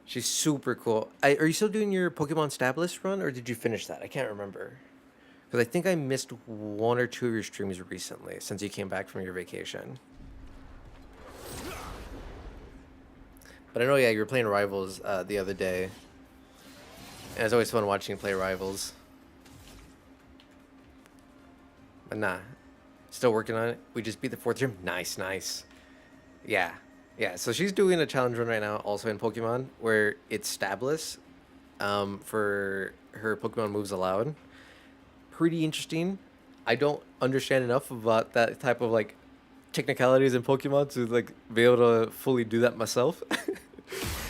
Speaker 1: She's super cool. Are you still doing your Pokemon Stab List run, or did you finish that? I can't remember. Because I think I missed 1 or 2 of your streams recently since you came back from your vacation. But I know, yeah, you were playing Rivals the other day. And it's always fun watching you play Rivals. But nah. Still working on it. We just beat the 4th gym. Nice. Yeah. So she's doing a challenge run right now, also in Pokemon, where it's Stabless for her Pokemon moves allowed. Pretty interesting. I don't understand enough about that type of like technicalities in Pokemon to like be able to fully do that myself.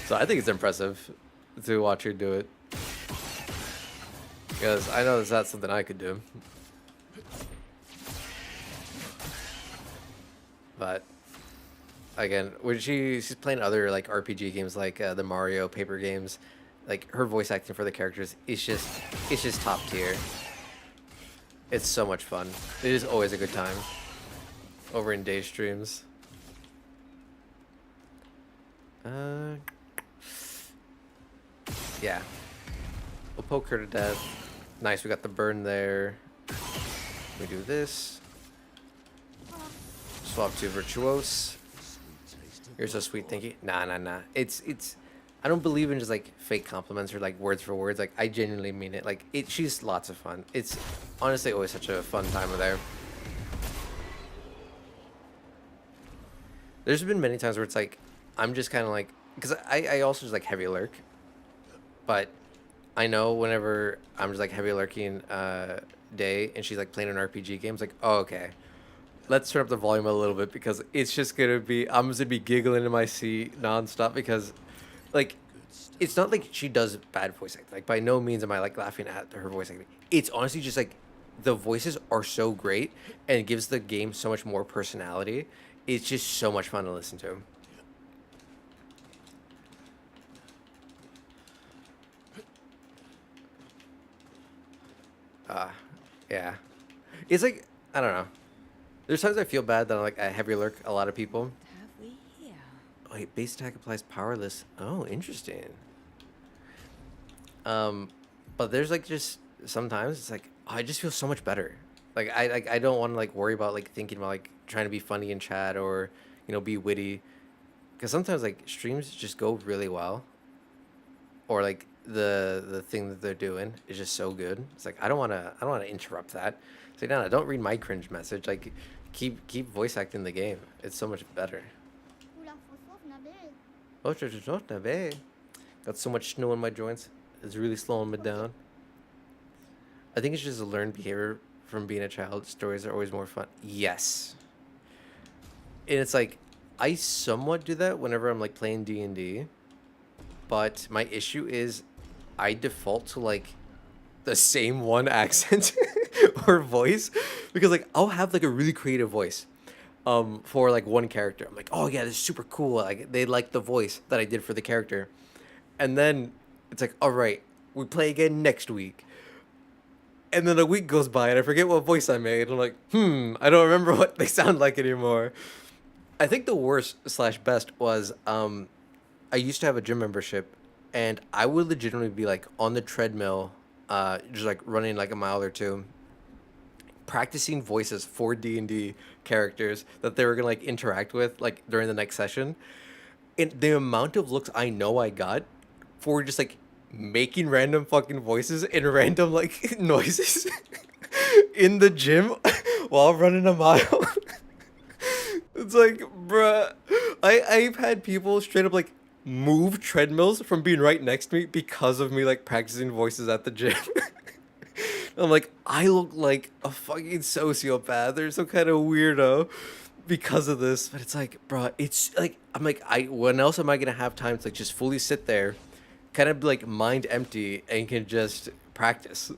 Speaker 1: So I think it's impressive to watch her do it. Because I know that's something I could do. But again, when she's playing other like RPG games like the Mario Paper games, like her voice acting for the characters is just top tier. It's so much fun. It is always a good time over in day streams. Yeah. We'll poke her to death. Nice, we got the burn there. We do this. Swap to Virtuose. You're so sweet, thank you. Nah. It's I don't believe in just like fake compliments or like words for words. Like I genuinely mean it. Like she's lots of fun. It's honestly always such a fun time with her. There's been many times where it's like I'm just kind of like, because I also just like heavy lurk, but I know whenever I'm just like heavy lurking day and she's like playing an RPG game, it's like, oh, okay, let's turn up the volume a little bit because it's just gonna be, I'm just gonna be giggling in my seat nonstop because like it's not like she does bad voice acting. Like by no means am I like laughing at her voice acting. It's honestly just like the voices are so great and it gives the game so much more personality. It's just so much fun to listen to. Yeah. It's like, I don't know. There's times I feel bad that I'm like I heavy lurk a lot of people.
Speaker 3: What have we here?
Speaker 1: Oh, wait, base attack applies powerless. Oh, interesting. But there's like just sometimes it's like, oh, I just feel so much better. Like I don't want to like worry about like thinking about like trying to be funny in chat or, you know, be witty. Because sometimes like streams just go really well. Or like the thing that they're doing is just so good. It's like I don't wanna interrupt that. Say no, don't read my cringe message. Like keep voice acting the game. It's so much better. Oh, got so much snow in my joints. It's really slowing me down. I think it's just a learned behavior from being a child. Stories are always more fun. Yes. And it's like I somewhat do that whenever I'm like playing D&D. But my issue is I default to like the same one accent or voice because like I'll have like a really creative voice for like one character. I'm like, oh yeah, this is super cool. Like they like the voice that I did for the character. And then it's like, all right, we play again next week. And then a week goes by and I forget what voice I made. I'm like, I don't remember what they sound like anymore. I think the worst / best was I used to have a gym membership and I would legitimately be like on the treadmill, just like running like a mile or two, practicing voices for D&D characters that they were gonna like interact with like during the next session. And the amount of looks I know I got for just like making random fucking voices and random like noises in the gym while running a mile. It's like, bruh, I've had people straight up like move treadmills from being right next to me because of me like practicing voices at the gym. I'm like, I look like a fucking sociopath or some kind of weirdo because of this. But it's like, bro, it's like, I'm like, when else am I gonna have time to like just fully sit there, kind of like mind empty and can just practice?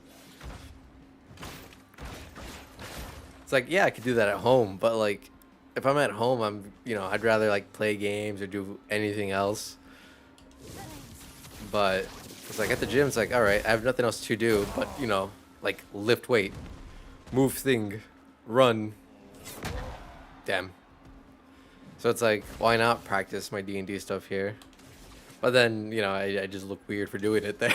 Speaker 1: It's like, yeah, I could do that at home, but like if I'm at home, I'm, you know, I'd rather like play games or do anything else. But it's like at the gym, it's like, all right, I have nothing else to do but, you know, like lift weight, move thing, run. Damn. So it's like, why not practice my D&D stuff here? But then, you know, I just look weird for doing it there.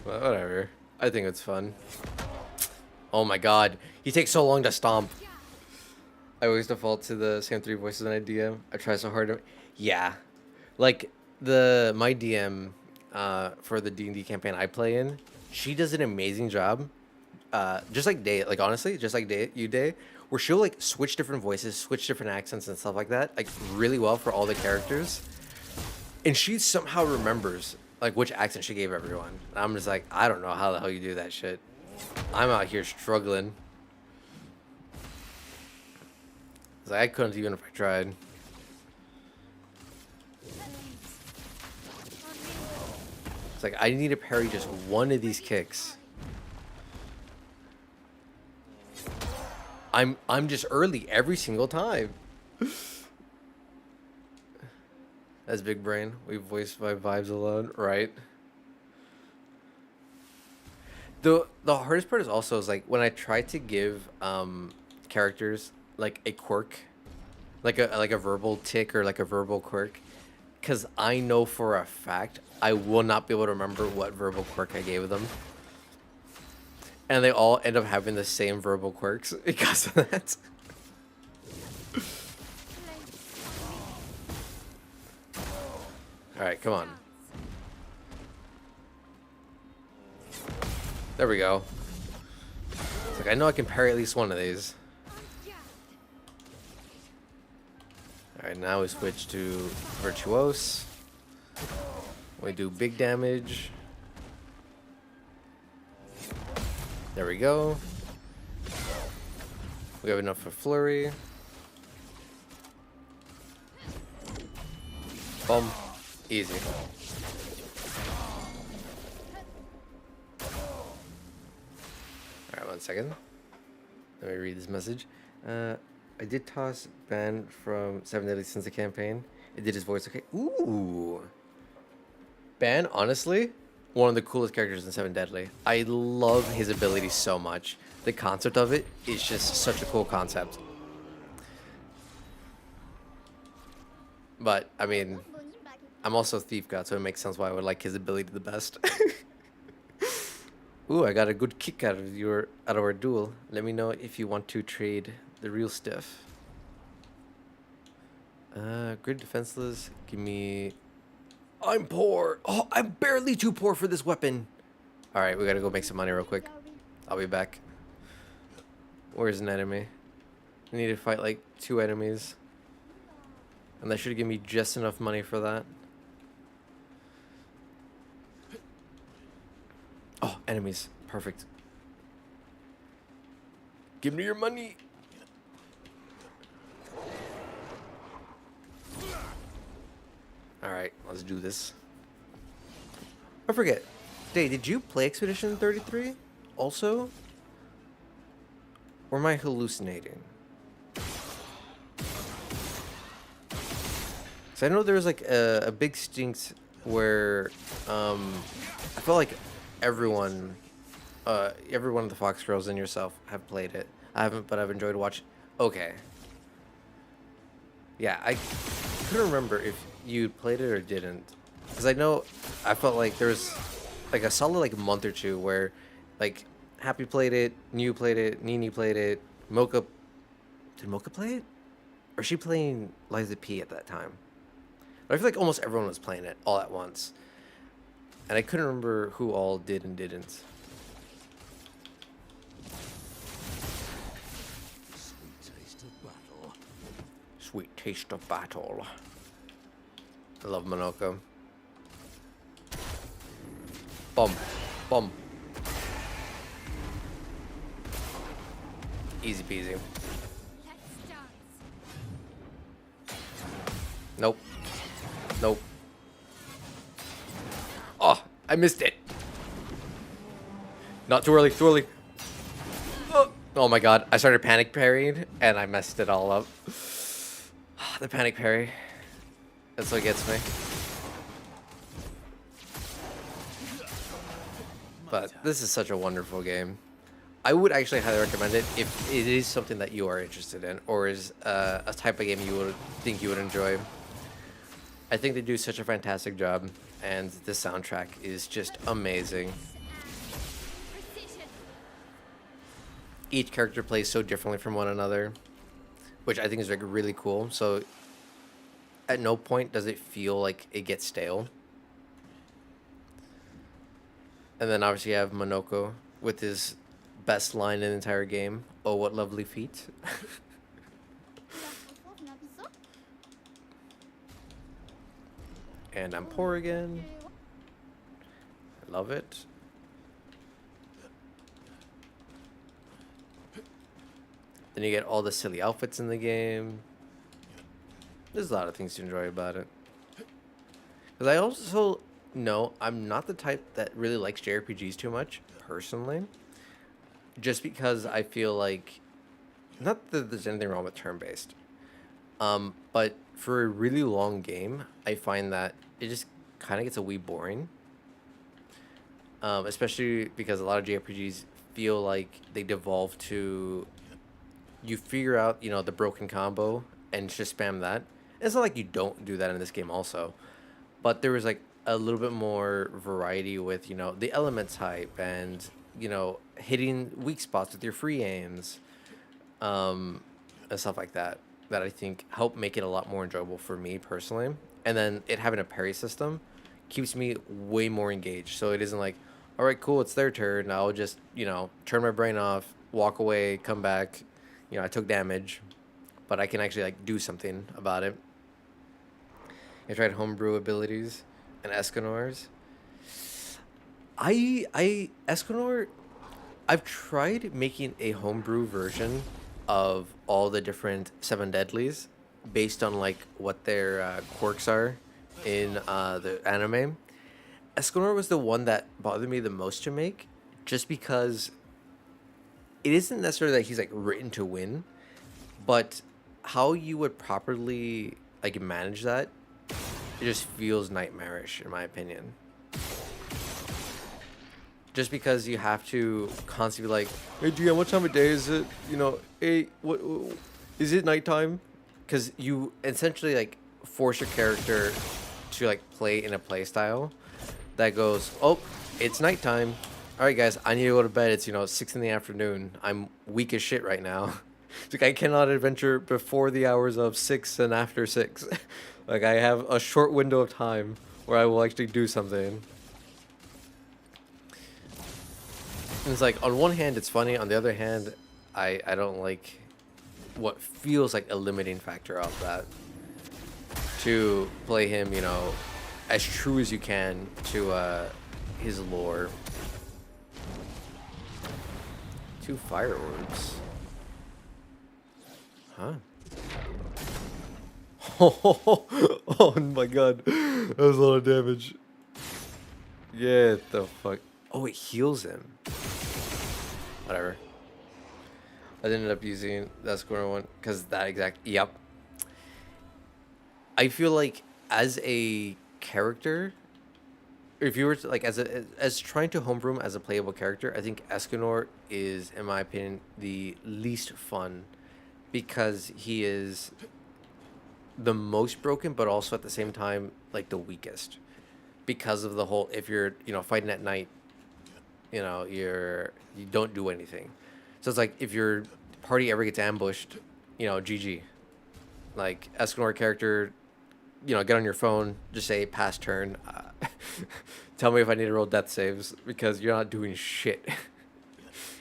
Speaker 1: But whatever. I think it's fun. Oh my god. He takes so long to stomp. I always default to the same 3 voices in my DM. I try so hard to... Yeah. Like, my DM for the D&D campaign I play in, she does an amazing job. Just like Day, like honestly, just like Day, where she'll like switch different voices, switch different accents and stuff like that, like really well for all the characters. And she somehow remembers like which accent she gave everyone. And I'm just like, I don't know how the hell you do that shit. I'm out here struggling. It's like I couldn't even if I tried. It's like I need to parry just one of these kicks. I'm just early every single time. As Big Brain, we voiced by Vibes alone, right? The hardest part is also is like when I try to give characters like a quirk, like a verbal tick or like a verbal quirk, because I know for a fact I will not be able to remember what verbal quirk I gave them, and they all end up having the same verbal quirks because of that. All right, come on. There we go. It's like I know I can parry at least one of these. Alright, now we switch to Virtuose. We do big damage. There we go. We have enough for Flurry. Boom. Easy. Alright, 1 second. Let me read this message. I did toss Ban from 7 Deadly Sins the campaign. It did his voice okay. Ooh. Ban, honestly, one of the coolest characters in 7 Deadly. I love his ability so much. The concept of it is just such a cool concept. But, I mean, I'm also a Thief God, so it makes sense why I would like his ability the best. Ooh, I got a good kick out of our duel. Let me know if you want to trade the real stuff. Grid defenseless. Give me. I'm poor. Oh, I'm barely too poor for this weapon. All right, we gotta go make some money real quick. I'll be back. Where's an enemy? I need to fight like 2 enemies, and that should give me just enough money for that. Oh, enemies. Perfect. Give me your money. Alright, let's do this. I forget. Dave, did you play Expedition 33 also? Or am I hallucinating? So I know there was like a big stinks where I felt like everyone of the Fox Girls and yourself have played it. I haven't, but I've enjoyed watching. Okay. Yeah, I couldn't remember if you played it or didn't, because I know I felt like there was like a solid like month or two where like Happy played it, New played it, Nini played it, Mocha. Did Mocha play it? Or was she playing Liza P at that time? But I feel like almost everyone was playing it all at once. And I couldn't remember who all did and didn't.
Speaker 2: Sweet taste of battle.
Speaker 1: Sweet taste of battle. I love Monoko. Bum. Bum. Easy peasy. Nope. Nope. Oh, I missed it. Not too early, too early. Oh my god, I started panic parrying and I messed it all up. The panic parry. That's what gets me. But this is such a wonderful game. I would actually highly recommend it if it is something that you are interested in, or is a type of game you would think you would enjoy. I think they do such a fantastic job, and the soundtrack is just amazing. Each character plays so differently from one another, which I think is like really cool. So at no point does it feel like it gets stale. And then obviously you have Monoko with his best line in the entire game. Oh, what lovely feet. And I'm poor again. I love it. Then you get all the silly outfits in the game. There's a lot of things to enjoy about it. Because I also know I'm not the type that really likes JRPGs too much, personally. Just because I feel like, not that there's anything wrong with turn-based, but for a really long game, I find that it just kind of gets a wee boring. Especially because a lot of JRPGs feel like they devolve to you figure out, the broken combo and just spam that. It's not like you don't do that in this game also, but there was like a little bit more variety with, the elements type and, hitting weak spots with your free aims, and stuff like that, that I think help make it a lot more enjoyable for me personally. And then it having a parry system keeps me way more engaged. So it isn't like, all right, cool, it's their turn. I'll just, turn my brain off, walk away, come back. I took damage, but I can actually like do something about it. I tried homebrew abilities and Escanor's. Escanor, I've tried making a homebrew version of all the different seven deadlies based on like what their quirks are in the anime. Escanor was the one that bothered me the most to make, just because it isn't necessarily that he's like written to win, but how you would properly like manage that, it just feels nightmarish in my opinion. Just because you have to constantly be like, hey GM, what time of day is it? Hey, what is it nighttime? Because you essentially like force your character to like play in a play style that goes, oh, it's nighttime. All right, guys, I need to go to bed. It's 6 in the afternoon. I'm weak as shit right now. It's like I cannot adventure before the hours of 6 and after 6. Like I have a short window of time where I will actually do something. And it's like on one hand it's funny, on the other hand, I don't like what feels like a limiting factor of that. To play him, as true as you can to his lore. 2 fire orbs. Huh? Oh my god. That was a lot of damage. Yeah, the fuck. Oh, it heals him. Whatever. I ended up using that square one because that exact. Yep. I feel like as a character, if you were to, like as trying to homebrew him as a playable character, I think Escanor is, in my opinion, the least fun because he is the most broken, but also at the same time like the weakest because of the whole. If you're fighting at night, you don't do anything. So it's like if your party ever gets ambushed, GG. Like Escanor character, get on your phone, just say pass turn. Tell me if I need to roll death saves because you're not doing shit.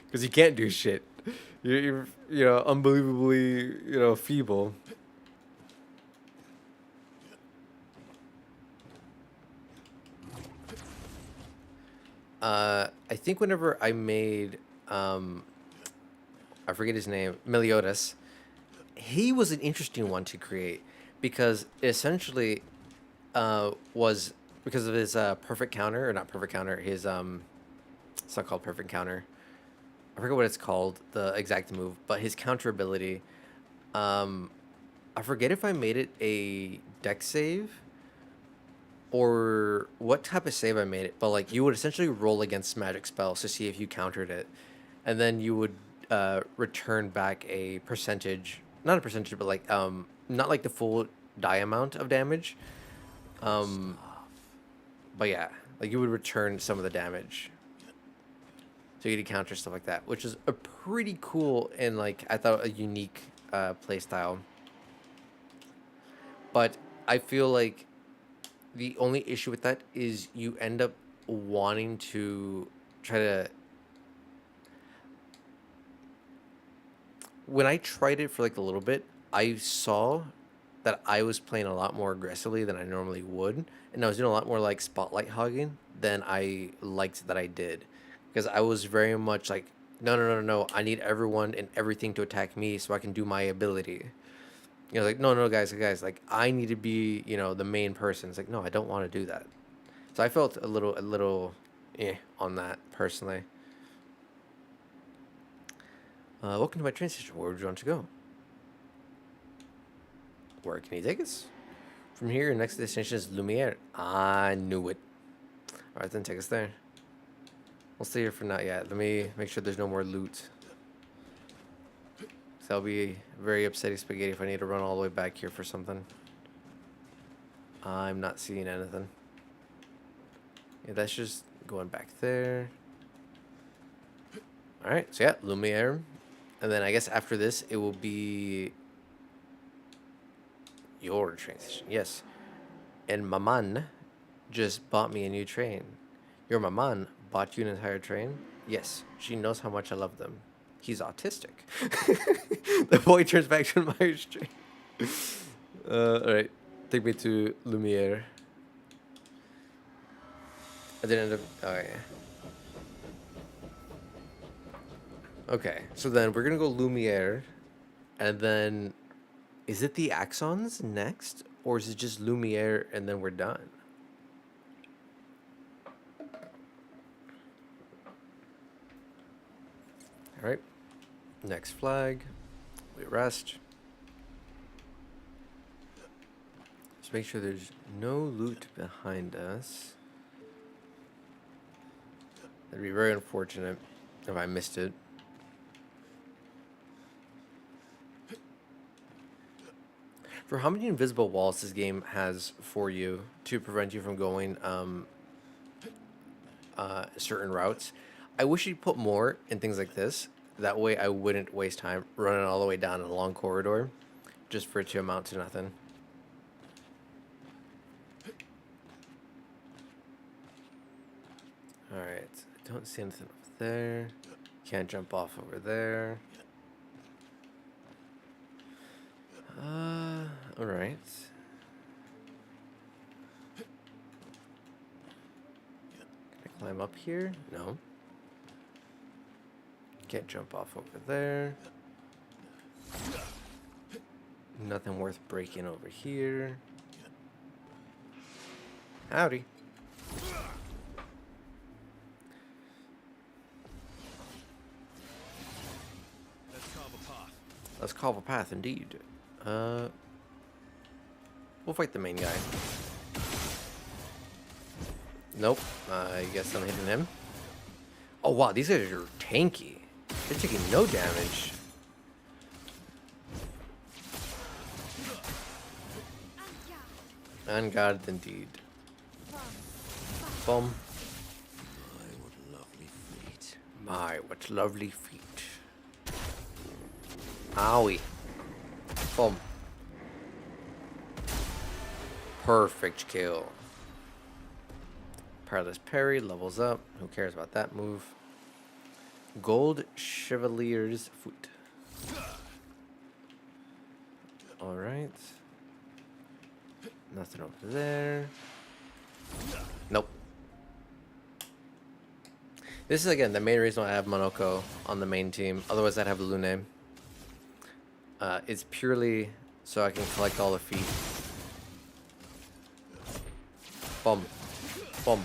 Speaker 1: Because you can't do shit. You're unbelievably feeble. I think whenever I made I forget his name, Meliodas, he was an interesting one to create because essentially was because of his perfect counter, or not perfect counter, his it's not called perfect counter. I forget what it's called, the exact move, but his counter ability, I forget if I made it a deck save or what type of save I made it, but like you would essentially roll against magic spells to see if you countered it, and then you would return back a percentage, not a percentage, but like not like the full die amount of damage, but yeah, like you would return some of the damage, so you could counter stuff like that, which is a pretty cool and like I thought a unique play style. But I feel like the only issue with that is you end up wanting to try to. When I tried it for like a little bit, I saw that I was playing a lot more aggressively than I normally would, and I was doing a lot more like spotlight hogging than I liked that I did, because I was very much like, no, I need everyone and everything to attack me so I can do my ability. Like no, guys, like I need to be the main person. It's like no, I don't want to do that. So I felt a little on that personally. Welcome to my train station. Where would you want to go? Where can he take us? From here, your next destination is Lumiere. I knew it. Alright, then take us there. We'll stay here for now. Yeah, let me make sure there's no more loot. That'll be very upsetting spaghetti if I need to run all the way back here for something. I'm not seeing anything. Yeah, that's just going back there. Alright, so yeah, Lumiere. And then I guess after this, it will be your train station. Yes. And Maman just bought me a new train. Your Maman bought you an entire train? Yes. She knows how much I love them. He's autistic. The boy turns back to Myers train. Alright. Take me to Lumiere. I didn't end up... Oh, yeah. Okay, so then we're gonna go Lumiere, and then is it the Axons next, or is it just Lumiere and then we're done? All right, next flag, we rest. Just make sure there's no loot behind us. That'd be very unfortunate if I missed it. For how many invisible walls this game has for you to prevent you from going certain routes, I wish you'd put more in things like this. That way I wouldn't waste time running all the way down a long corridor just for it to amount to nothing. Alright, I don't see anything up there. Can't jump off over there. Alright. Can I climb up here? No. Can't jump off over there. Nothing worth breaking over here. Howdy. Let's carve a path indeed. We'll fight the main guy. Nope. I guess I'm hitting him. Oh wow, these guys are tanky. They're taking no damage. Unguarded indeed. Boom.
Speaker 2: My, what lovely feet.
Speaker 1: My, what lovely feet. Owie. Boom. Perfect kill. Perilous parry levels up. Who cares about that move? Gold Chevalier's foot. Alright. Nothing over there. Nope. This is again the main reason why I have Monoko on the main team. Otherwise I'd have Lune. It's purely so I can collect all the feet. Boom. Boom.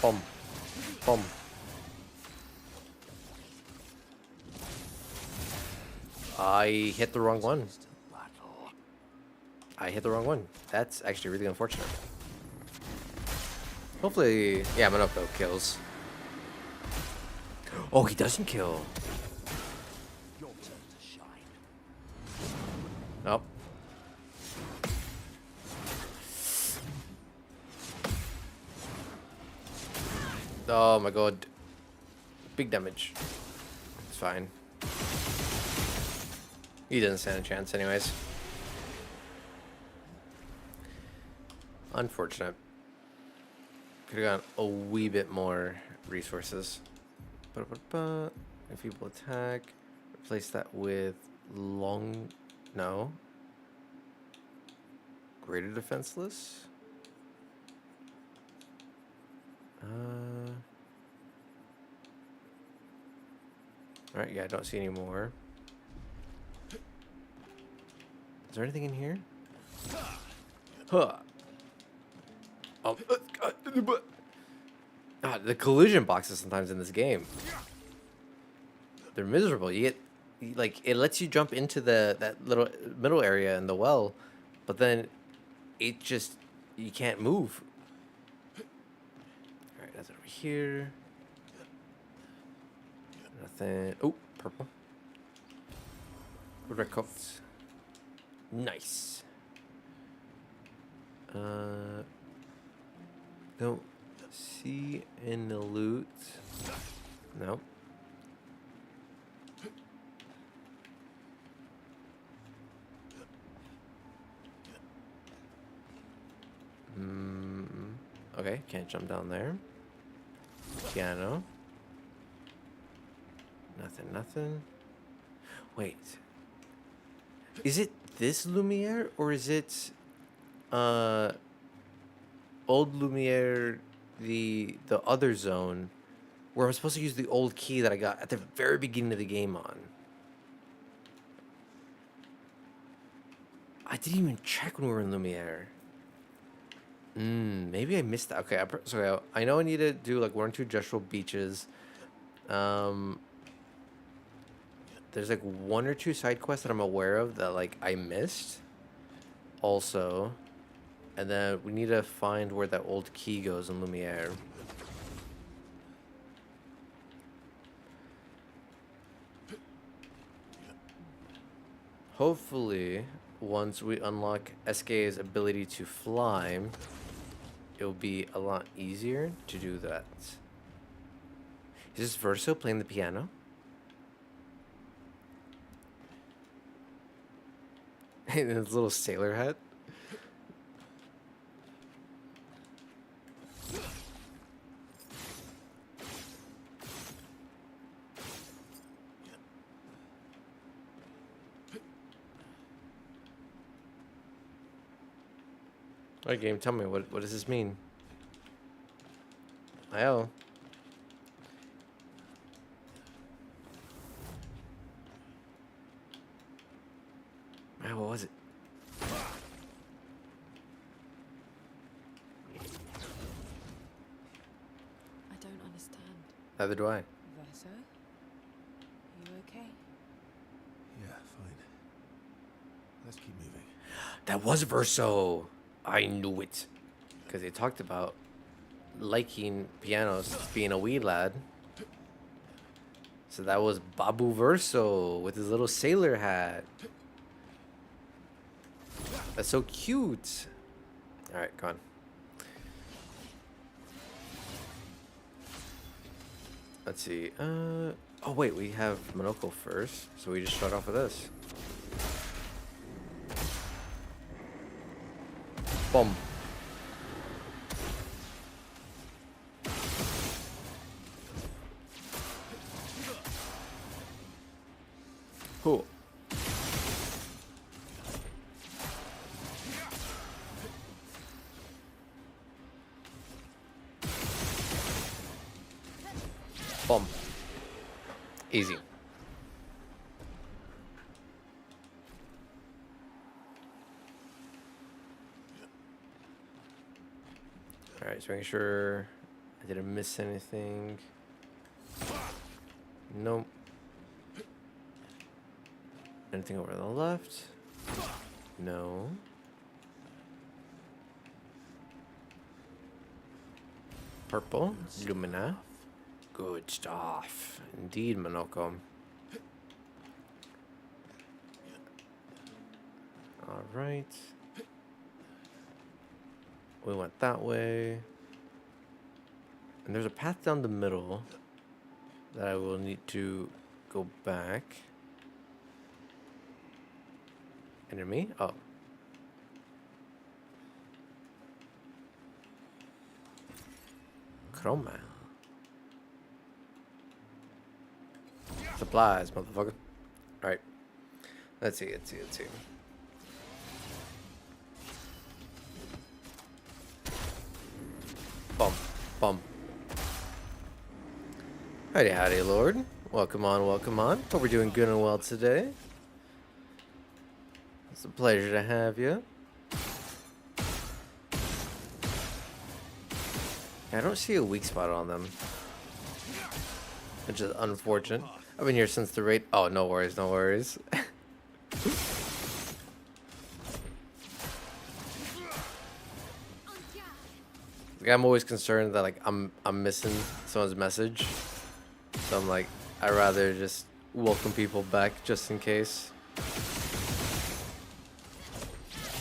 Speaker 1: Boom. Boom. I hit the wrong one. I hit the wrong one. That's actually really unfortunate. Hopefully, yeah, Monoko kills. Oh, he doesn't kill.
Speaker 2: Your turn to shine.
Speaker 1: Nope. Oh my god. Big damage. It's fine. He doesn't stand a chance anyways. Unfortunate. Could have gotten a wee bit more resources. Enfeeble attack. Replace that with long... No. Greater defenseless? Alright, yeah, I don't see any more. Is there anything in here? Huh. The collision boxes sometimes in this game. they're miserable. Like it lets you jump into that little middle area in the well, but then it just you can't move. All right, that's over here. Nothing. Oh, purple. Red coats. Nice. Don't see any loot. Nope. Okay, can't jump down there. Piano. Nothing. Wait. Is it this Lumiere or is it old Lumiere the other zone where I'm supposed to use the old key that I got at the very beginning of the game on? I didn't even check when we were in Lumiere. Maybe I missed that. Okay, so I know I need to do like 1 or 2 gestural beaches. There's like 1 or 2 side quests that I'm aware of that like I missed. Also, and then we need to find where that old key goes in Lumiere. Hopefully, once we unlock SK's ability to fly, it'll be a lot easier to do that. Is this Verso playing the piano? In his little sailor hat? Alright, game, tell me, what does this mean? Oh. Man, what was it?
Speaker 3: I don't understand.
Speaker 1: Neither do I.
Speaker 3: Verso? Are you okay?
Speaker 2: Yeah, fine. Let's keep moving.
Speaker 1: That was Verso. I knew it. Because they talked about liking pianos, being a wee lad. So that was Babu Verso with his little sailor hat. That's so cute. Alright, go on. Let's see. Oh wait, we have Monoko first. So we just start off with this. Boom. Cool. Boom. Easy. Alright, so making sure I didn't miss anything. Nope. Anything over on the left? No. Purple. Lumina. Good stuff. Indeed, Monoko. Alright. We went that way. And there's a path down the middle that I will need to go back. Enemy? Oh. Chroma. Supplies, motherfucker. Alright. Let's see. Bum. Howdy, Lord. Welcome on. Hope we're doing good and well today. It's a pleasure to have you. I don't see a weak spot on them, which is unfortunate. I've been here since the raid. Oh, no worries, no worries. Like, I'm always concerned that like I'm missing someone's message, so I'm like I'd rather just welcome people back just in case.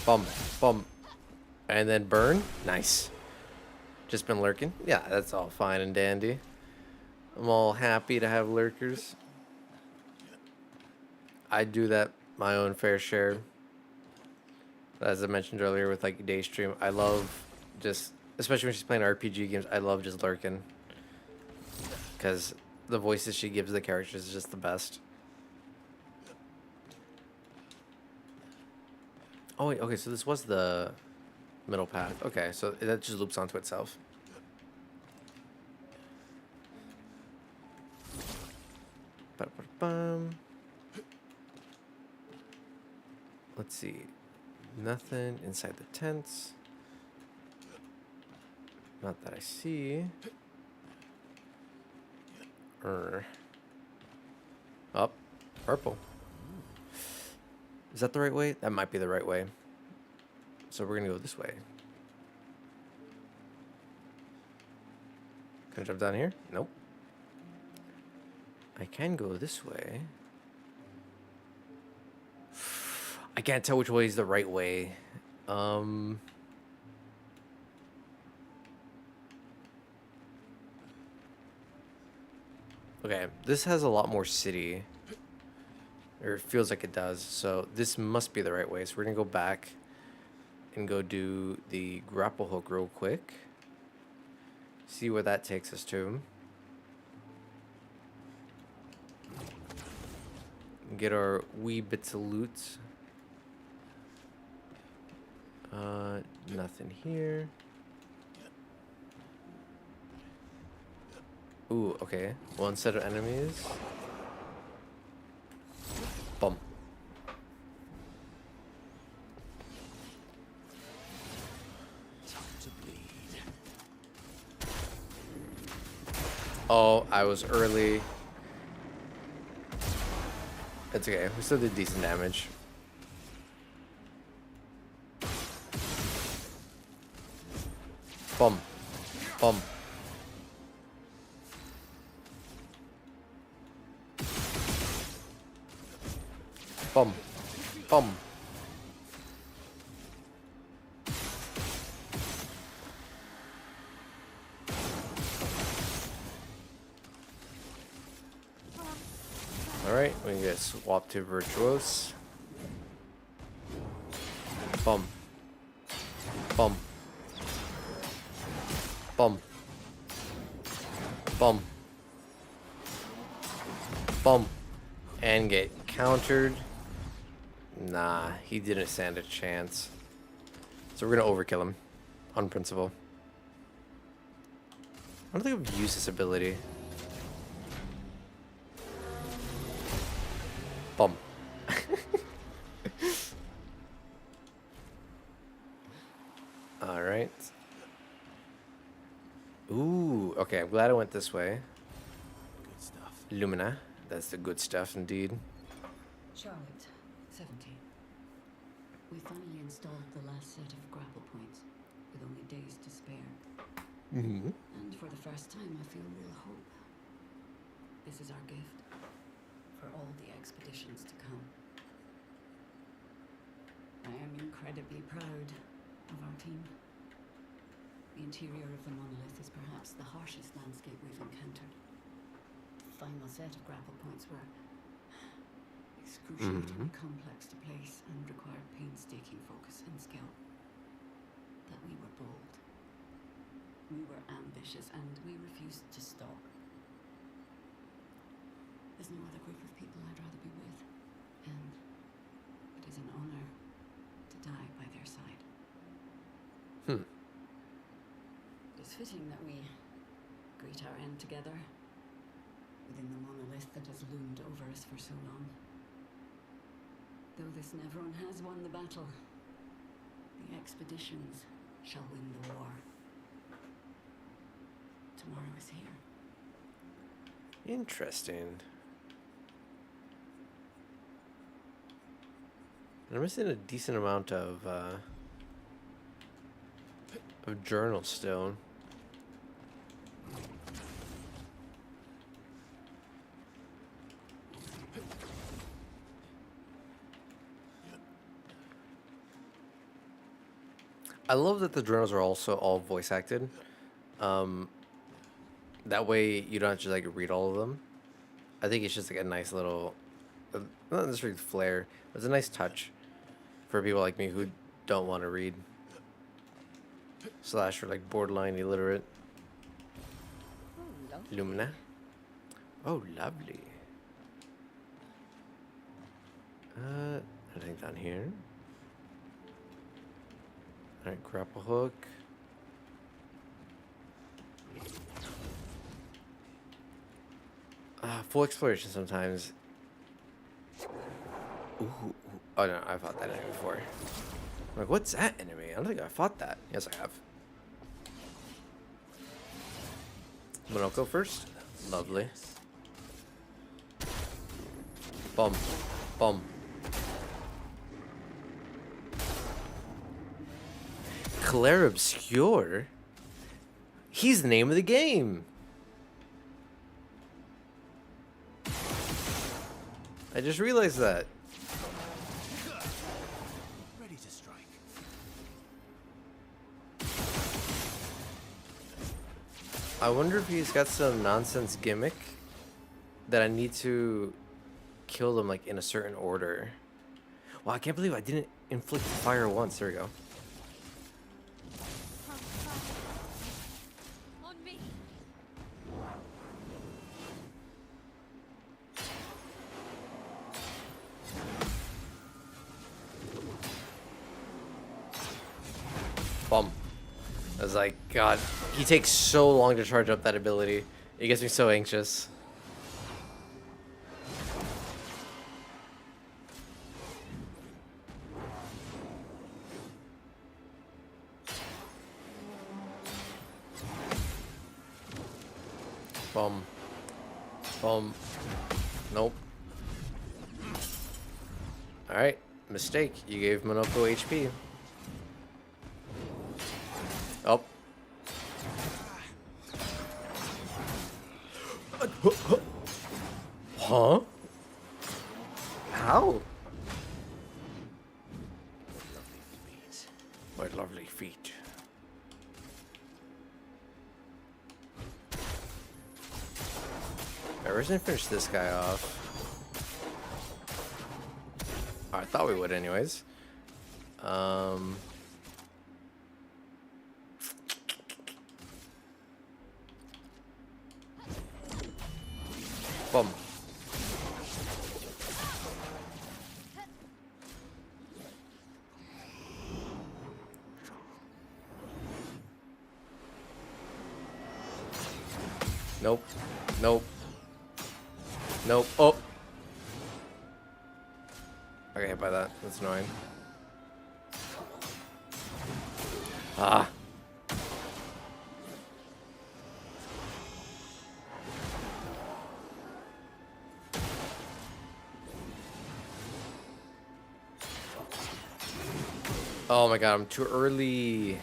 Speaker 1: Bum, bum, and then burn. Nice. Just been lurking. Yeah, that's all fine and dandy. I'm all happy to have lurkers. I do that my own fair share. As I mentioned earlier with like Daystream, I love just, especially when she's playing RPG games, I love just lurking. Because the voices she gives the characters is just the best. Oh wait, okay, so this was the middle path. Okay, so that just loops onto itself. Ba-ba-bum. Let's see. Nothing inside the tents. Not that I see. Up. Purple. Is that the right way? That might be the right way. So we're gonna go this way. Can I jump down here? Nope. I can go this way. I can't tell which way is the right way. Okay, this has a lot more city. Or it feels like it does. So this must be the right way. So we're gonna go back and go do the grapple hook real quick. See where that takes us to. Get our wee bits of loot. Nothing here. Ooh, okay. One set of enemies. Bum. Oh, I was early. It's okay. We still did decent damage. Bum. Bum. Bum. Bum. Alright, we can get swapped to Virtuos. Bum. Bum. Bum. Bum. Bum. And get countered. Nah, he didn't stand a chance. So we're gonna overkill him. On principle. I don't think I've used this ability. Bum. Alright. Ooh, okay, I'm glad I went this way.
Speaker 2: Good stuff.
Speaker 1: Lumina, that's the good stuff indeed.
Speaker 5: Charlotte, 17. We finally installed the last set of grapple points, with only days to spare.
Speaker 1: Mm-hmm.
Speaker 5: And for the first time, I feel real hope. This is our gift for all the expeditions to come. I am incredibly proud of our team. The interior of the monolith is perhaps the harshest landscape we've encountered. The final set of grapple points were excruciatingly complex to place and required painstaking focus and skill. That we were bold. We were ambitious and we refused to stop. There's no other group of people I'd rather be with, and it is an honor to die by their side. It is fitting that we greet our end together within the monolith that has loomed over us for so long. Though this Nevron has won the battle, the expeditions shall win the war. Tomorrow is here.
Speaker 1: Interesting. I'm missing a decent amount of journals still. I love that the journals are also all voice acted. Um, that way you don't have to like read all of them. I think it's just like a nice little, not necessarily flair, but it's a nice touch for people like me who don't want to read. Slash are like borderline illiterate.
Speaker 3: Oh, lovely.
Speaker 1: Lumina. Oh, lovely. Anything down here? Alright, grapple hook. Full exploration sometimes. Ooh, oh no, I fought that enemy before. I'm like, what's that enemy? I don't think I fought that. Yes, I have. Monoko first. Lovely. Bum. Bum. Claire Obscure? He's the name of the game. I just realized that.
Speaker 2: Ready to strike.
Speaker 1: I wonder if he's got some nonsense gimmick that I need to kill them like in a certain order. Wow, I can't believe I didn't inflict fire once. There we go.
Speaker 4: On me.
Speaker 1: Bum. I was like, God, he takes so long to charge up that ability. It gets me so anxious. Bum. Bum. Nope. Alright. Mistake. You gave Monoko HP. Oh. Huh? How? My lovely feet. Alright, we're just gonna finish this guy off. Oh, I thought we would anyways. Bum. Nope. Nope. Nope. Oh. I got hit by that. That's annoying. Ah. Oh my god, I'm too early.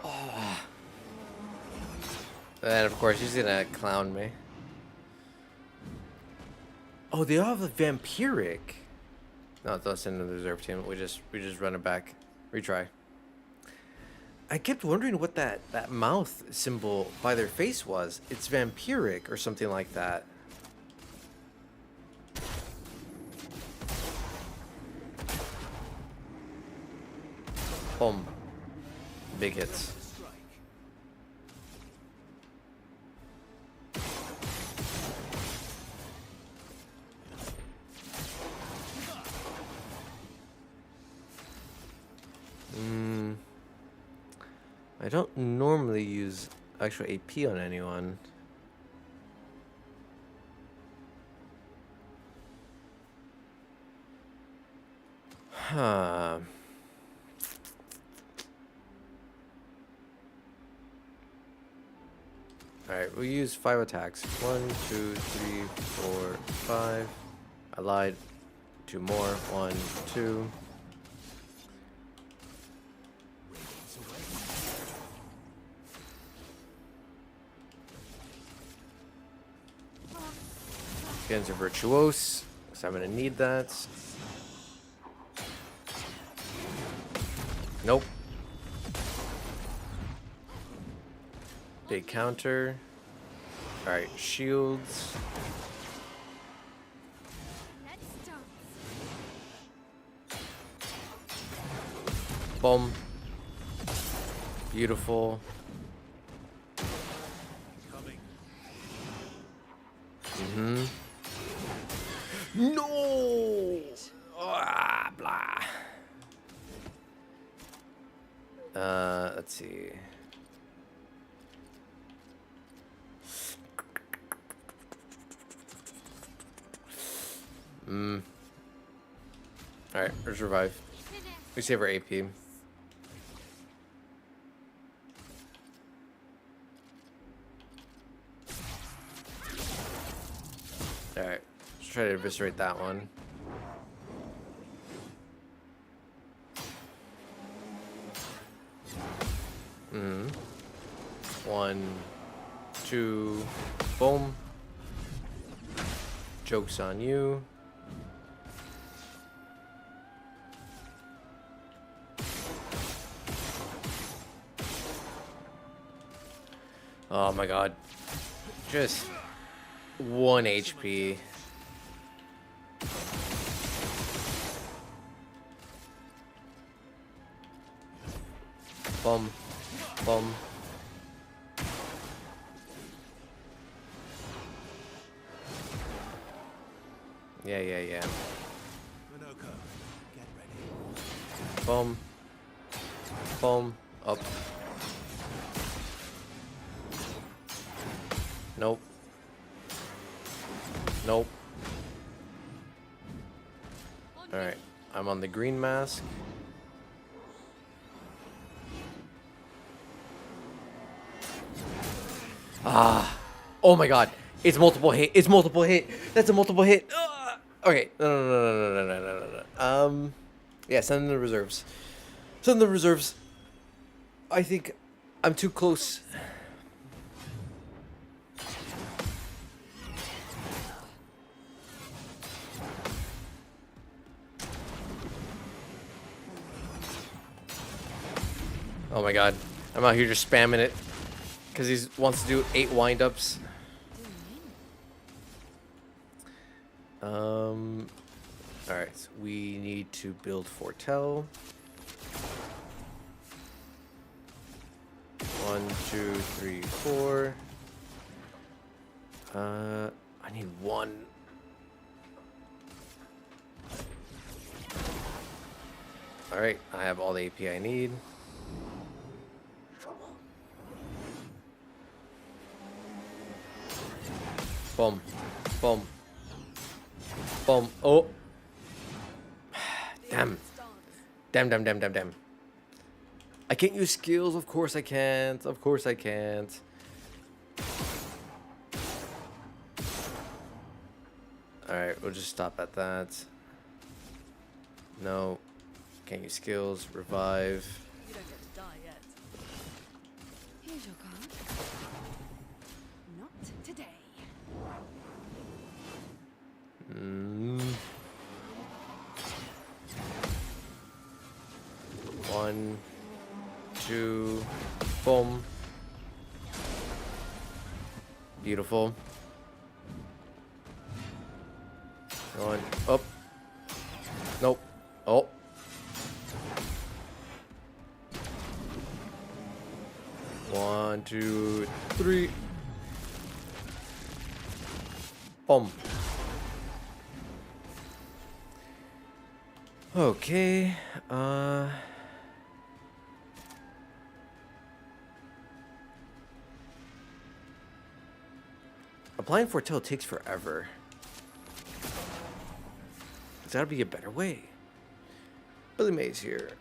Speaker 1: Oh. And of course, he's gonna clown me. Oh, they all have a vampiric. No, that's in the reserve team. We just run it back. Retry. I kept wondering what that mouth symbol by their face was. It's vampiric or something like that. Boom. Big hits. I don't normally use actual AP on anyone. Huh. Alright, we'll use 5 attacks. 1, 2, 3, 4, 5. I lied. 2 more. 1, 2. Guns are virtuose, so I'm gonna need that. Nope. Big counter. Alright, shields.
Speaker 4: Let's dance.
Speaker 1: Boom. Beautiful.
Speaker 2: Coming.
Speaker 1: Mm-hmm. No! Ah, blah. Let's see. Alright, let's revive. We save our AP. Alright, let's try to eviscerate that one. Mm-hmm. 1, 2, boom. Joke's on you. Oh my god. Just 1 HP. Boom. Boom. Yeah.
Speaker 2: Minoko, get ready.
Speaker 1: Boom. Boom. Up. Nope. Nope. Alright. I'm on the green mask. Ah. Oh my god. It's multiple hit. It's multiple hit. That's a multiple hit. Okay. No. Yeah, send in the reserves. Send in the reserves. I think I'm too close. Oh my god. I'm out here just spamming it. Because he wants to do 8 wind-ups. Alright, so we need to build Fortell. 1, 2, 3, 4. I need 1. Alright, I have all the AP I need. Boom. Boom. Boom. Oh. Damn. Damn. I can't use skills. Of course I can't. Of course I can't. Alright, we'll just stop at that. No. Can't use skills. Revive.
Speaker 3: You don't get to die yet.
Speaker 4: Here's your card. Not today.
Speaker 1: Mm. 1, 2, boom. Beautiful. 1, up. Nope. Oh. One, 2, 3. Boom. Okay. Applying Fortell takes forever. There's gotta be a better way. Billy Mays here.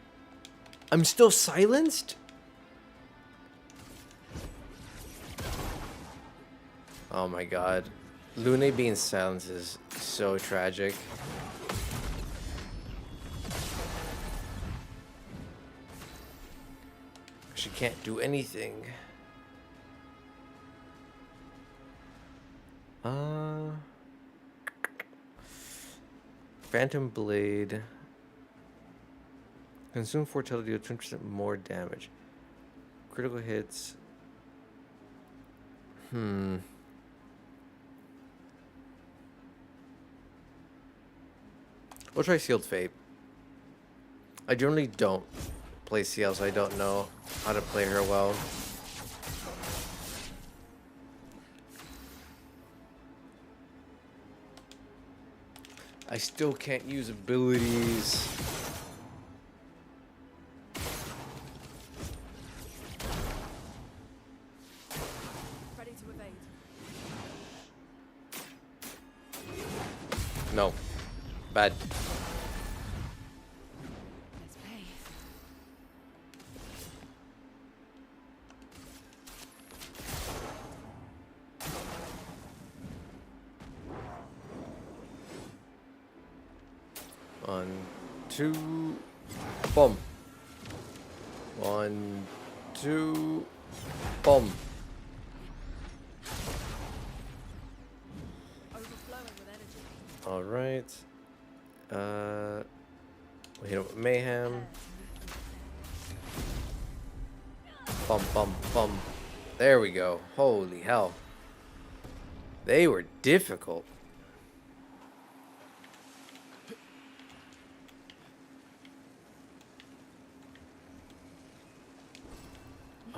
Speaker 1: I'm still silenced? Oh my god. Lune being silenced is so tragic. She can't do anything. Phantom Blade. Consume Foretelling, deal 20% more damage. Critical hits. We'll try Sealed Fate. I generally don't play CL, so I don't know how to play her well. I still can't use abilities.
Speaker 3: Ready to evade.
Speaker 1: No. Bad.
Speaker 3: Let's pay.
Speaker 1: One, two, boom. One, two, boom.
Speaker 3: Overflowing with energy.
Speaker 1: All right. We hit him with mayhem. Bum, bum, bum. There we go. Holy hell. They were difficult.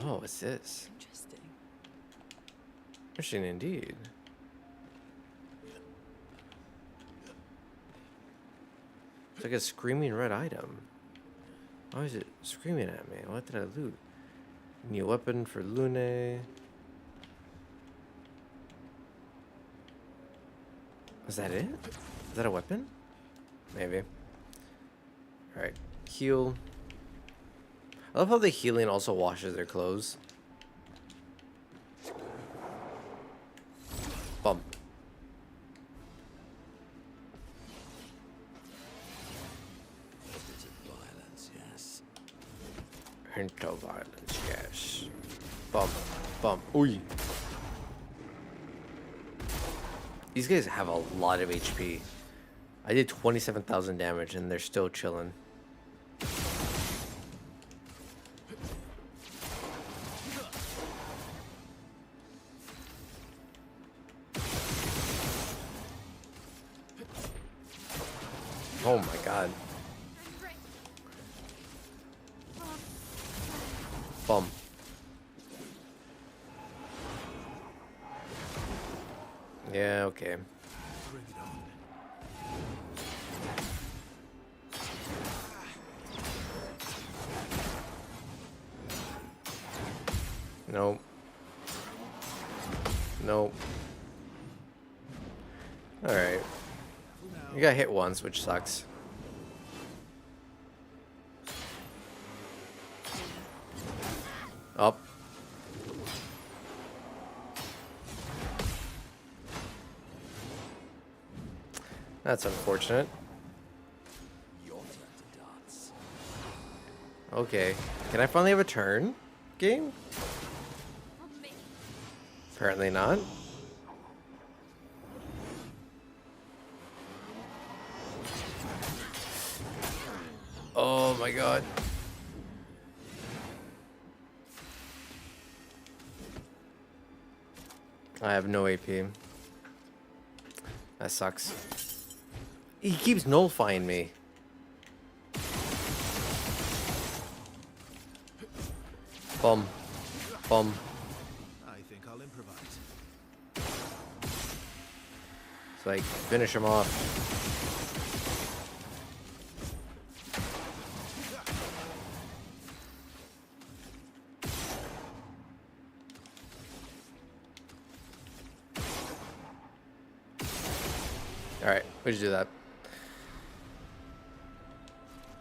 Speaker 1: Oh, what's this?
Speaker 3: Interesting.
Speaker 1: Interesting indeed. It's like a screaming red item. Why is it screaming at me? What did I loot? New weapon for Lune. Was that it? Is that a weapon? Maybe. Alright. Heal. I love how the healing also washes their clothes. Bum.
Speaker 2: Bit of violence, yes.
Speaker 1: Hint of violence, yes. Bum. Bum. Oi. These guys have a lot of HP. I did 27,000 damage and they're still chilling. Oh my god. Bum. Yeah, okay.
Speaker 2: Bring it on.
Speaker 1: Nope. Nope. Alright. You got hit once, which sucks. Up. That's unfortunate.
Speaker 2: Your turn to dance.
Speaker 1: Okay. Can I finally have a turn? Game?
Speaker 4: On me.
Speaker 1: Apparently not. Oh my god. I have no AP. That sucks. He keeps nullifying me. Bum. Bum.
Speaker 2: I think I'll improvise.
Speaker 1: It's like, finish him off. Alright, we should do that.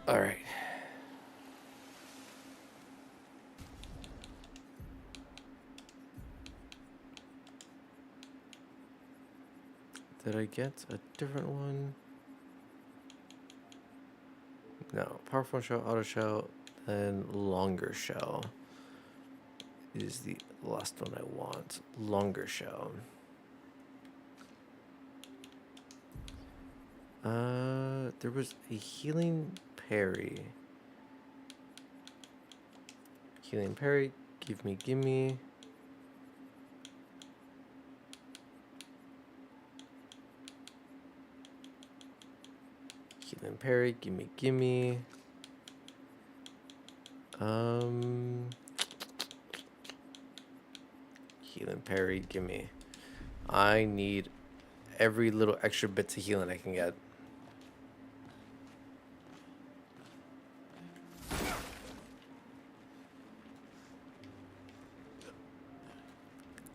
Speaker 1: Alright. Did I get a different one? No. Powerful shell, auto shell, then longer shell is the last one I want. Longer shell. There was a healing parry. Healing parry, gimme. Healing parry, gimme. Healing parry, gimme. I need every little extra bits of healing I can get.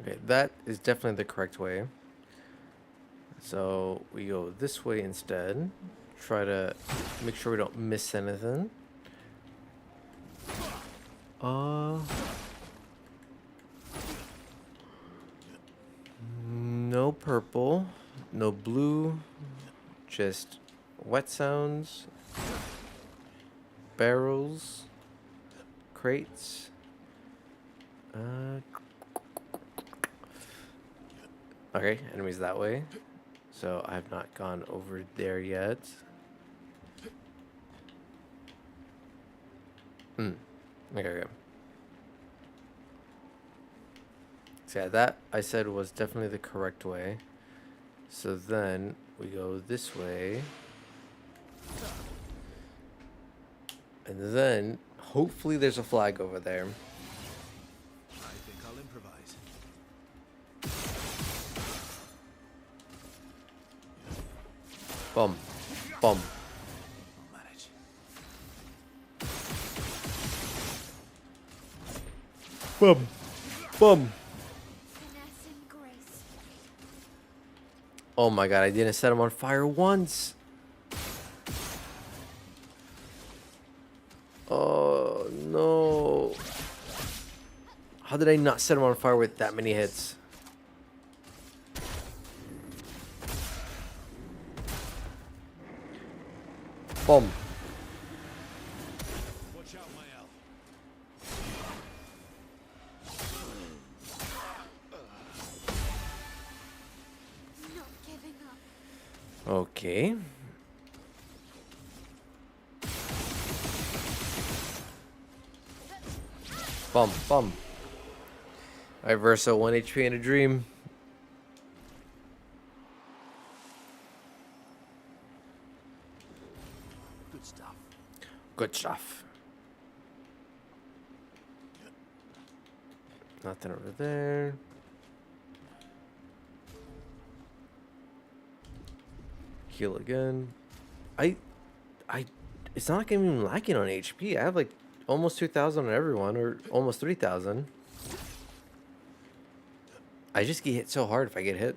Speaker 1: Okay, that is definitely the correct way. So we go this way instead. Try to make sure we don't miss anything. No purple, no blue, just wet sounds, barrels, crates. Okay, enemies that way. So I have not gone over there yet. Okay. So yeah, that I said was definitely the correct way. So then we go this way. And then hopefully there's a flag over there.
Speaker 2: I think I'll improvise.
Speaker 1: Bum. Bum.
Speaker 2: I'll manage.
Speaker 1: Bum. Bum.
Speaker 4: Finesse and grace.
Speaker 1: Oh my god, I didn't set him on fire once. Oh no. How did I not set him on fire with that many hits? Boom.
Speaker 2: Watch out, Mael.
Speaker 4: Not giving up.
Speaker 1: Okay. Bum, bum. Alright, Verso, 1 HP in a dream.
Speaker 2: Good stuff.
Speaker 1: Good stuff. Nothing over there. Heal again. It's not like I'm even lacking on HP. I have like almost 2,000 on everyone, or almost 3,000. I just get hit so hard if I get hit.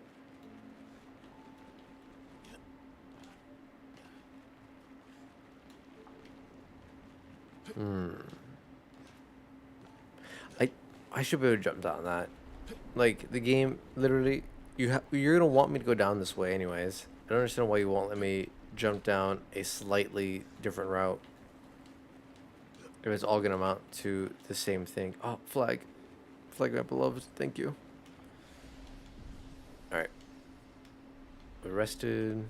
Speaker 1: I should be able to jump down that. Like the game, literally, you're gonna want me to go down this way anyways. I don't understand why you won't let me jump down a slightly different route. If it's all gonna amount to the same thing. Oh, flag, flag, my beloved. Thank you. All right. Arrested.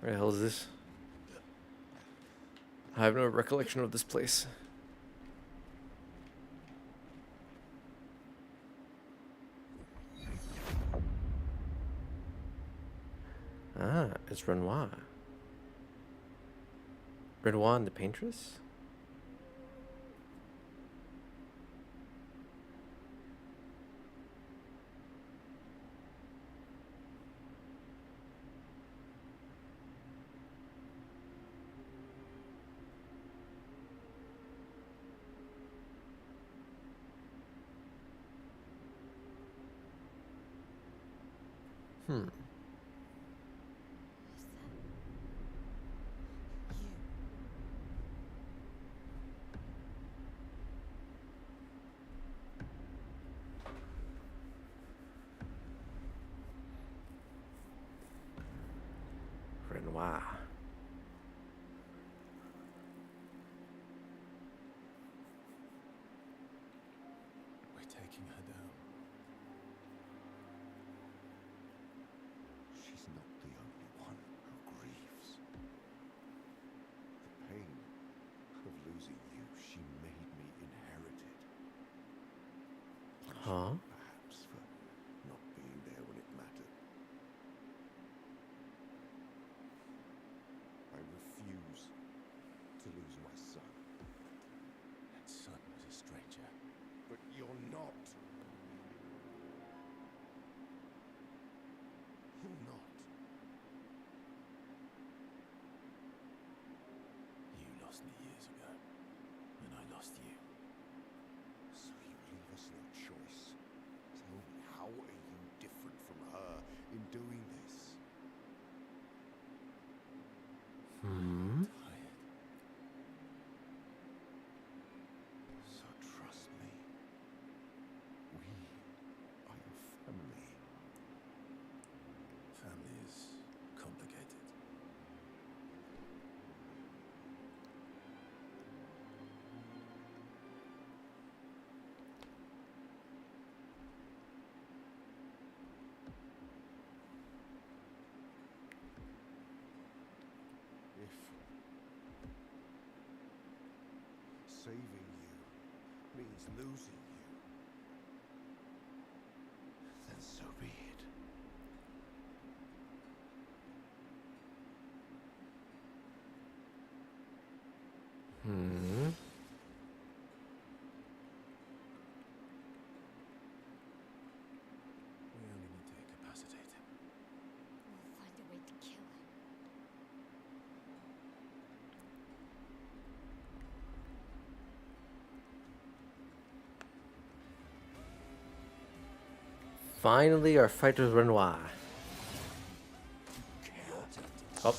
Speaker 1: Where the hell is this? I have no recollection of this place. Ah, it's Renoir. Renoir and the Paintress? Huh?
Speaker 6: perhaps, for not being there when it mattered. I refuse to lose my son.
Speaker 2: That son was a stranger.
Speaker 6: But you're not. You're not.
Speaker 2: You lost me years ago, and I lost you.
Speaker 6: So you leave us no choice. Tell me, how are you different from her in doing this?
Speaker 1: Hmm.
Speaker 2: Tired.
Speaker 6: So trust me. We are your family.
Speaker 2: Family is complicated.
Speaker 6: If saving you means losing you, then so be it.
Speaker 1: Hmm.
Speaker 2: We only need to incapacitate him.
Speaker 4: We'll find a way to kill him.
Speaker 1: Finally, our fight with Renoir. Up.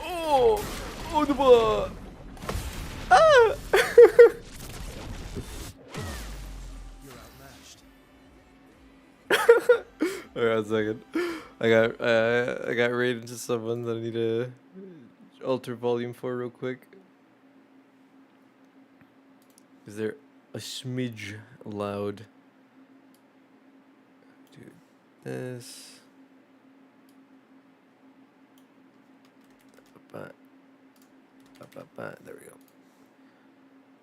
Speaker 1: Oh! Oh, the boy! Ah!
Speaker 2: You're outmatched.
Speaker 1: Wait a second. I got raided into someone that I need to alter volume for real quick. Is there a smidge loud? Do this. There we go.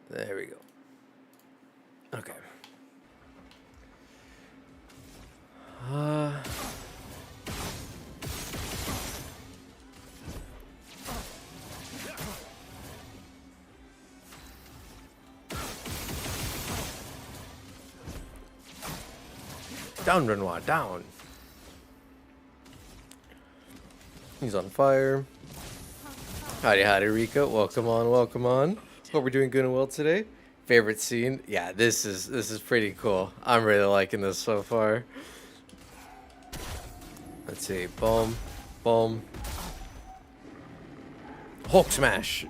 Speaker 1: There we go. Okay. Down, Renoir, down. He's on fire. Howdy, howdy, Rika. Welcome on, welcome on. Hope we're doing good and well today. Favorite scene? Yeah, this is pretty cool. I'm really liking this so far. Let's see. Boom, boom. Hulk smash.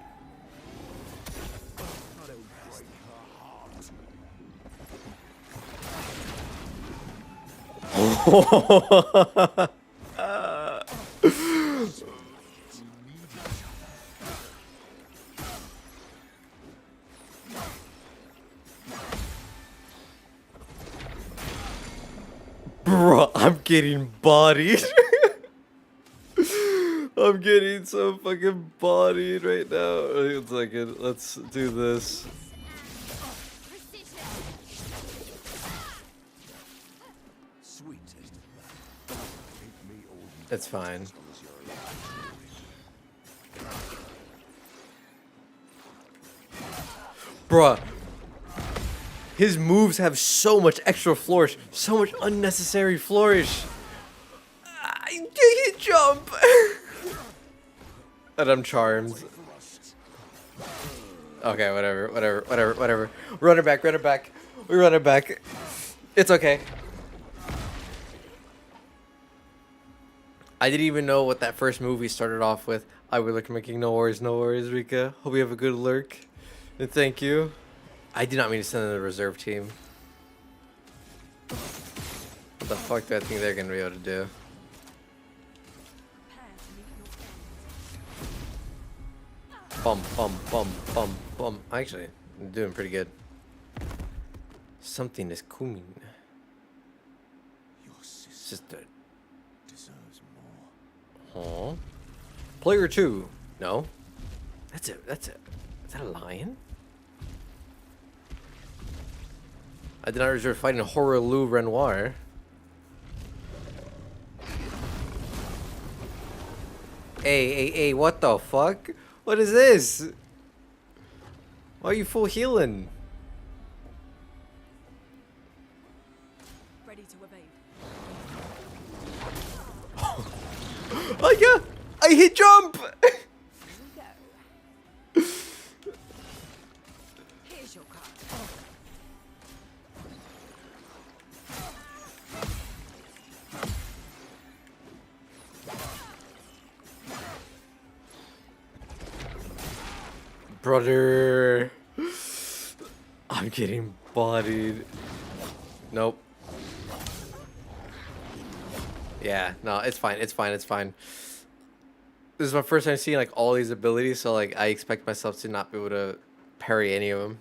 Speaker 1: Bro, I'm getting bodied. I'm getting so fucking bodied right now. Wait a second. Let's do this.
Speaker 4: Precision.
Speaker 2: Sweet taste of blood.
Speaker 6: Take me or you
Speaker 1: It's fine.
Speaker 6: as long as you're alive.
Speaker 1: Bruh. His moves have so much extra flourish. So much unnecessary flourish. I can't jump. And I'm charmed. Okay, whatever. Run it back. We run it back. It's okay. I didn't even know what that first movie started off with. I would look making no worries, Rika. Hope you have a good lurk. And thank you. I did not mean to send in the reserve team. What the fuck do I think they're gonna be able to do? Bum. Actually, I'm doing pretty good. Something is coming.
Speaker 2: Your sister
Speaker 1: Sister.
Speaker 2: deserves more.
Speaker 1: Huh? Player 2. No. That's it. Is that a lion? I did not resort to fighting Horror Lou Renoir. Hey, what the fuck? What is this? Why are you full healing?
Speaker 3: Ready to evade.
Speaker 1: Oh yeah! I hit jump!
Speaker 3: Here we go. Here's your card.
Speaker 1: Brother. I'm getting bodied. Nope. Yeah, no, it's fine. It's fine. It's fine. This is my first time seeing like all these abilities, so like I expect myself to not be able to parry any of them.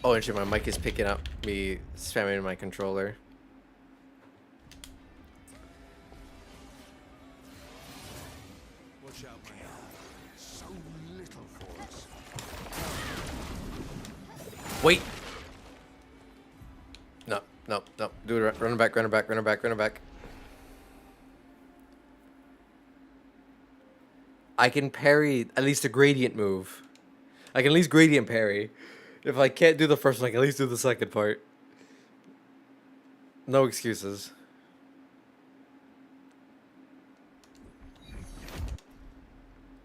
Speaker 1: Oh, and shit, my mic is picking up me spamming my controller.
Speaker 6: Watch out, man. So little for us.
Speaker 1: Wait. No. Do it. Run it back. Run it back. I can parry at least a gradient move. I can at least gradient parry. If I can't do the first one, I can at least do the second part. No excuses.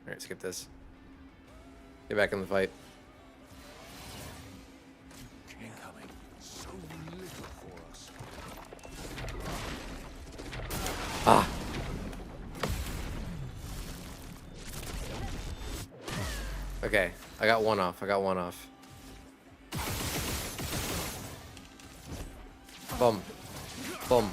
Speaker 1: Alright, skip this. Get back in the fight.
Speaker 6: Incoming. So little for us.
Speaker 1: Ah! Okay, I got one off. Boom. Boom.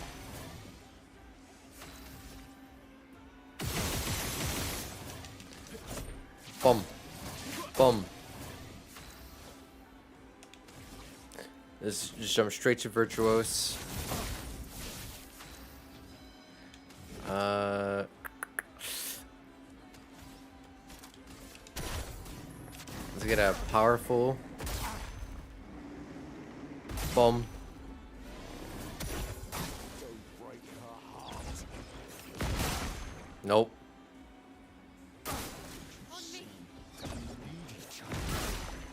Speaker 1: Boom. Boom. Let's just jump straight to Virtuose. Let's get a powerful. Boom. Nope.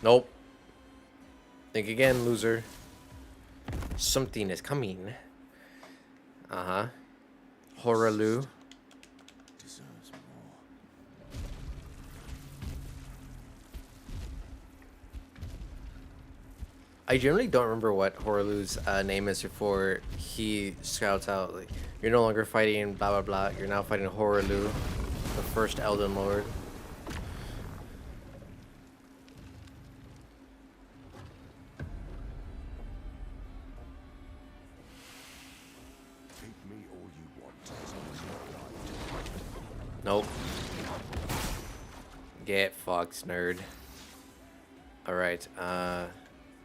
Speaker 1: Nope. Think again, loser. Something is coming. Uh-huh. Horaloo.
Speaker 2: Deserves more.
Speaker 1: I generally don't remember what Horaloo's name is before he scouts out. Like, you're no longer fighting blah blah blah. You're now fighting Horaloo, the first Elden Lord.
Speaker 6: Take me all you want. As long as you're alive.
Speaker 1: Nope. Get fucked, nerd. Alright,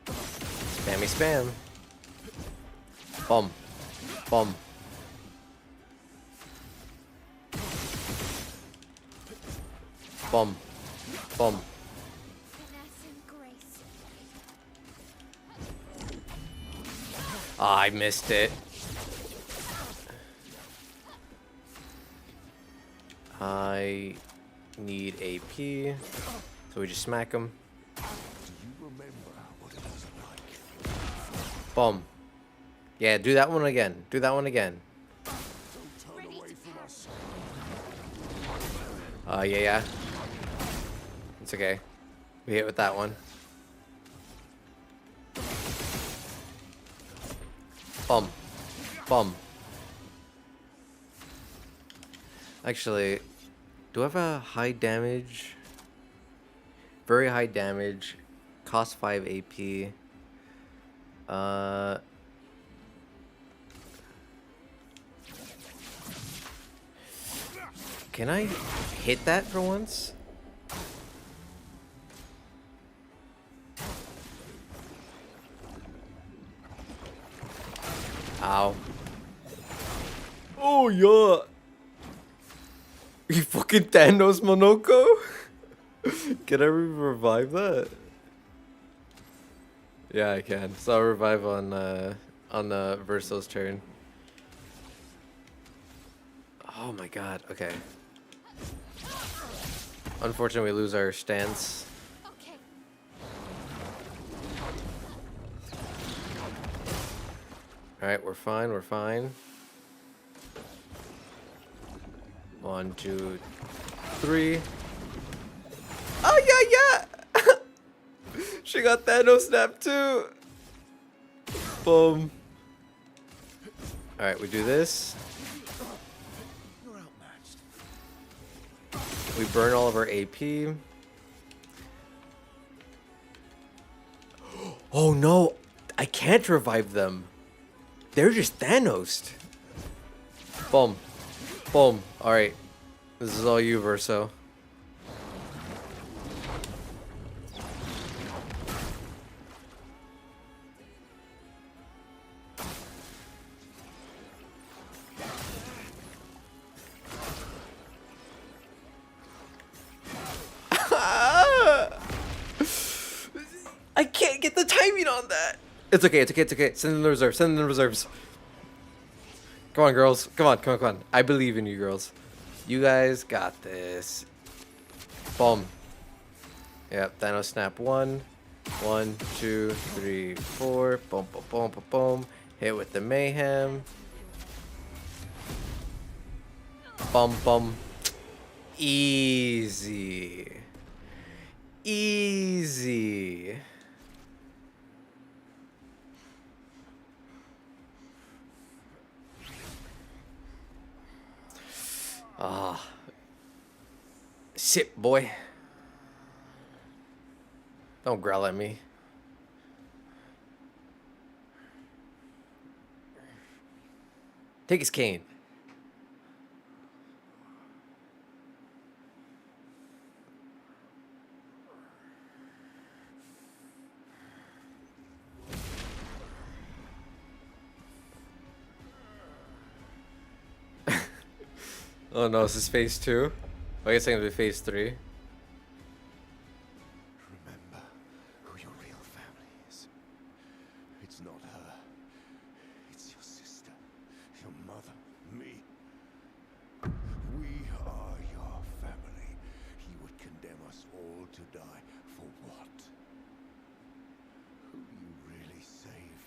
Speaker 1: spammy spam. Boom. Boom. Boom. Boom.
Speaker 4: Finesse and grace.
Speaker 1: Ah, I missed it. I need AP. So we just smack him.
Speaker 6: Do you remember what it was like?
Speaker 1: Boom. Yeah, do that one again. Do that one again.
Speaker 6: Don't turn away from us.
Speaker 1: Yeah. It's okay. We hit with that one. Boom. Boom. Actually, do I have a high damage? Very high damage. Cost 5 AP. Can I hit that for once? Ow. Oh, yeah. You fucking Thanos, Monoko? Can I revive that? Yeah, I can. So I'll revive on Verso's turn. Oh my god. Okay. Unfortunately, we lose our stance.
Speaker 4: Okay.
Speaker 1: All right, we're fine. We're fine. 1, 2, 3. Oh yeah, yeah. She got Thanos snap too. Boom. All right, we do this.
Speaker 2: You're outmatched.
Speaker 1: We burn all of our AP. Oh no, I can't revive them. They're just Thanos. Boom. Boom. Alright. This is all you, Verso. I can't get the timing on that. It's okay, it's okay, it's okay. Send in the reserves, send in the reserves. Come on, girls. Come on, come on, come on. I believe in you, girls. You guys got this. Boom. Yep, Thanos snap 1. 1, 2, 3, 4. Boom, boom, boom, boom, boom. Hit with the mayhem. Bum, bum. Easy. Easy. Ah. Sit, boy. Don't growl at me. Take his cane. Oh no, this is phase 2? I guess I'm gonna be phase 3.
Speaker 6: Remember who your real family is. It's not her. It's your sister, your mother, me. We are your family. He would condemn us all to die for what? Who do you really save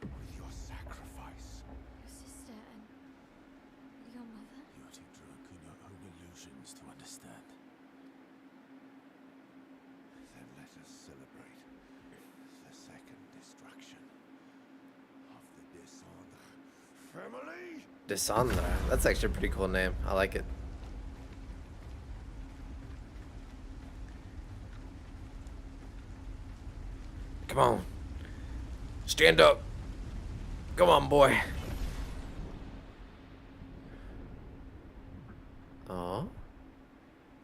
Speaker 6: with your sacrifice?
Speaker 4: Your sister and your mother?
Speaker 2: You're too drunk in your own illusions to understand.
Speaker 6: Then let us celebrate the second destruction of the Descendre family.
Speaker 1: Desandra. That's actually a pretty cool name. I like it. Come on. Stand up. Come on, boy. Oh.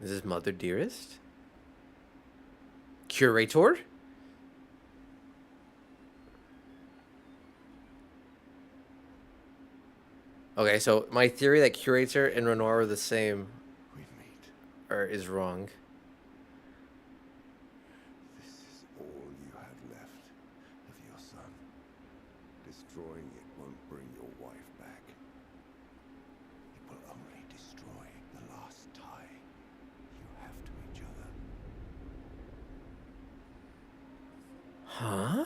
Speaker 1: Is this Mother Dearest? Curator? Okay, so my theory that Curator and Renoir are the same
Speaker 6: We meet.
Speaker 1: is wrong.
Speaker 6: This is all you had left of your son. Destroying it won't bring your wife back. It will only destroy the last tie you have to each other.
Speaker 1: Huh?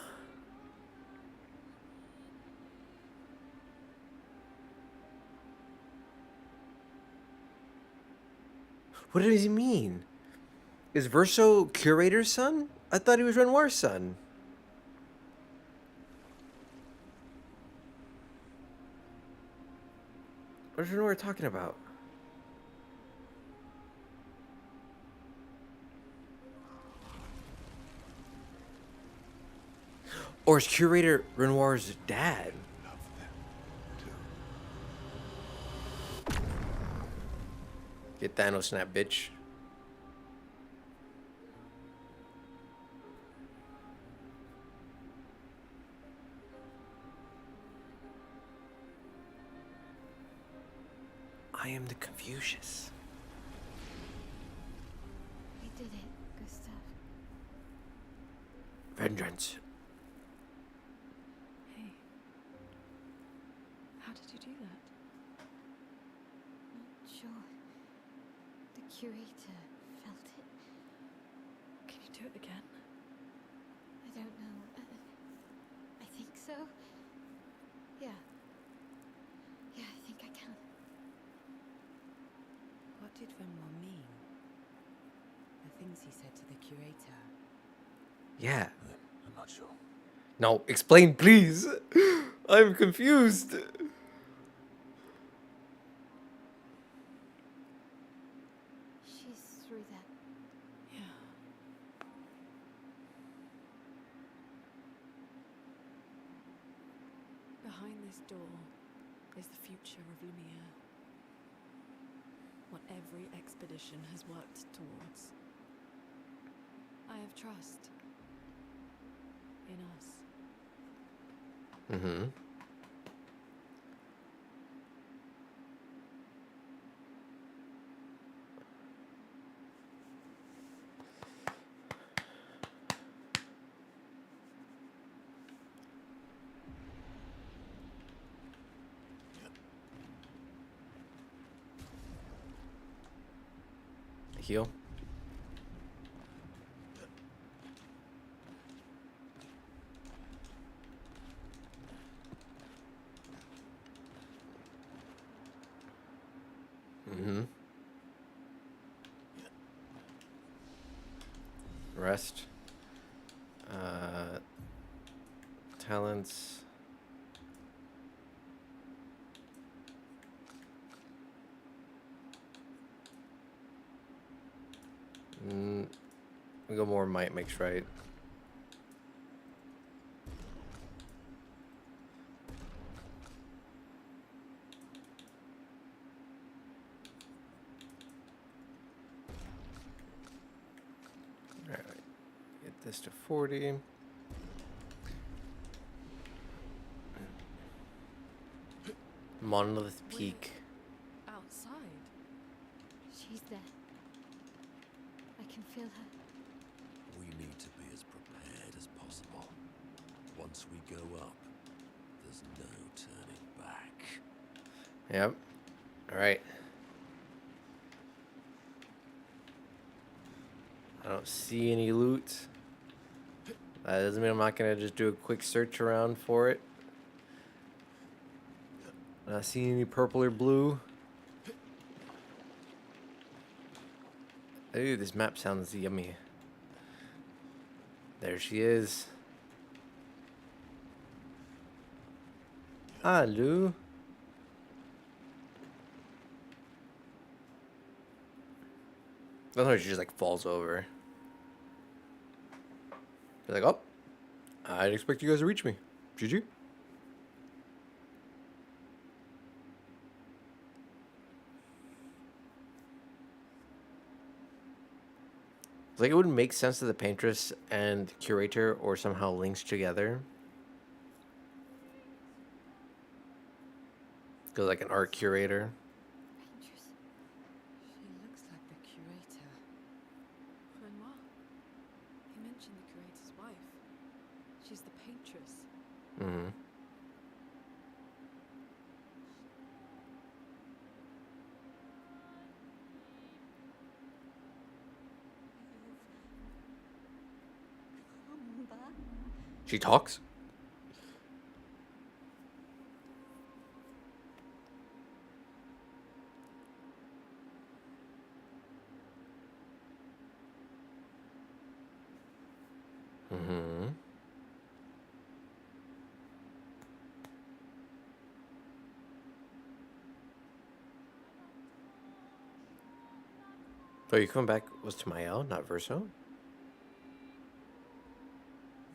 Speaker 1: What does he mean? Is Verso Curator's son? I thought he was Renoir's son. What is Renoir talking about? Or is Curator Renoir's dad?
Speaker 6: Love them too.
Speaker 1: Get Thanos snap, bitch. I am the Confucius. hydrants.
Speaker 3: Hey. How did you do that?
Speaker 4: Not sure. The curator felt it.
Speaker 3: Can you do it again?
Speaker 4: I don't know. I think so. Yeah. Yeah, I think I can.
Speaker 7: What did Renoir mean? The things he said to the curator.
Speaker 1: Yeah.
Speaker 2: I'm not sure.
Speaker 1: No, explain, please. I'm confused.
Speaker 4: She's through that.
Speaker 3: Yeah. Behind this door is the future of Lumiere. What every expedition has worked towards. I have trust in us.
Speaker 1: Mm-hmm. Heal. Mm-hmm. Rest. Talents. We go more might makes right. Alright. Get this to 40. Monolith Peak.
Speaker 3: Outside.
Speaker 4: She's there. I can feel her.
Speaker 2: We need to be as prepared as possible. Once we go up, there's no turning back.
Speaker 1: Yep. Alright. I don't see any loot. That doesn't mean I'm not gonna just do a quick search around for it. Not seeing any purple or blue. Ooh, this map sounds yummy. There she is. Hello. Sometimes she just like falls over. You're like, oh, I didn't expect you guys to reach me. GG. Like it wouldn't make sense that the paintress and curator or somehow linked together. Go like an art curator.
Speaker 4: Paintress.
Speaker 7: She looks like the curator.
Speaker 3: Renoir. He mentioned the curator's wife. She's the paintress.
Speaker 1: Mm-hmm.
Speaker 4: Come back.
Speaker 1: She talks. Mm-hmm. Oh, you coming back was to Mael, not Verso?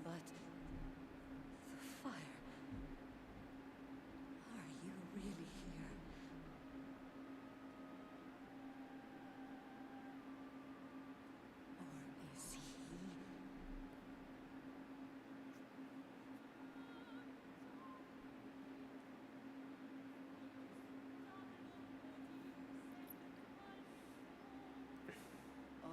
Speaker 5: But the fire. Are you really here? Or is he? Oh,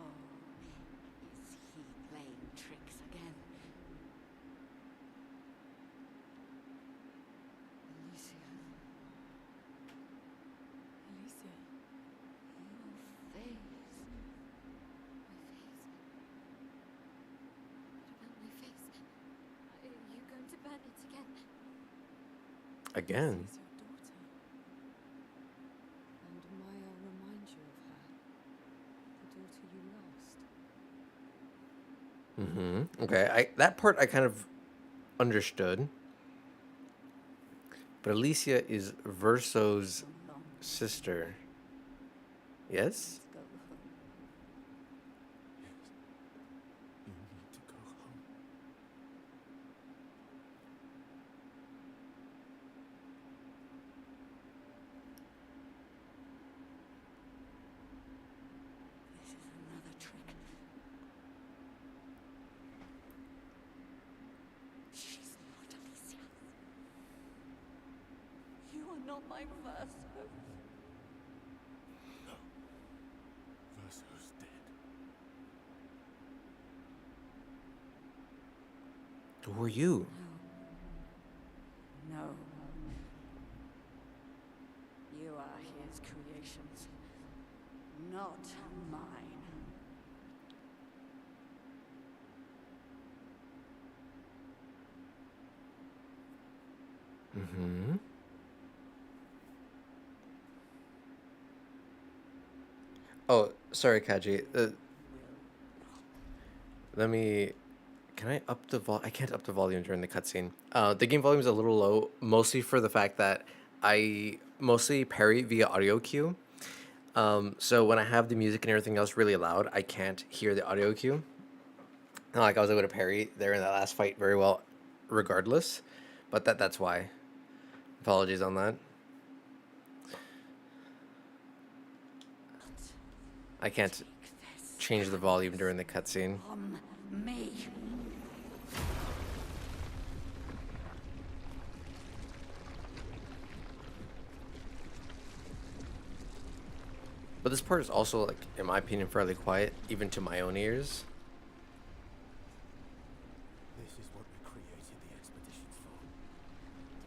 Speaker 1: Again.
Speaker 3: This is your daughter. And Maya reminds you of her. The daughter you lost.
Speaker 1: Okay, that part I kind of understood. But Alicia is Verso's
Speaker 5: Come along,
Speaker 1: sister. Yes?
Speaker 5: let's go home.
Speaker 6: You need to go home.
Speaker 5: This is another trick. She's not Alicia. You are not my Verso.
Speaker 6: Verso's dead.
Speaker 1: Who are you?
Speaker 5: No. You are his creations, not mine.
Speaker 1: Oh, sorry, Kaji. Let me. Can I up the I can't up the volume during the cutscene. The game volume is a little low, mostly for the fact that I mostly parry via audio cue. So when I have the music and everything else really loud, I can't hear the audio cue. Not like I was able to parry there in that last fight very well, regardless. But that's why. Apologies on that. I can't change the volume during the cutscene.
Speaker 5: From me.
Speaker 1: But this part is also, like, in my opinion, fairly quiet, even to my own ears.
Speaker 6: This is what we created the expeditions for.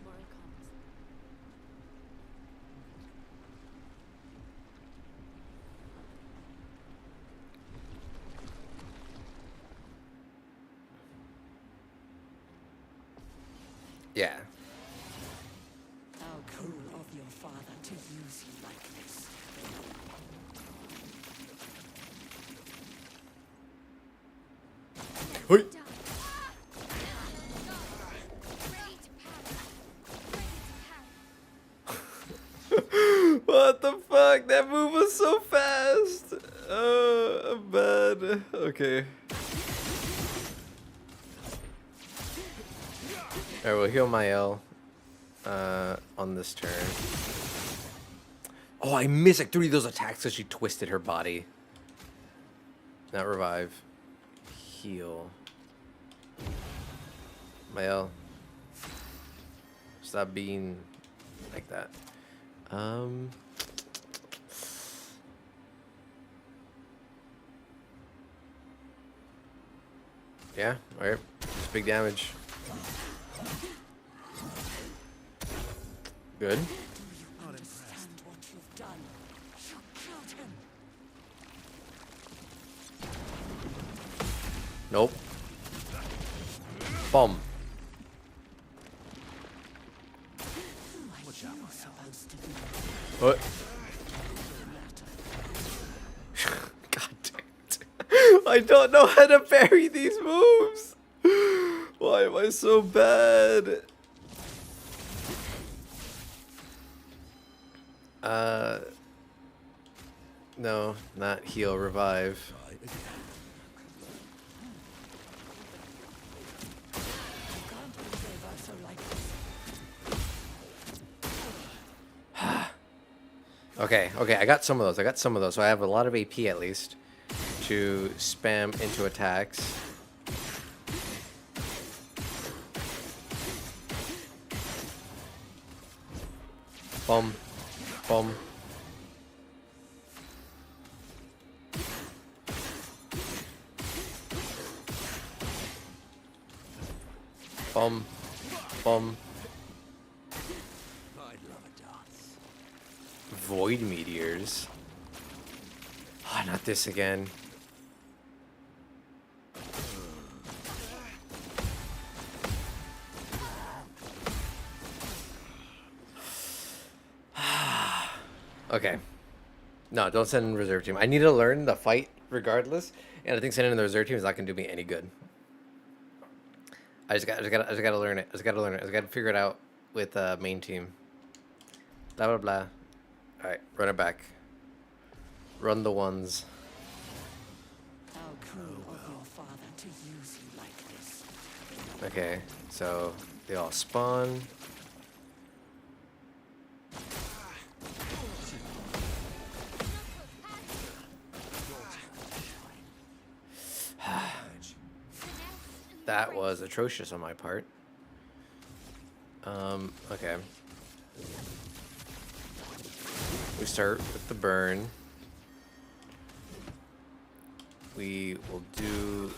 Speaker 3: Tomorrow comes.
Speaker 1: Yeah.
Speaker 5: How cool of your father to use you like this.
Speaker 1: Hey.
Speaker 4: Done. Ready to power.
Speaker 1: What the fuck? That move was so fast. I'm bad. Okay. Alright, we'll heal Mael on this turn. Oh, I missed like 3 of those attacks because she twisted her body. Not revive. Heal. Mael. Stop being like that. Yeah, alright. Just big damage. Good.
Speaker 5: Understand what you've done. You killed him.
Speaker 1: Nope. Bomb.
Speaker 5: What are you supposed to do?
Speaker 1: What? God damn it. I don't know how to parry these moves. Why am I so bad? No, not heal, revive. Okay, I got some of those. So I have a lot of AP at least to spam into attacks. Boom. Boom. Boom. Boom.
Speaker 2: I'd love a dance.
Speaker 1: Void meteors. Oh, not this again. Okay. No, don't send in the reserve team. I need to learn the fight regardless, and I think sending in the reserve team is not gonna do me any good. I just gotta learn it. I just gotta figure it out with main team. Blah blah blah. All right, run it back. Run the ones.
Speaker 7: How cruel of your father to use you like this.
Speaker 1: Okay, so they all spawn. That was atrocious on my part. Okay. We start with the burn. We will do...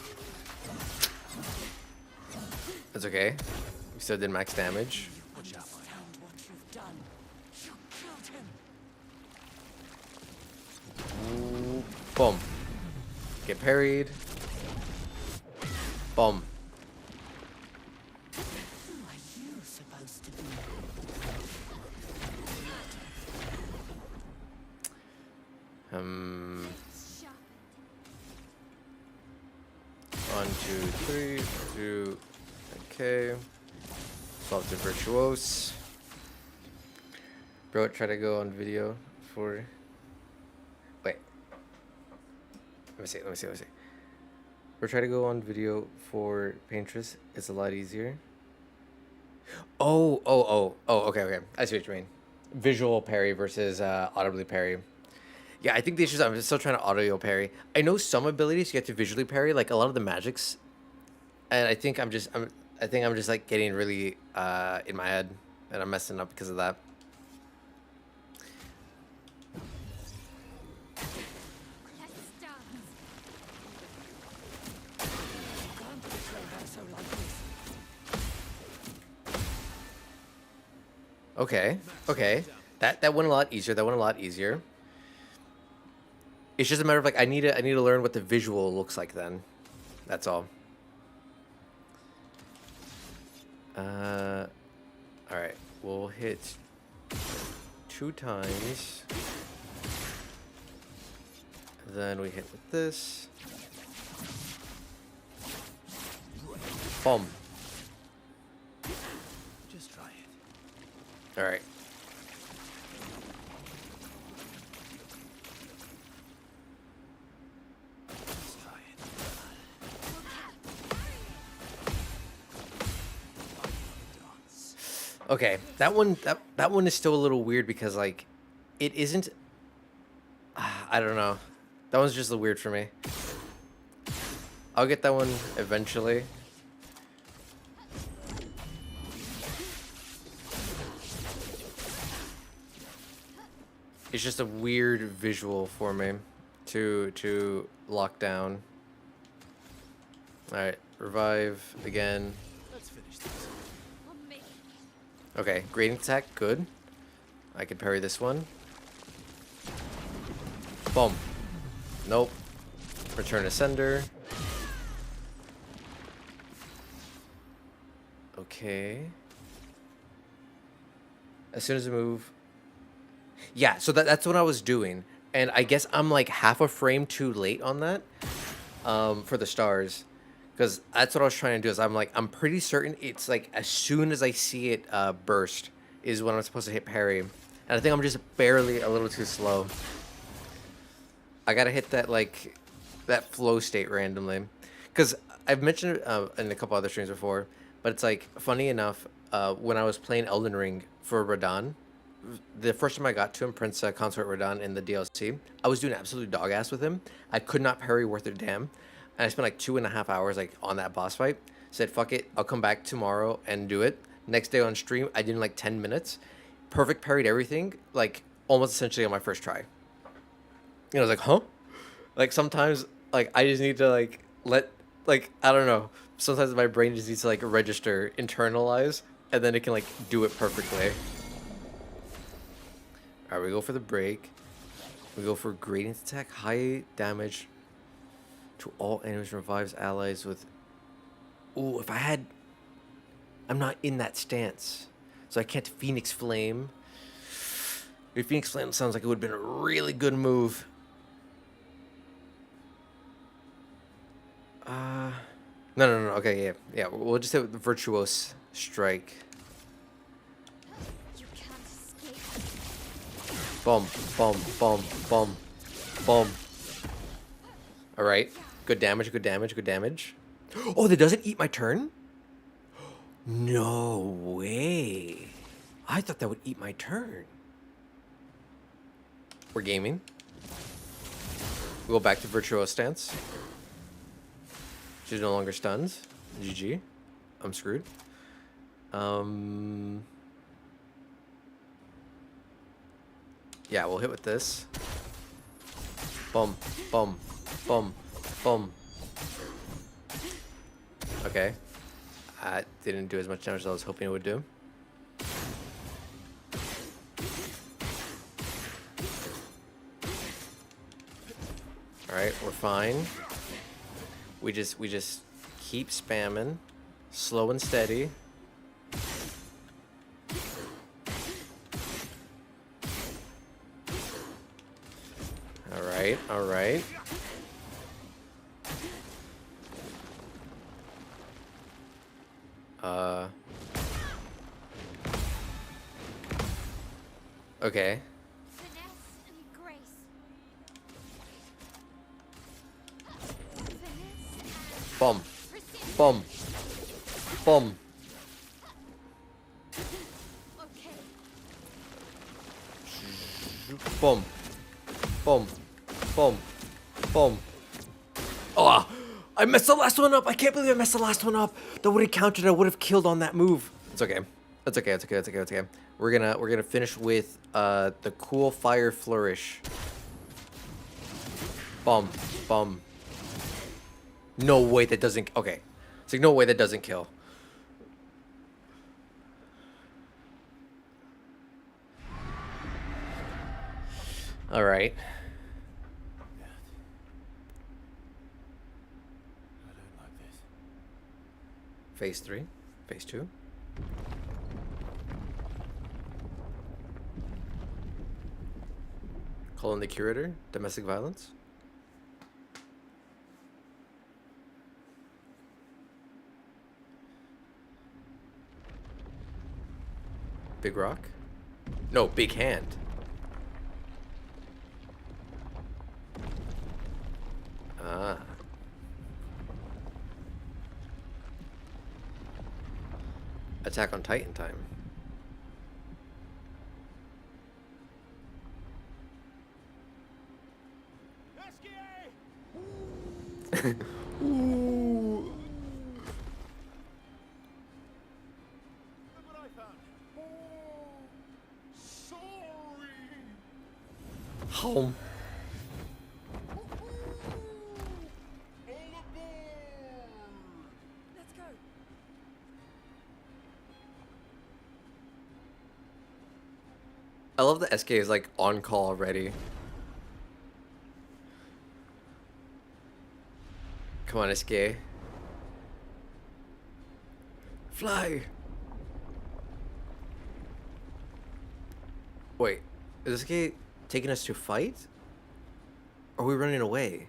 Speaker 1: That's okay. We still did max damage.
Speaker 7: Understand what you've done. You killed him.
Speaker 1: Ooh, boom. Get parried. Boom.
Speaker 7: Who are you supposed to be?
Speaker 1: One, two, three, two. Okay. Solve the virtuose. Bro, try to go on video for. Wait. Let me see. We're trying to go on video for Painterest. It's a lot easier. Oh. Okay. I see what you mean. Visual parry versus audibly parry. Yeah, I think the issue is I'm still trying to audio parry. I know some abilities you get to visually parry, like a lot of the magics, and I think I'm just like getting really in my head, and I'm messing up because of that. Okay. That went a lot easier. It's just a matter of like I need to learn what the visual looks like then. That's all. All right. We'll hit 2 times. Then we hit with this. Boom.
Speaker 6: Just try it.
Speaker 1: All right.
Speaker 6: Just try it.
Speaker 1: Okay, that one is still a little weird because like it isn't. I don't know. That one's just a little weird for me. I'll get that one eventually. It's just a weird visual for me to lock down. All right, revive again.
Speaker 6: Let's finish this.
Speaker 1: Okay, gradient attack, good. I can parry this one. Boom. Nope. Return to sender. Okay. As soon as I move. Yeah, so that's what I was doing. And I guess I'm like half a frame too late on that for the stars. Because that's what I was trying to do is I'm pretty certain it's like as soon as I see it burst is when I'm supposed to hit parry. And I think I'm just barely a little too slow. I gotta hit that that flow state randomly. Because I've mentioned it in a couple other streams before. But it's like, funny enough, when I was playing Elden Ring for Radahn, the first time I got to him, Prince Consort Radahn in the DLC, I was doing absolute dog ass with him. I could not parry worth a damn. And I spent like 2.5 hours like on that boss fight. Said, fuck it, I'll come back tomorrow and do it. Next day on stream, I did in like 10 minutes. Perfect parried everything, like almost essentially on my first try. I was like, huh? Like sometimes like I just need to I don't know. Sometimes my brain just needs to like register, internalize, and then it can like do it perfectly. Alright, we go for the break. We go for gradient attack, high damage to all enemies, revives allies with... Ooh, if I had... I'm not in that stance. So I can't Phoenix Flame. Phoenix Flame sounds like it would have been a really good move. No. Okay, yeah. We'll just hit the Virtuos Strike.
Speaker 4: You can't escape.
Speaker 1: Boom, boom, boom, boom, boom. All right. Good damage. Good damage. Good damage. Oh, that doesn't eat my turn? No way. I thought that would eat my turn. We're gaming. We go back to Virtuos stance. She's no longer stunned. GG. I'm screwed. Yeah, we'll hit with this. Boom, boom, boom, boom. Okay. That didn't do as much damage as I was hoping it would do. Alright, we're fine. We just keep spamming. Slow and steady. Alright. Okay.
Speaker 4: Finesse and grace. Finesse
Speaker 1: Boom.
Speaker 4: precision.
Speaker 1: Boom. Boom.
Speaker 4: Okay.
Speaker 1: Boom. Boom. Boom. Boom. Oh, I messed the last one up. I can't believe I messed the last one up. That would have counted. I would have killed on that move. It's okay. It's okay. We're gonna finish with the cool fire flourish. Boom. Boom. No way that doesn't. Okay. It's like no way that doesn't kill. All right.
Speaker 6: I don't like this.
Speaker 1: Phase 3. Phase 2. Call in the curator. Domestic violence. Big rock? No, big hand. Ah. Attack on Titan time. Ooh.
Speaker 6: Look what I found. Oh, sorry.
Speaker 1: Home.
Speaker 6: All aboard.
Speaker 3: Let's go.
Speaker 1: I love that SK is like on call already. Come on, SK. Fly. Wait, is SK taking us to fight? Or are we running away?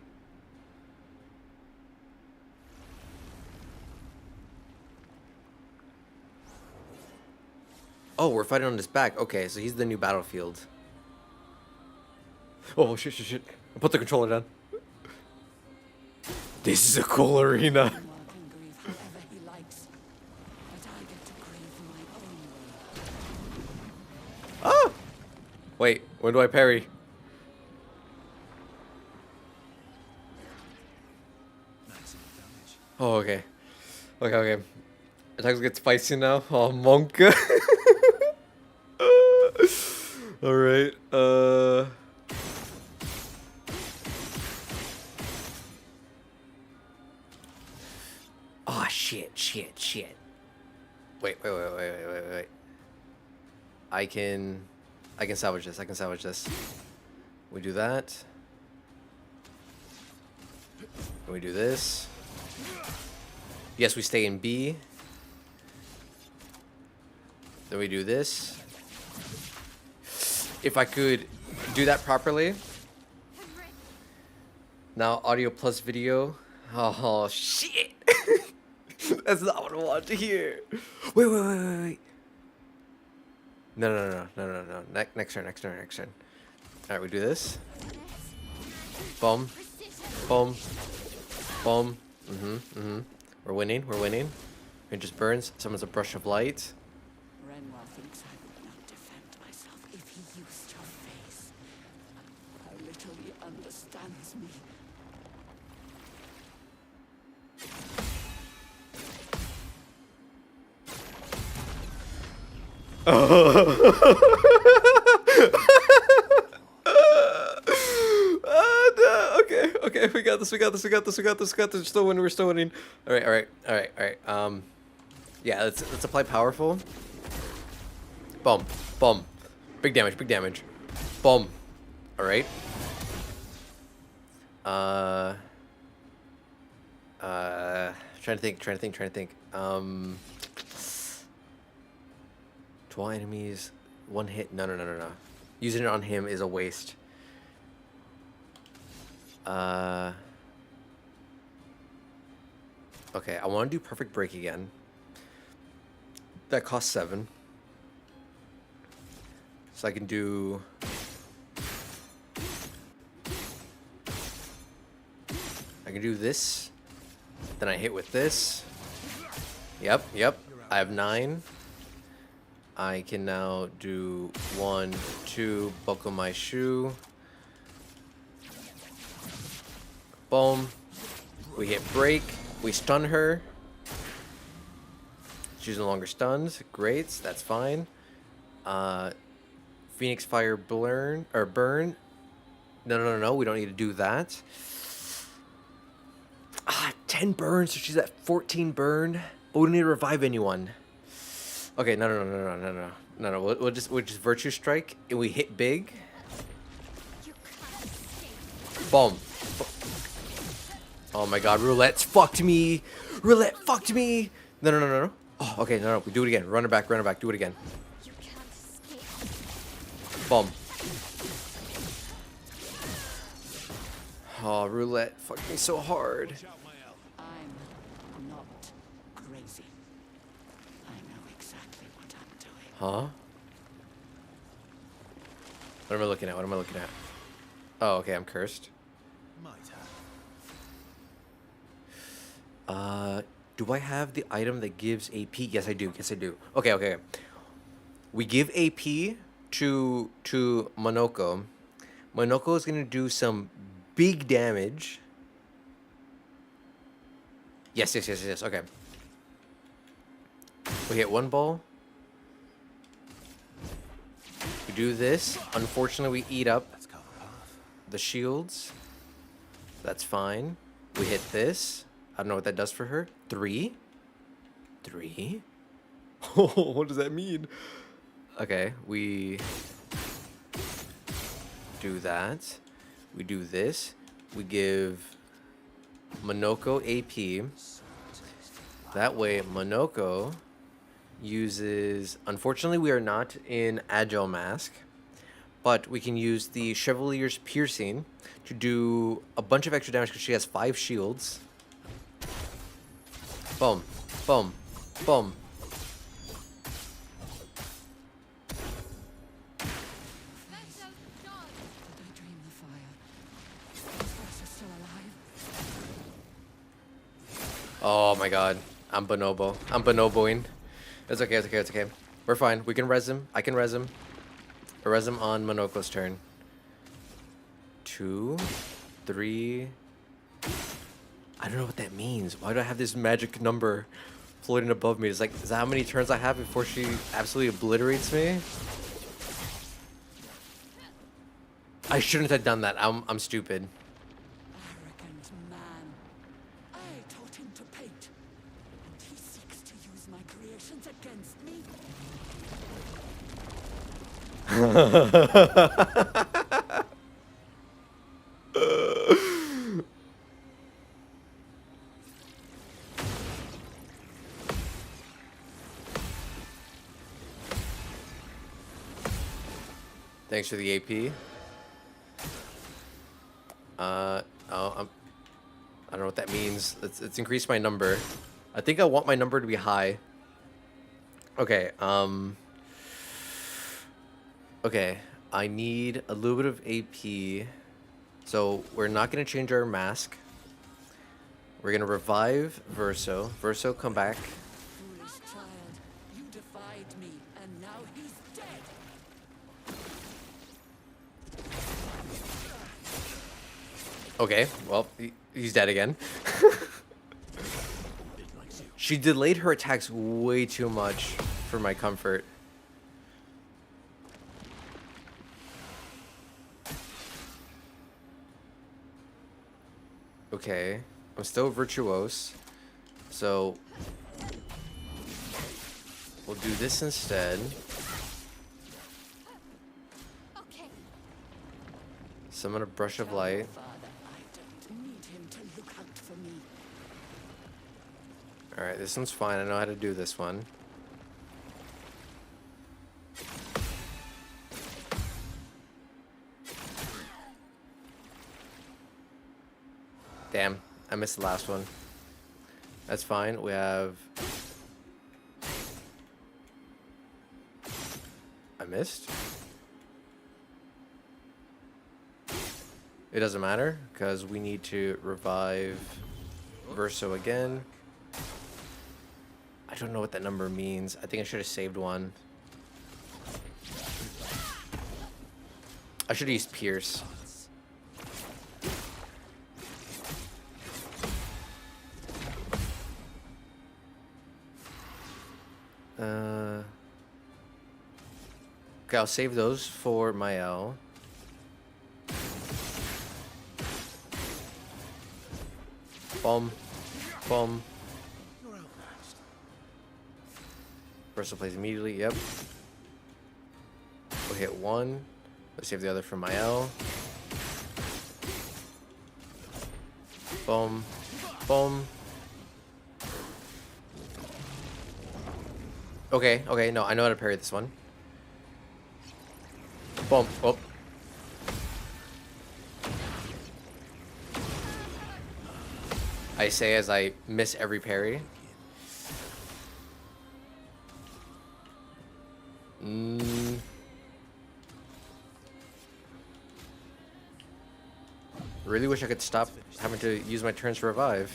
Speaker 1: Oh, we're fighting on his back. Okay, so he's the new battlefield. Oh, shit. I put the controller down. This is a cool arena.
Speaker 5: Mark can grieve however he likes, but I get to grieve my own way.
Speaker 1: Ah! Wait, when do I parry?
Speaker 2: Maximum damage.
Speaker 1: Oh, okay. Okay. Attacks get spicy now. Oh, monk. Alright, Oh, shit. Wait. I can salvage this. We do that. And we do this. Yes, we stay in B. Then we do this. if I could do that properly. Now audio plus video. Oh shit! That's not what I want to hear. Wait. No. Next turn. All right, we do this. Boom. We're winning. It just burns. Someone's a brush of light.
Speaker 5: Renoir thinks I would not defend myself if he used your face. How little he understands me.
Speaker 1: No. Okay, we got this. We're still winning. All right. Yeah, let's apply powerful. Boom. Big damage. Boom. All right. Trying to think. 12 enemies, 1 hit. No. Using it on him is a waste. Okay, I want to do perfect break again. That costs 7. So I can do... I can do this. Then I hit with this. Yep. I have 9. I can now do 1, 2, buckle my shoe. Boom. We hit break. We stun her. She's no longer stunned. Great. That's fine. Phoenix Fire burn. No. We don't need to do that. 10 burn. So she's at 14 burn. But we don't need to revive anyone. Okay, no. We'll just virtue strike and we hit big. Boom. Oh my god, roulette fucked me. No. Oh, okay, no. We do it again. Run her back. Do it again. Boom. Oh, roulette fucked me so hard.
Speaker 5: I'm not crazy. I know exactly what I'm doing.
Speaker 1: Huh? What am I looking at? Oh, okay, I'm cursed. Do I have the item that gives AP? Yes, I do. Okay. We give AP to Monoko. Monoko is gonna do some big damage. Yes. Okay. We hit 1 ball. We do this. Unfortunately, we eat up the shields. That's fine. We hit this. I don't know what that does for her. 3. Oh, what does that mean? Okay, we do that. We do this. We give Monoko AP. That way, Monoko uses... Unfortunately, we are not in Agile Mask, but we can use the Chevalier's Piercing to do a bunch of extra damage because she has 5 shields. Boom. Oh my god. I'm bonoboing. It's okay. We're fine. We can res him. I can res him. I res him on Monoko's turn. 2, 3. I don't know what that means. Why do I have this magic number floating above me? It's like, is that how many turns I have before she absolutely obliterates me? I shouldn't have done that. I'm stupid.
Speaker 5: Arrogant man. I taught him to paint, and he seeks to use my creations against me.
Speaker 1: Thanks for the AP. Oh, I don't know what that means. It's increased my number. I think I want my number to be high. Okay, okay, I need a little bit of AP. So we're not gonna change our mask. We're gonna revive Verso. Verso, come back.
Speaker 5: Foolish child, you defied me, and now he's dead.
Speaker 1: Okay, well, he's dead again. She delayed her attacks way too much for my comfort. Okay, I'm still virtuose, so we'll do this instead.
Speaker 4: Okay.
Speaker 1: Summon a brush of light.
Speaker 5: Father, I don't need him to look out for me.
Speaker 1: Alright, this one's fine. I know how to do this one. Damn, I missed the last one. That's fine. We have... I missed? It doesn't matter, because we need to revive Verso again. I don't know what that number means. I think I should have saved one. I should have used Pierce. Okay, I'll save those for Mael. Boom. Boom. Verso plays immediately, yep. We'll hit one. Let's save the other for Mael. Boom. Boom. Okay, okay, no, I know how to parry this one. Boom. Oh. I say as I miss every parry. Really wish I could stop having to use my turns to revive.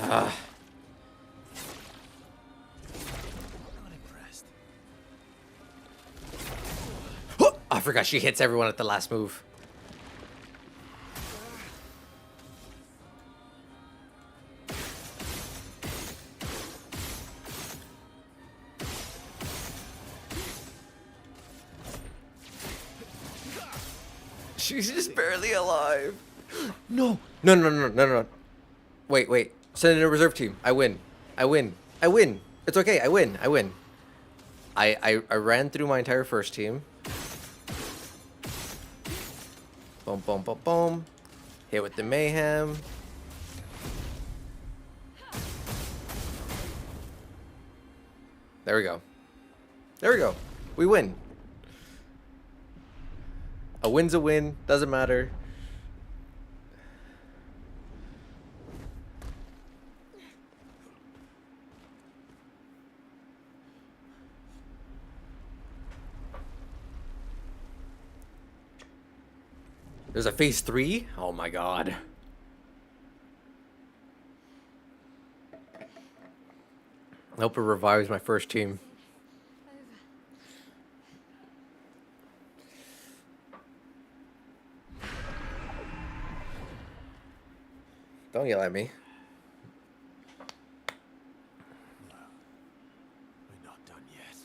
Speaker 1: Ah.
Speaker 2: Not impressed.
Speaker 1: Oh, I forgot she hits everyone at the last move. She's just barely alive. No. No, no, no, no, no, no. Wait, wait. Send in a reserve team. I win. I win. I win. It's okay. I win. I win. I ran through my entire first team. Boom, boom, boom, boom. Hit with the mayhem. There we go. There we go. We win. A win's a win. Doesn't matter. There's a phase 3? Oh my god. I hope it revives my first team. Don't yell at me.
Speaker 2: We're not done yet.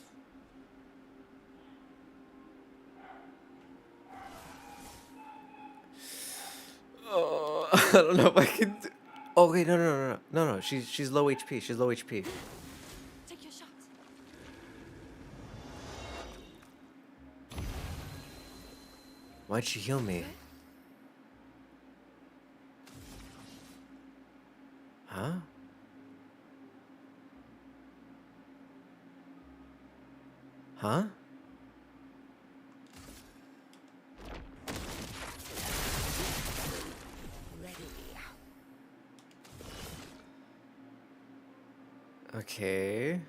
Speaker 1: Oh, I don't know if I can do... Oh, wait, no, no, no, no, no, no. She's low HP. She's low HP.
Speaker 4: Take your shot.
Speaker 1: Why'd she heal me? Huh? Huh? Okay.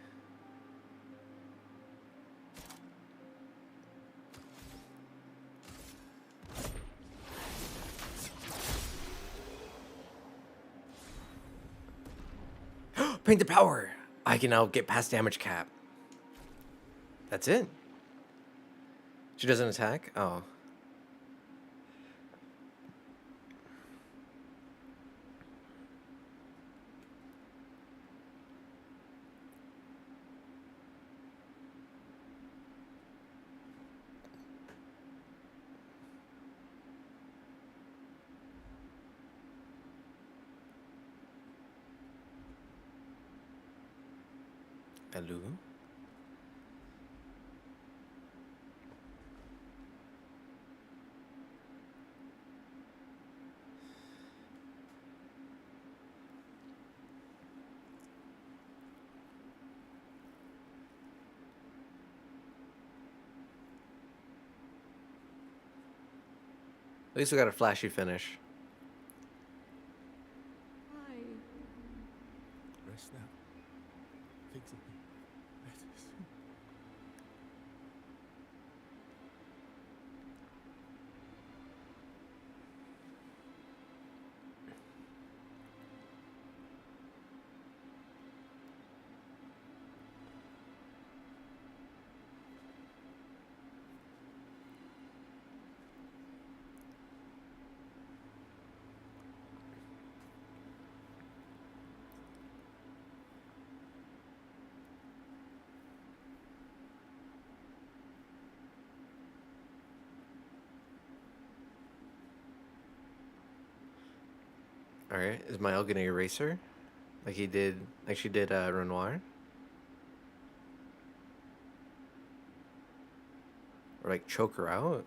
Speaker 1: Paint the power. I can now get past damage cap. That's it. She doesn't attack? Oh. Hello? At least we got a flashy finish.
Speaker 3: Hi.
Speaker 6: Rest now. Things will be better soon.
Speaker 1: Alright, is Mael gonna erase her? Like he did, like she did Renoir? Or like choke her out?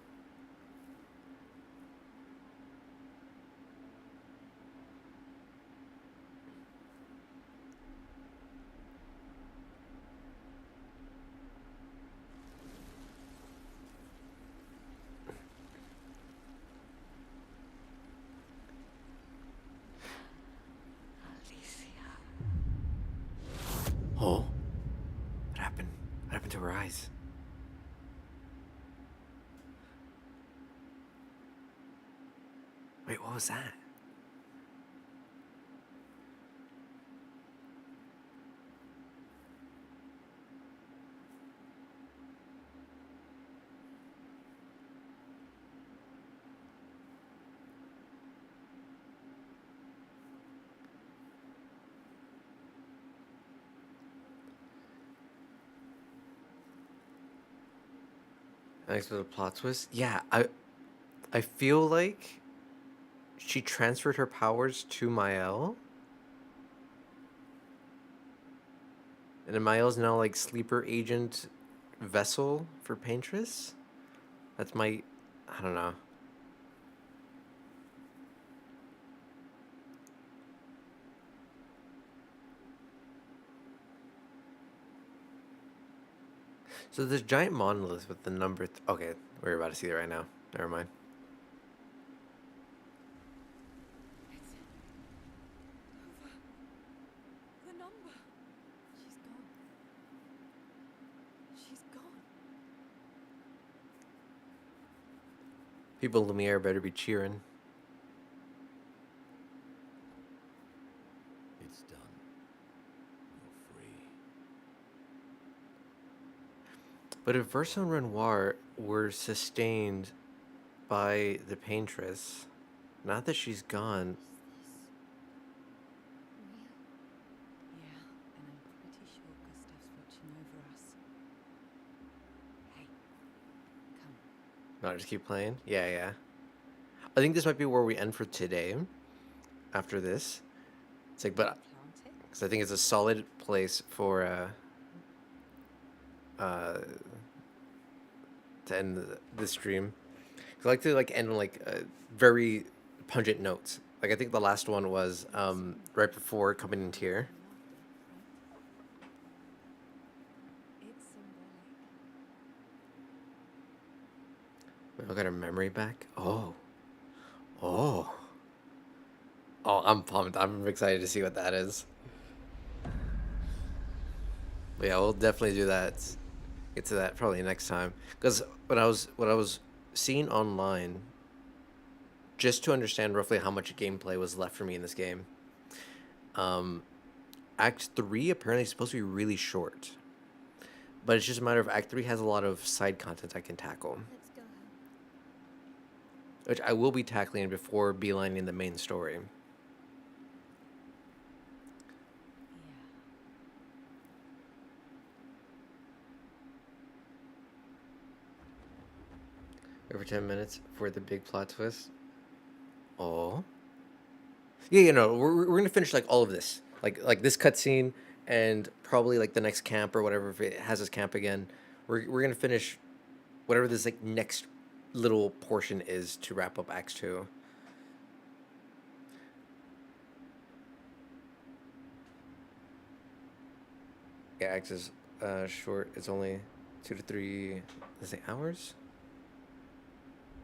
Speaker 1: Oh. What happened? What happened to her eyes? Wait, what was that? Thanks for the plot twist. Yeah, I feel like she transferred her powers to Mael. And then Mael's now like sleeper agent vessel for Paintress. That's my, I don't know. So this giant monolith with the number. Okay, we're about to see it right now. Never mind.
Speaker 3: It's over. The number. She's gone. She's gone.
Speaker 1: People in Lumiere better be cheering.
Speaker 2: It's done. You're free.
Speaker 1: But if Verso and Renoir were sustained by the Paintress, not that she's gone.
Speaker 7: Yeah, and I'm pretty sure Gustav's watching over us. Hey, come.
Speaker 1: No, just keep playing. Yeah, yeah. I think this might be where we end for today. After this, it's like, but
Speaker 7: Plant it.
Speaker 1: because I think it's a solid place for to end the stream. 'Cause I like to like end on like very pungent notes. Like I think the last one was right before coming in here.
Speaker 7: It's symbolic.
Speaker 1: I got her memory back. Oh, oh, oh! I'm pumped. I'm excited to see what that is. But yeah, we'll definitely do that. Get to that probably next time. Because what I was seeing online, just to understand roughly how much gameplay was left for me in this game. Act 3 apparently is supposed to be really short, but it's just a matter of Act 3 has a lot of side content I can tackle,
Speaker 4: Let's go home.
Speaker 1: which I will be tackling before beelining the main story.
Speaker 7: Yeah.
Speaker 1: Over 10 minutes for the big plot twist. Oh. Yeah, you know, we're gonna finish like all of this, like this cutscene, and probably like the next camp or whatever if it has this camp again. We're gonna finish whatever this like next little portion is to wrap up Acts 2. Yeah, Acts is short. It's only 2 to 3, let's say, hours.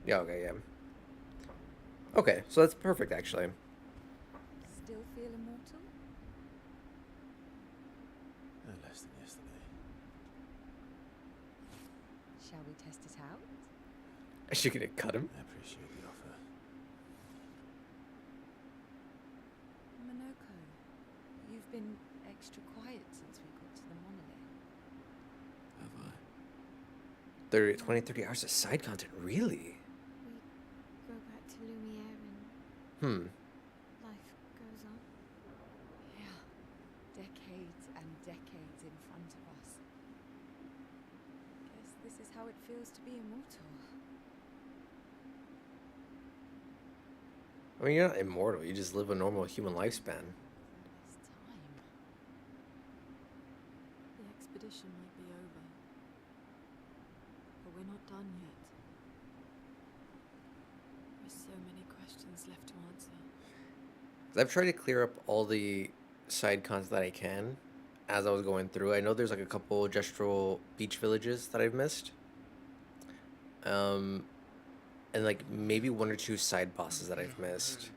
Speaker 1: Yeah. Okay. Yeah. Okay. So that's perfect, actually.
Speaker 7: Still feel immortal?
Speaker 6: Less than yesterday.
Speaker 7: Shall we test it out?
Speaker 1: Is she gonna cut him?
Speaker 6: I appreciate the offer.
Speaker 7: Monoko, you've been extra quiet since we got to the monolith.
Speaker 2: Have I?
Speaker 1: 30 hours of side content, really?
Speaker 4: We go back to Lumiere and life goes on.
Speaker 7: Yeah. Decades and decades in front of us. Guess this is how it feels to be immortal.
Speaker 1: I mean, you're not immortal. You just live a normal human lifespan.
Speaker 7: This time.
Speaker 3: The expedition might be over, but we're not done yet. There's so many questions left to answer.
Speaker 1: 'Cause I've tried to clear up all the side content that I can as I was going through. I know there's like a couple gestural beach villages that I've missed. And like maybe 1 or 2 side bosses that I've missed.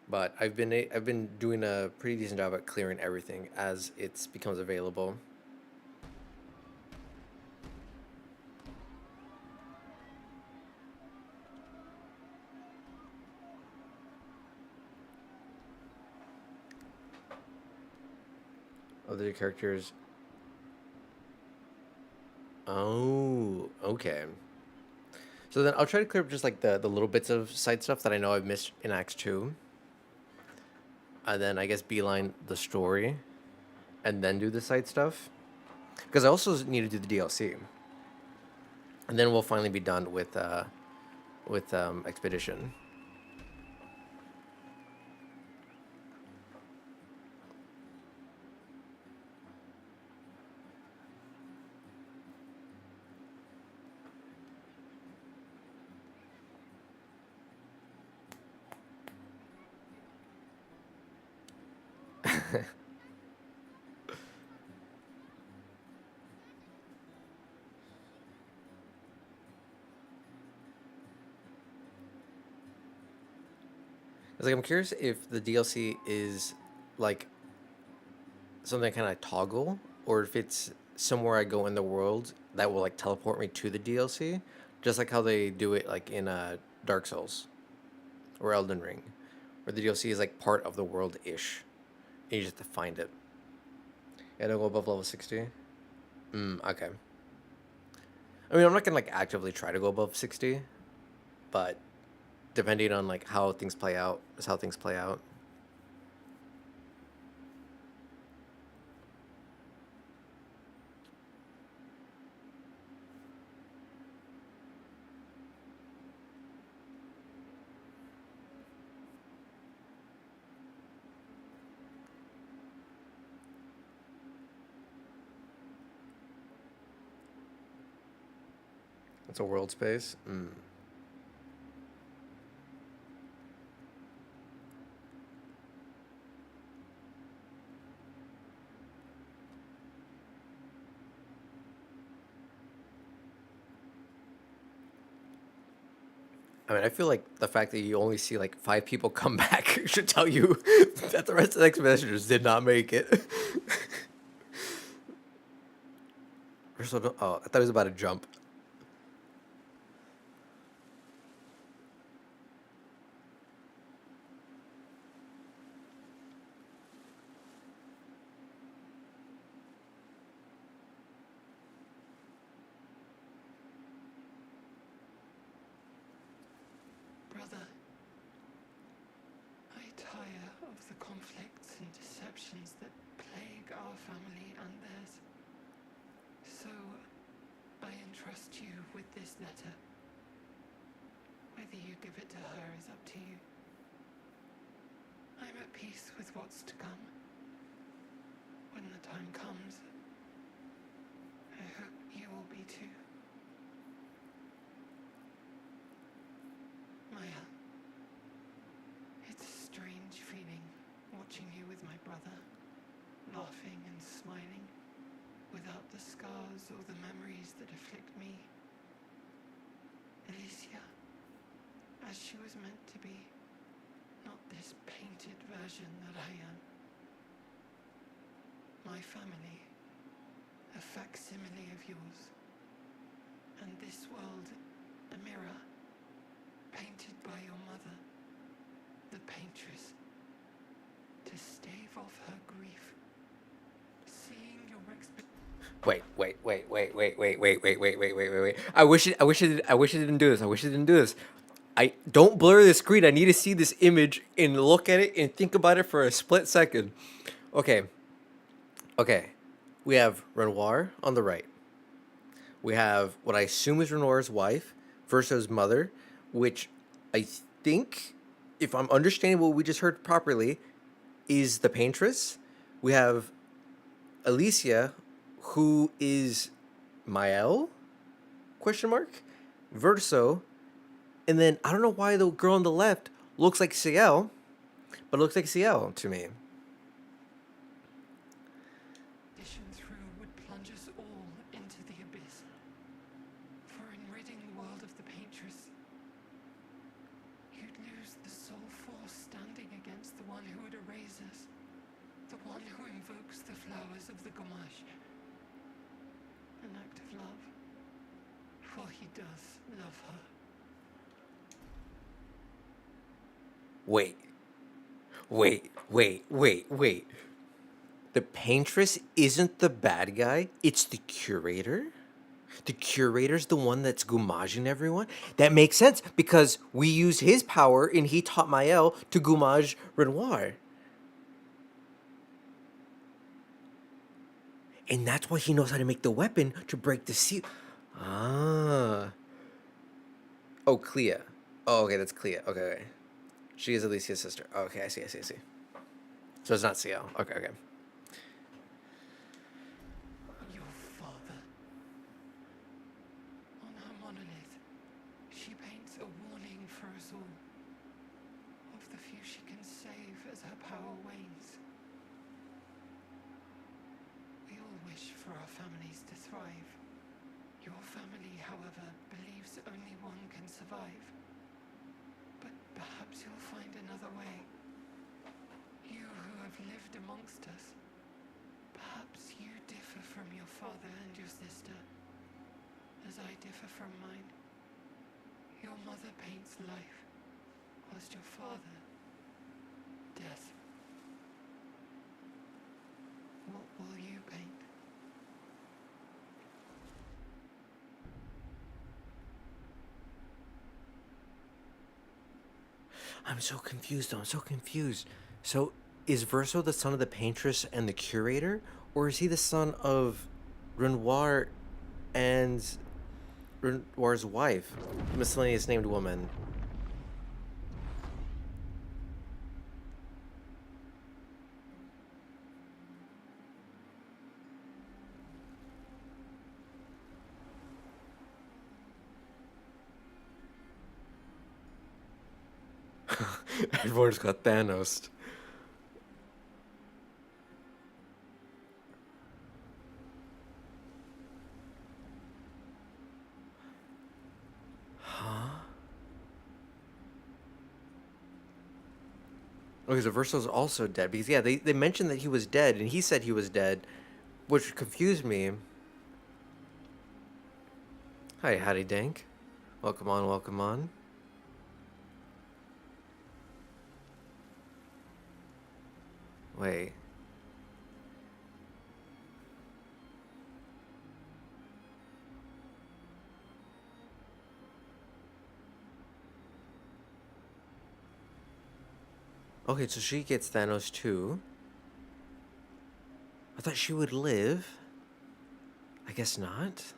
Speaker 1: But I've been doing a pretty decent job at clearing everything as it becomes available. Other characters. Oh, okay. So then I'll try to clear up just like the little bits of side stuff that I know I've missed in Acts 2. And then I guess beeline the story. And then do the side stuff. Because I also need to do the DLC. And then we'll finally be done with Expedition. It's like I'm curious if the DLC is like something I kind of toggle, or if it's somewhere I go in the world that will like teleport me to the DLC, just like how they do it like in Dark Souls or Elden Ring, where the DLC is like part of the world ish, and you just have to find it. Yeah, don't go above level 60. Okay. I mean, I'm not gonna like actively try to go above 60, but depending on like how things play out is how things play out. It's a world space. I mean, I feel like the fact that you only see like 5 people come back should tell you that the rest of the expeditioners did not make it. Oh, I thought he was about to jump.
Speaker 8: Brother, I tire of the conflicts and deceptions that plague our family and theirs. So, I entrust you with this letter. Whether you give it to her is up to you. I'm at peace with what's to come. When the time comes, I hope you will be too. Maya, it's a strange feeling watching you with my brother, laughing and smiling, without the scars or the memories that afflict me. Alicia, as she was meant to be, not this painted version that I am. My family, a facsimile of yours, and this world, a mirror, painted by your mother, the paintress, to stave off her grief. Seeing your
Speaker 1: Wait. I wish it didn't do this. I wish it didn't do this. I don't blur the screen. I need to see this image and look at it and think about it for a split second. Okay. We have Renoir on the right. We have what I assume is Renoir's wife, Verso's mother, which I think, if I'm understanding what we just heard properly, is the paintress. We have Alicia, who is Mael? Question mark. Verso, and then I don't know why the girl on the left looks like Ciel, but it looks like Ciel to me.
Speaker 8: through would plunge us all into the abyss. For in ridding the world of the paintress, you'd lose the sole force standing against the one who would erase us, the one who invokes the flowers of the Gomage. An act of love, for he does love her.
Speaker 1: Wait. The paintress isn't the bad guy. It's the curator. The curator's the one that's goumaging everyone. That makes sense because we use his power and he taught Mael to goumage Renoir. And that's why he knows how to make the weapon to break the seal. Ah. Oh, Clea. Oh, okay, that's Clea. Okay. She is Alicia's sister. Okay, I see. So it's not Ciel. Okay.
Speaker 8: Your father. On her monolith, she paints a warning for us all. Of the few she can save as her power wanes. We all wish for our families to thrive. Your family, however, believes only one can survive. But perhaps you'll find another way. You who have lived amongst us. Perhaps you differ from your father and your sister, as I differ from mine. Your mother paints life, whilst your father, death. What will you paint?
Speaker 1: I'm so confused. So is Verso the son of the paintress and the curator? Or is he the son of Renoir and Renoir's wife, miscellaneous named woman? Everyone's got Thanos. Huh? Okay, so Verso's also dead because yeah, they mentioned that he was dead and he said he was dead, which confused me. Hi, Hattie Dank. Welcome on, welcome on. Wait. Okay, so she gets Thanos too. I thought she would live. I guess not.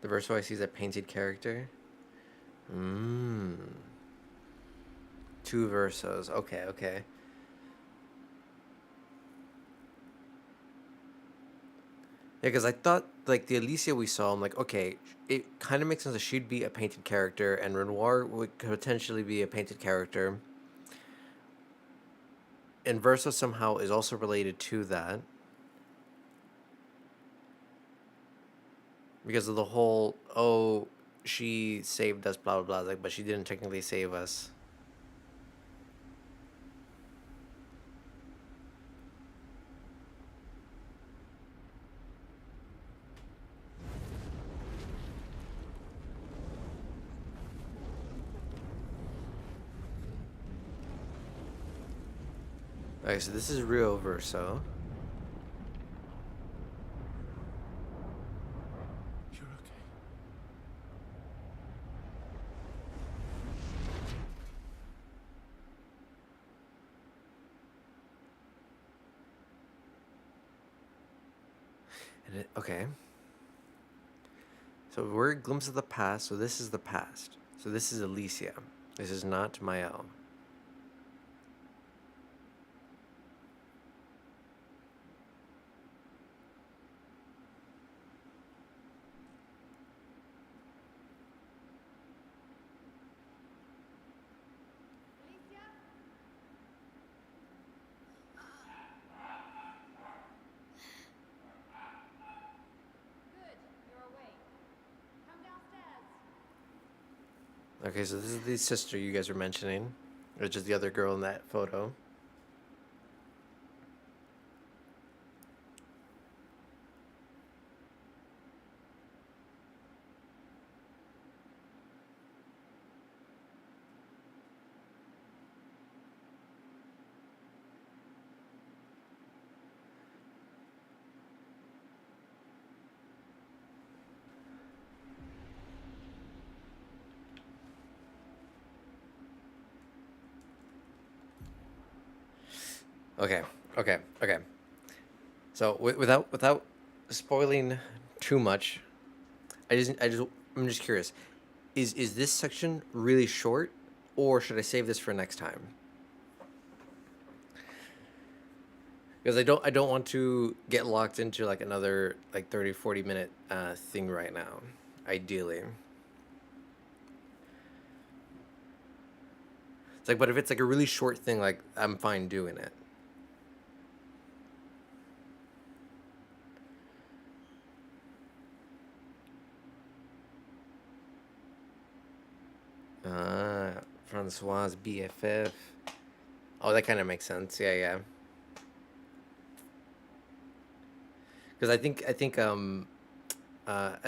Speaker 1: The Verso I see is a painted character. Mmm. Two Versos. Okay, okay. Yeah, because I thought, like, the Alicia we saw, I'm like, okay, it kind of makes sense that she'd be a painted character, and Renoir would potentially be a painted character. And Verso somehow is also related to that. Because of the whole, oh, she saved us, blah, blah, blah, like, but she didn't technically save us. Okay, so this is real Verso.
Speaker 6: You're okay.
Speaker 1: And okay. So we're a glimpse of the past, so this is the past. So this is Alicia. This is not Mael. Okay, so this is the sister you guys were mentioning, or just the other girl in that photo. Okay, okay, okay. So without spoiling too much, I'm just curious. Is this section really short, or should I save this for next time? Because I don't want to get locked into like another like 30-40 minute thing right now, ideally. It's like, but if it's like a really short thing, like I'm fine doing it. Francois BFF. Oh, that kind of makes sense. Yeah, yeah. Because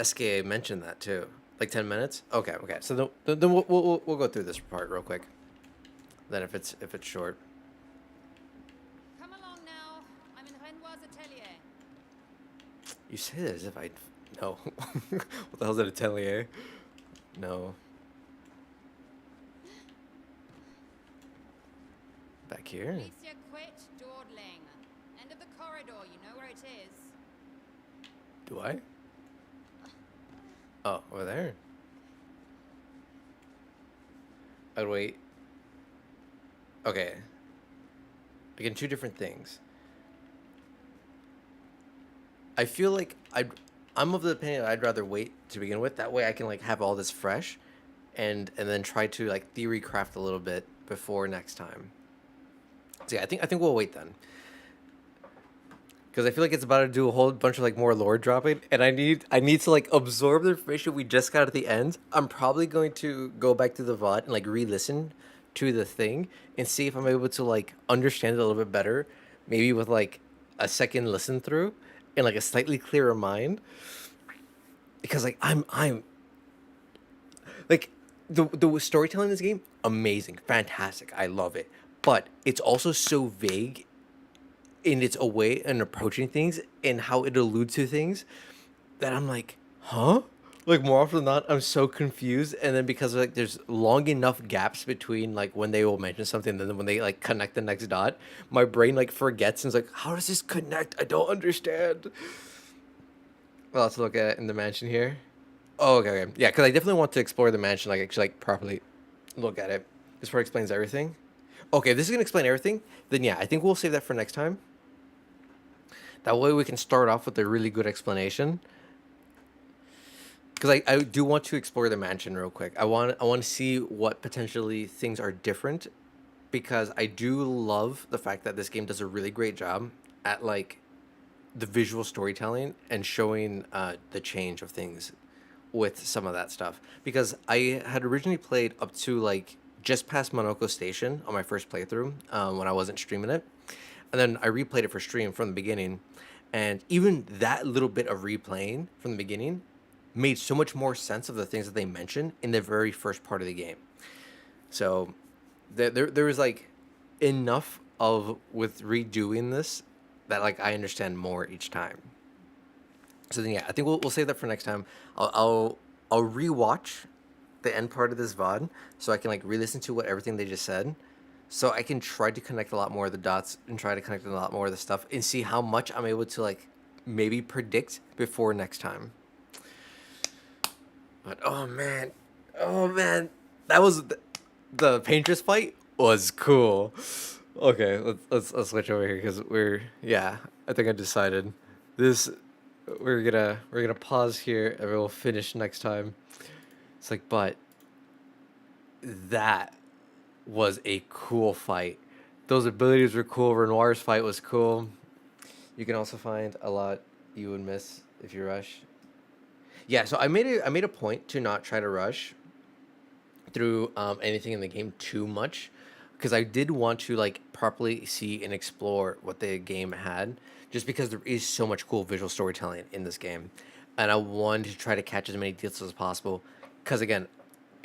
Speaker 1: SKA mentioned that too. Like 10 minutes. Okay, okay. So then we'll go through this part real quick. Then if it's short.
Speaker 3: Come along now. I'm in Renoir's atelier.
Speaker 1: You say that as if I no. What the hell's an atelier? No. Back here.
Speaker 3: Alicia quit dawdling. End of the corridor. You know where it is.
Speaker 1: Do I? Oh, over there. I'd wait. Okay. Again, two different things. I feel like I'm of the opinion I'd rather wait to begin with. That way I can like have all this fresh and then try to like theory craft a little bit before next time. So yeah, I think we'll wait then. because I feel like it's about to do a whole bunch of like more lore dropping, and I need to like absorb the information we just got at the end. I'm probably going to go back to the VOD and like re-listen to the thing and see if I'm able to like understand it a little bit better, maybe with like a second listen through and like a slightly clearer mind. Because like I'm like the storytelling in this game, amazing, fantastic, I love it, but it's also so vague in its a way and approaching things and how it alludes to things that I'm like, huh? Like more often than not, I'm so confused, and then because like there's long enough gaps between like when they will mention something and then when they like connect the next dot, my brain like forgets and is like, how does this connect? I don't understand. Well, let's look at it in the mansion here. Oh, okay. Yeah, because I definitely want to explore the mansion, like actually like properly look at it. This part explains everything. Okay, if this is gonna explain everything, then yeah, I think we'll save that for next time. That way we can start off with a really good explanation. Because I do want to explore the mansion real quick. I want to see what potentially things are different, because I do love the fact that this game does a really great job at like the visual storytelling and showing the change of things with some of that stuff. Because I had originally played up to like just past Monoko Station on my first playthrough when I wasn't streaming it, and then I replayed it for stream from the beginning, and even that little bit of replaying from the beginning made so much more sense of the things that they mentioned in the very first part of the game. So there was like enough of with redoing this that like I understand more each time. So then yeah, I think we'll save that for next time. I'll rewatch the end part of this VOD so I can like re-listen to what everything they just said, so I can try to connect a lot more of the dots and try to connect a lot more of the stuff and see how much I'm able to like maybe predict before next time. But oh man, that was the painter's fight was cool. Okay, let's switch over here because I think I decided this. We're gonna pause here and we'll finish next time. It's like, but that was a cool fight. Those abilities were cool. Renoir's fight was cool. You can also find a lot you would miss if you rush. Yeah, so I made a point to not try to rush through anything in the game too much, because I did want to like properly see and explore what the game had, just because there is so much cool visual storytelling in this game, and I wanted to try to catch as many details as possible. Because again,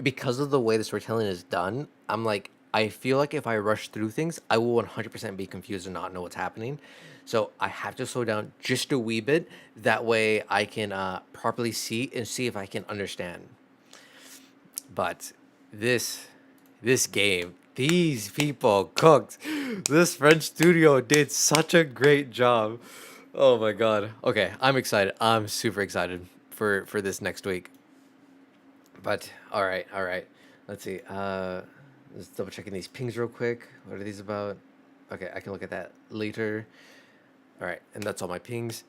Speaker 1: because of the way the storytelling is done, I'm like, I feel like if I rush through things, I will 100% be confused and not know what's happening. So I have to slow down just a wee bit. That way I can properly see and see if I can understand. But this game, these people cooked. This French studio did such a great job. Oh my god. Okay, I'm excited. I'm super excited for this next week. But all right. Let's see. Just double checking these pings real quick. What are these about? Okay, I can look at that later. All right, and that's all my pings.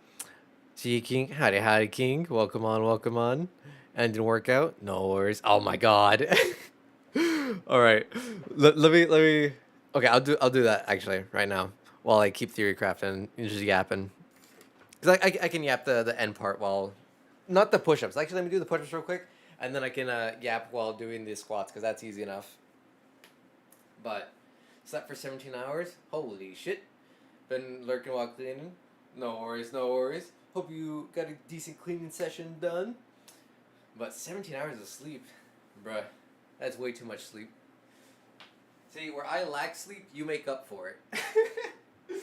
Speaker 1: See you, King. Howdy, King. Welcome on. And didn't work out? No worries. Oh my god. All right. Let me. Okay, I'll do that actually right now while I keep theory crafting and just yapping. Cause I can yap the end part while, not the push-ups. Actually, let me do the push-ups real quick, and then I can yap while doing the squats, because that's easy enough. But slept for 17 hours. Holy shit. Been lurking while cleaning. No worries. Hope you got a decent cleaning session done. But 17 hours of sleep, bruh, that's way too much sleep. See, where I lack sleep, you make up for it. Alright,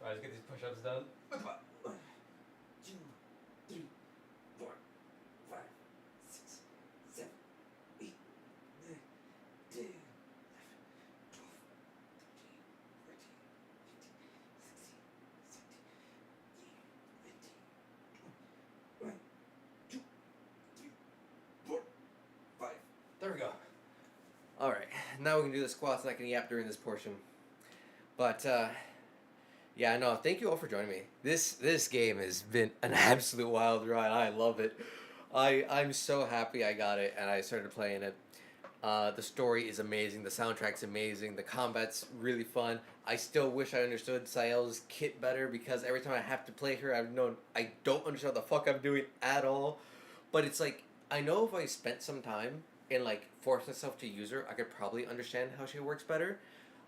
Speaker 1: let's get these push-ups done. 1, 2, 3, 4, 5, 6, 7, 8, 9, 10, 11, 12, 13, 14, 15, 16, 17, 18, 19, 20, 1, 2, 3, 4, 5. There we go. Alright, now we can do the squats and I can yap during this portion. But, yeah, no, thank you all for joining me. This game has been an absolute wild ride. I love it. I'm so happy I got it and I started playing it. The story is amazing. The soundtrack's amazing. The combat's really fun. I still wish I understood Sael's kit better because every time I have to play her, I don't understand what the fuck I'm doing at all. But it's like I know if I spent some time and like forced myself to use her, I could probably understand how she works better.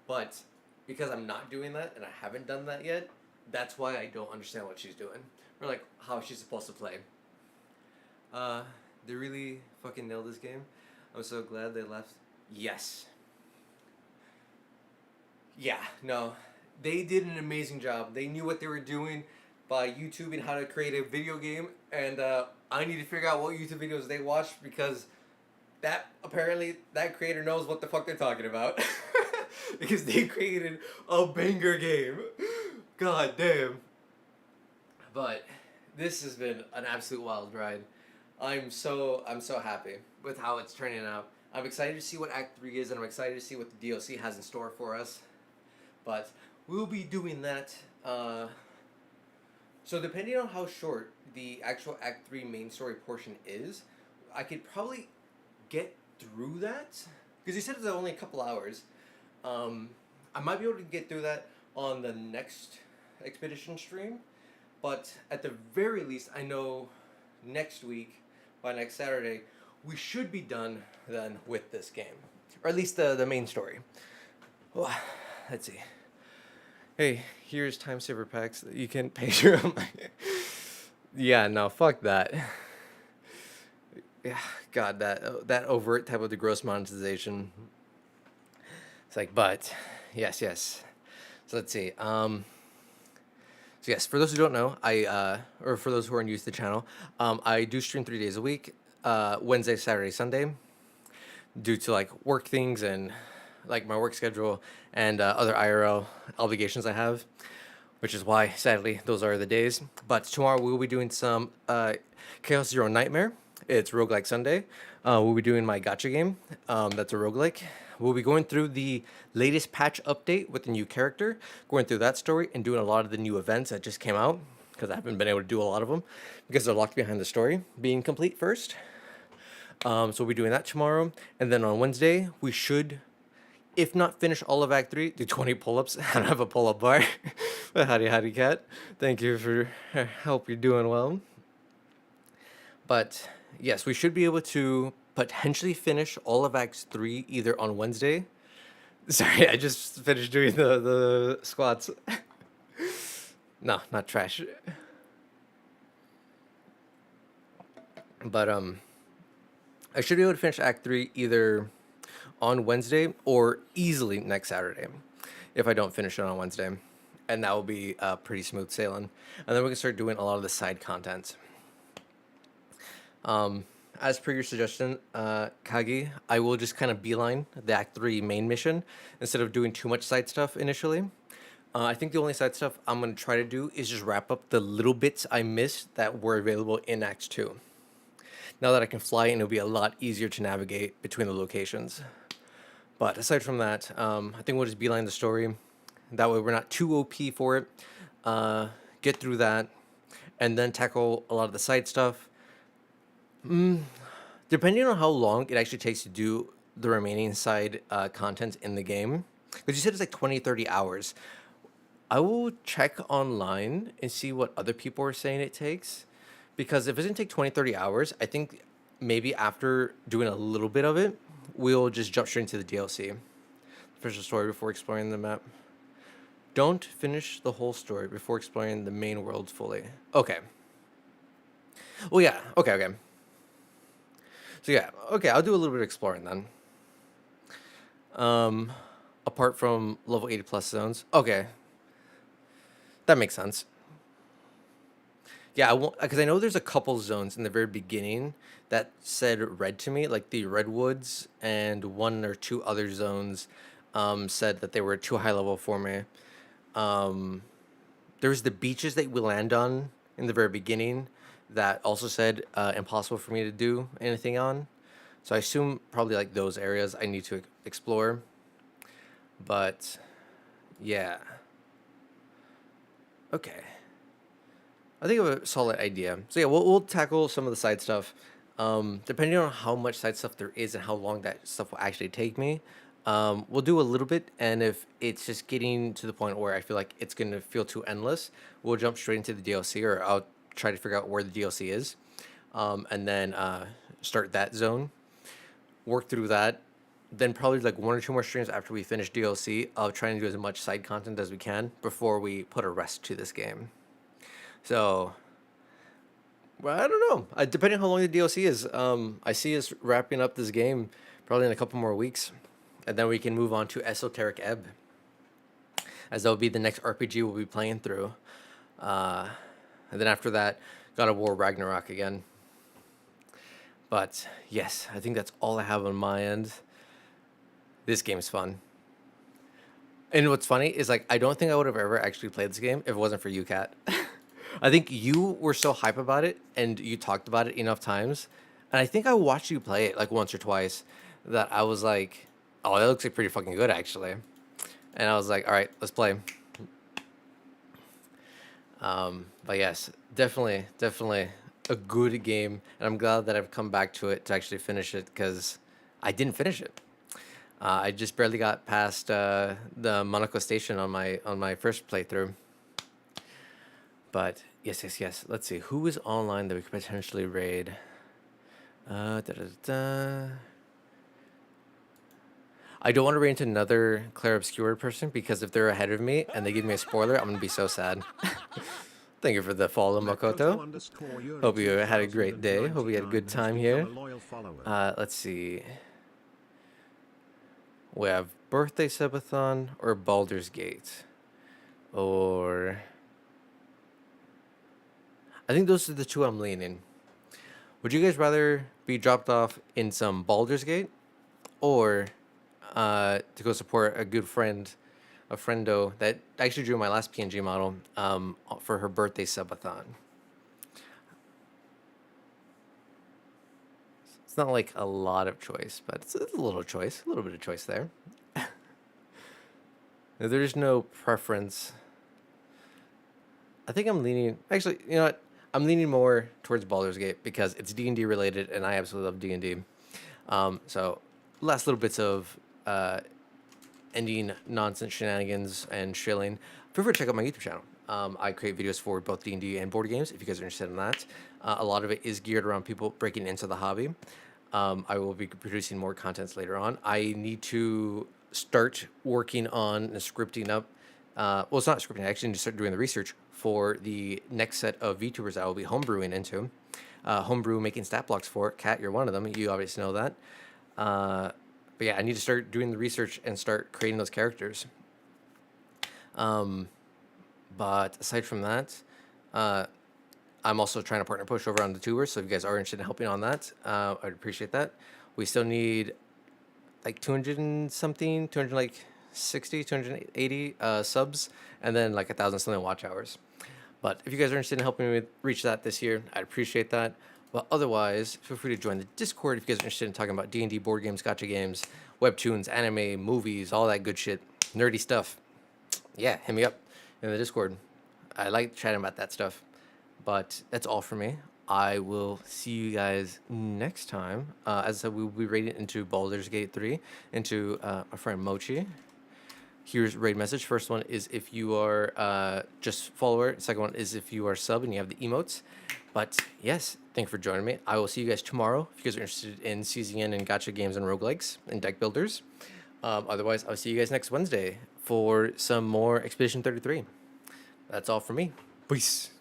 Speaker 1: But because I'm not doing that and I haven't done that yet, that's why I don't understand what she's doing or like how she's supposed to play. They really fucking nailed this game. I'm so glad they left. Yes. Yeah, no. They did an amazing job. They knew what they were doing by YouTubing how to create a video game, and I need to figure out what YouTube videos they watch because apparently that creator knows what the fuck they're talking about. Because they created a banger game. God damn. But this has been an absolute wild ride. I'm so happy with how it's turning out. I'm excited to see what Act 3 is, and I'm excited to see what the DLC has in store for us. But we'll be doing that. So depending on how short the actual Act 3 main story portion is, I could probably get through that. Because you said it's only a couple hours. I might be able to get through that on the next expedition stream. But at the very least, I know next week, by next Saturday, we should be done then with this game. Or at least the main story. Oh, let's see. Hey, here's time saver packs that you can pay your own. Yeah, no, fuck that. Yeah, God, that overt type of the gross monetization. It's like, but yes. So let's see. So yes, for those who don't know, or for those who are new to the channel, I do stream 3 days a week, Wednesday, Saturday, Sunday, due to like work things and like my work schedule and other IRL obligations I have, which is why, sadly, those are the days. But tomorrow we'll be doing some Chaos Zero Nightmare. It's Roguelike Sunday. We'll be doing my gacha game. That's a roguelike. We'll be going through the latest patch update with the new character, going through that story, and doing a lot of the new events that just came out, because I haven't been able to do a lot of them, because they're locked behind the story being complete first. So we'll be doing that tomorrow. And then on Wednesday, we should, if not finish all of Act 3, do 20 pull-ups. I don't have a pull-up bar. But howdy, cat. Thank you for help. You're doing well. But yes, we should be able to potentially finish all of Act 3 either on Wednesday. Sorry, I just finished doing the squats. No, not trash. But I should be able to finish Act 3 either on Wednesday or easily next Saturday if I don't finish it on Wednesday. And that will be pretty smooth sailing. And then we can start doing a lot of the side content. As per your suggestion, Kagi, I will just kind of beeline the Act 3 main mission instead of doing too much side stuff initially. I think the only side stuff I'm going to try to do is just wrap up the little bits I missed that were available in Act 2. Now that I can fly, and it'll be a lot easier to navigate between the locations. But aside from that, I think we'll just beeline the story. That way we're not too OP for it. Get through that, and then tackle a lot of the side stuff. Depending on how long it actually takes to do the remaining side content in the game, because you said it's like 20-30 hours. I will check online and see what other people are saying it takes, because if it doesn't take 20-30 hours, I think maybe after doing a little bit of it, we'll just jump straight into the DLC. Finish the story before exploring the map. Don't finish the whole story before exploring the main world fully. Okay. Well, yeah. Okay. So yeah, okay, I'll do a little bit of exploring then. Apart from level 80 plus zones. Okay. That makes sense. Yeah, because I know there's a couple zones in the very beginning that said red to me, like the redwoods, and one or two other zones said that they were too high level for me. There's the beaches that we land on in the very beginning that also said impossible for me to do anything on. So I assume probably like those areas I need to explore. But yeah. Okay. I think I have a solid idea. So yeah, we'll tackle some of the side stuff Depending on how much side stuff there is and how long that stuff will actually take me, we'll do a little bit. And if it's just getting to the point where I feel like it's going to feel too endless, we'll jump straight into the DLC, or I'll try to figure out where the DLC is, and then start that zone, work through that. Then probably like 1 or 2 more streams after we finish DLC of trying to do as much side content as we can before we put a rest to this game. So, well, I don't know. Depending on how long the DLC is, I see us wrapping up this game probably in a couple more weeks, and then we can move on to Esoteric Ebb, as that will be the next RPG we'll be playing through. And then after that, God of War Ragnarok again. But yes, I think that's all I have on my end. This game is fun. And what's funny is, like, I don't think I would have ever actually played this game if it wasn't for you, Kat. I think you were so hype about it and you talked about it enough times. And I think I watched you play it like once or twice that I was like, oh, that looks like pretty fucking good, actually. And I was like, all right, let's play. But yes, definitely a good game. And I'm glad that I've come back to it to actually finish it, because I didn't finish it. I just barely got past the Monaco station on my first playthrough. But yes. Let's see, who is online that we could potentially raid. I don't want to raid into another Claire Obscured person, because if they're ahead of me and they give me a spoiler, I'm gonna be so sad. Thank you for the follow, Makoto. Hope you had a great day. Hope you had a good time here. Let's see. We have Birthday Subathon or Baldur's Gate. Or... I think those are the two I'm leaning. Would you guys rather be dropped off in some Baldur's Gate, or to go support a good friend, a friendo that actually drew my last PNG model for her birthday subathon? It's not like a lot of choice, but it's a little choice, a little bit of choice there. There's no preference. I think I'm leaning... Actually, you know what? I'm leaning more towards Baldur's Gate because it's D&D related, and I absolutely love D&D. So, last little bits of ending nonsense shenanigans and shilling. Feel free to check out my YouTube channel. I create videos for both D&D and board games, if you guys are interested in that. A lot of it is geared around people breaking into the hobby. I will be producing more contents later on. I need to start working on scripting up. Well, it's not scripting. I actually need to start doing the research for the next set of VTubers I will be homebrewing into. Homebrew making stat blocks for. Kat, you're one of them. You obviously know that. But yeah, I need to start doing the research and start creating those characters. But aside from that, I'm also trying to partner push over on the tubers. So if you guys are interested in helping on that, I'd appreciate that. We still need like 200 and something, 260, 280 subs, and then like 1,000 something watch hours. But if you guys are interested in helping me reach that this year, I'd appreciate that. But otherwise, feel free to join the Discord if you guys are interested in talking about D&D, board games, gacha games, webtoons, anime, movies, all that good shit, nerdy stuff. Yeah, hit me up in the Discord. I like chatting about that stuff. But that's all for me. I will see you guys next time. As I said, we will be raiding into Baldur's Gate 3, into our friend Mochi. Here's raid message. First one is if you are just follower. Second one is if you are sub and you have the emotes. But yes, thank you for joining me. I will see you guys tomorrow if you guys are interested in seizing in gacha games and roguelikes and deck builders. Otherwise, I'll see you guys next Wednesday for some more Expedition 33. That's all for me. Peace.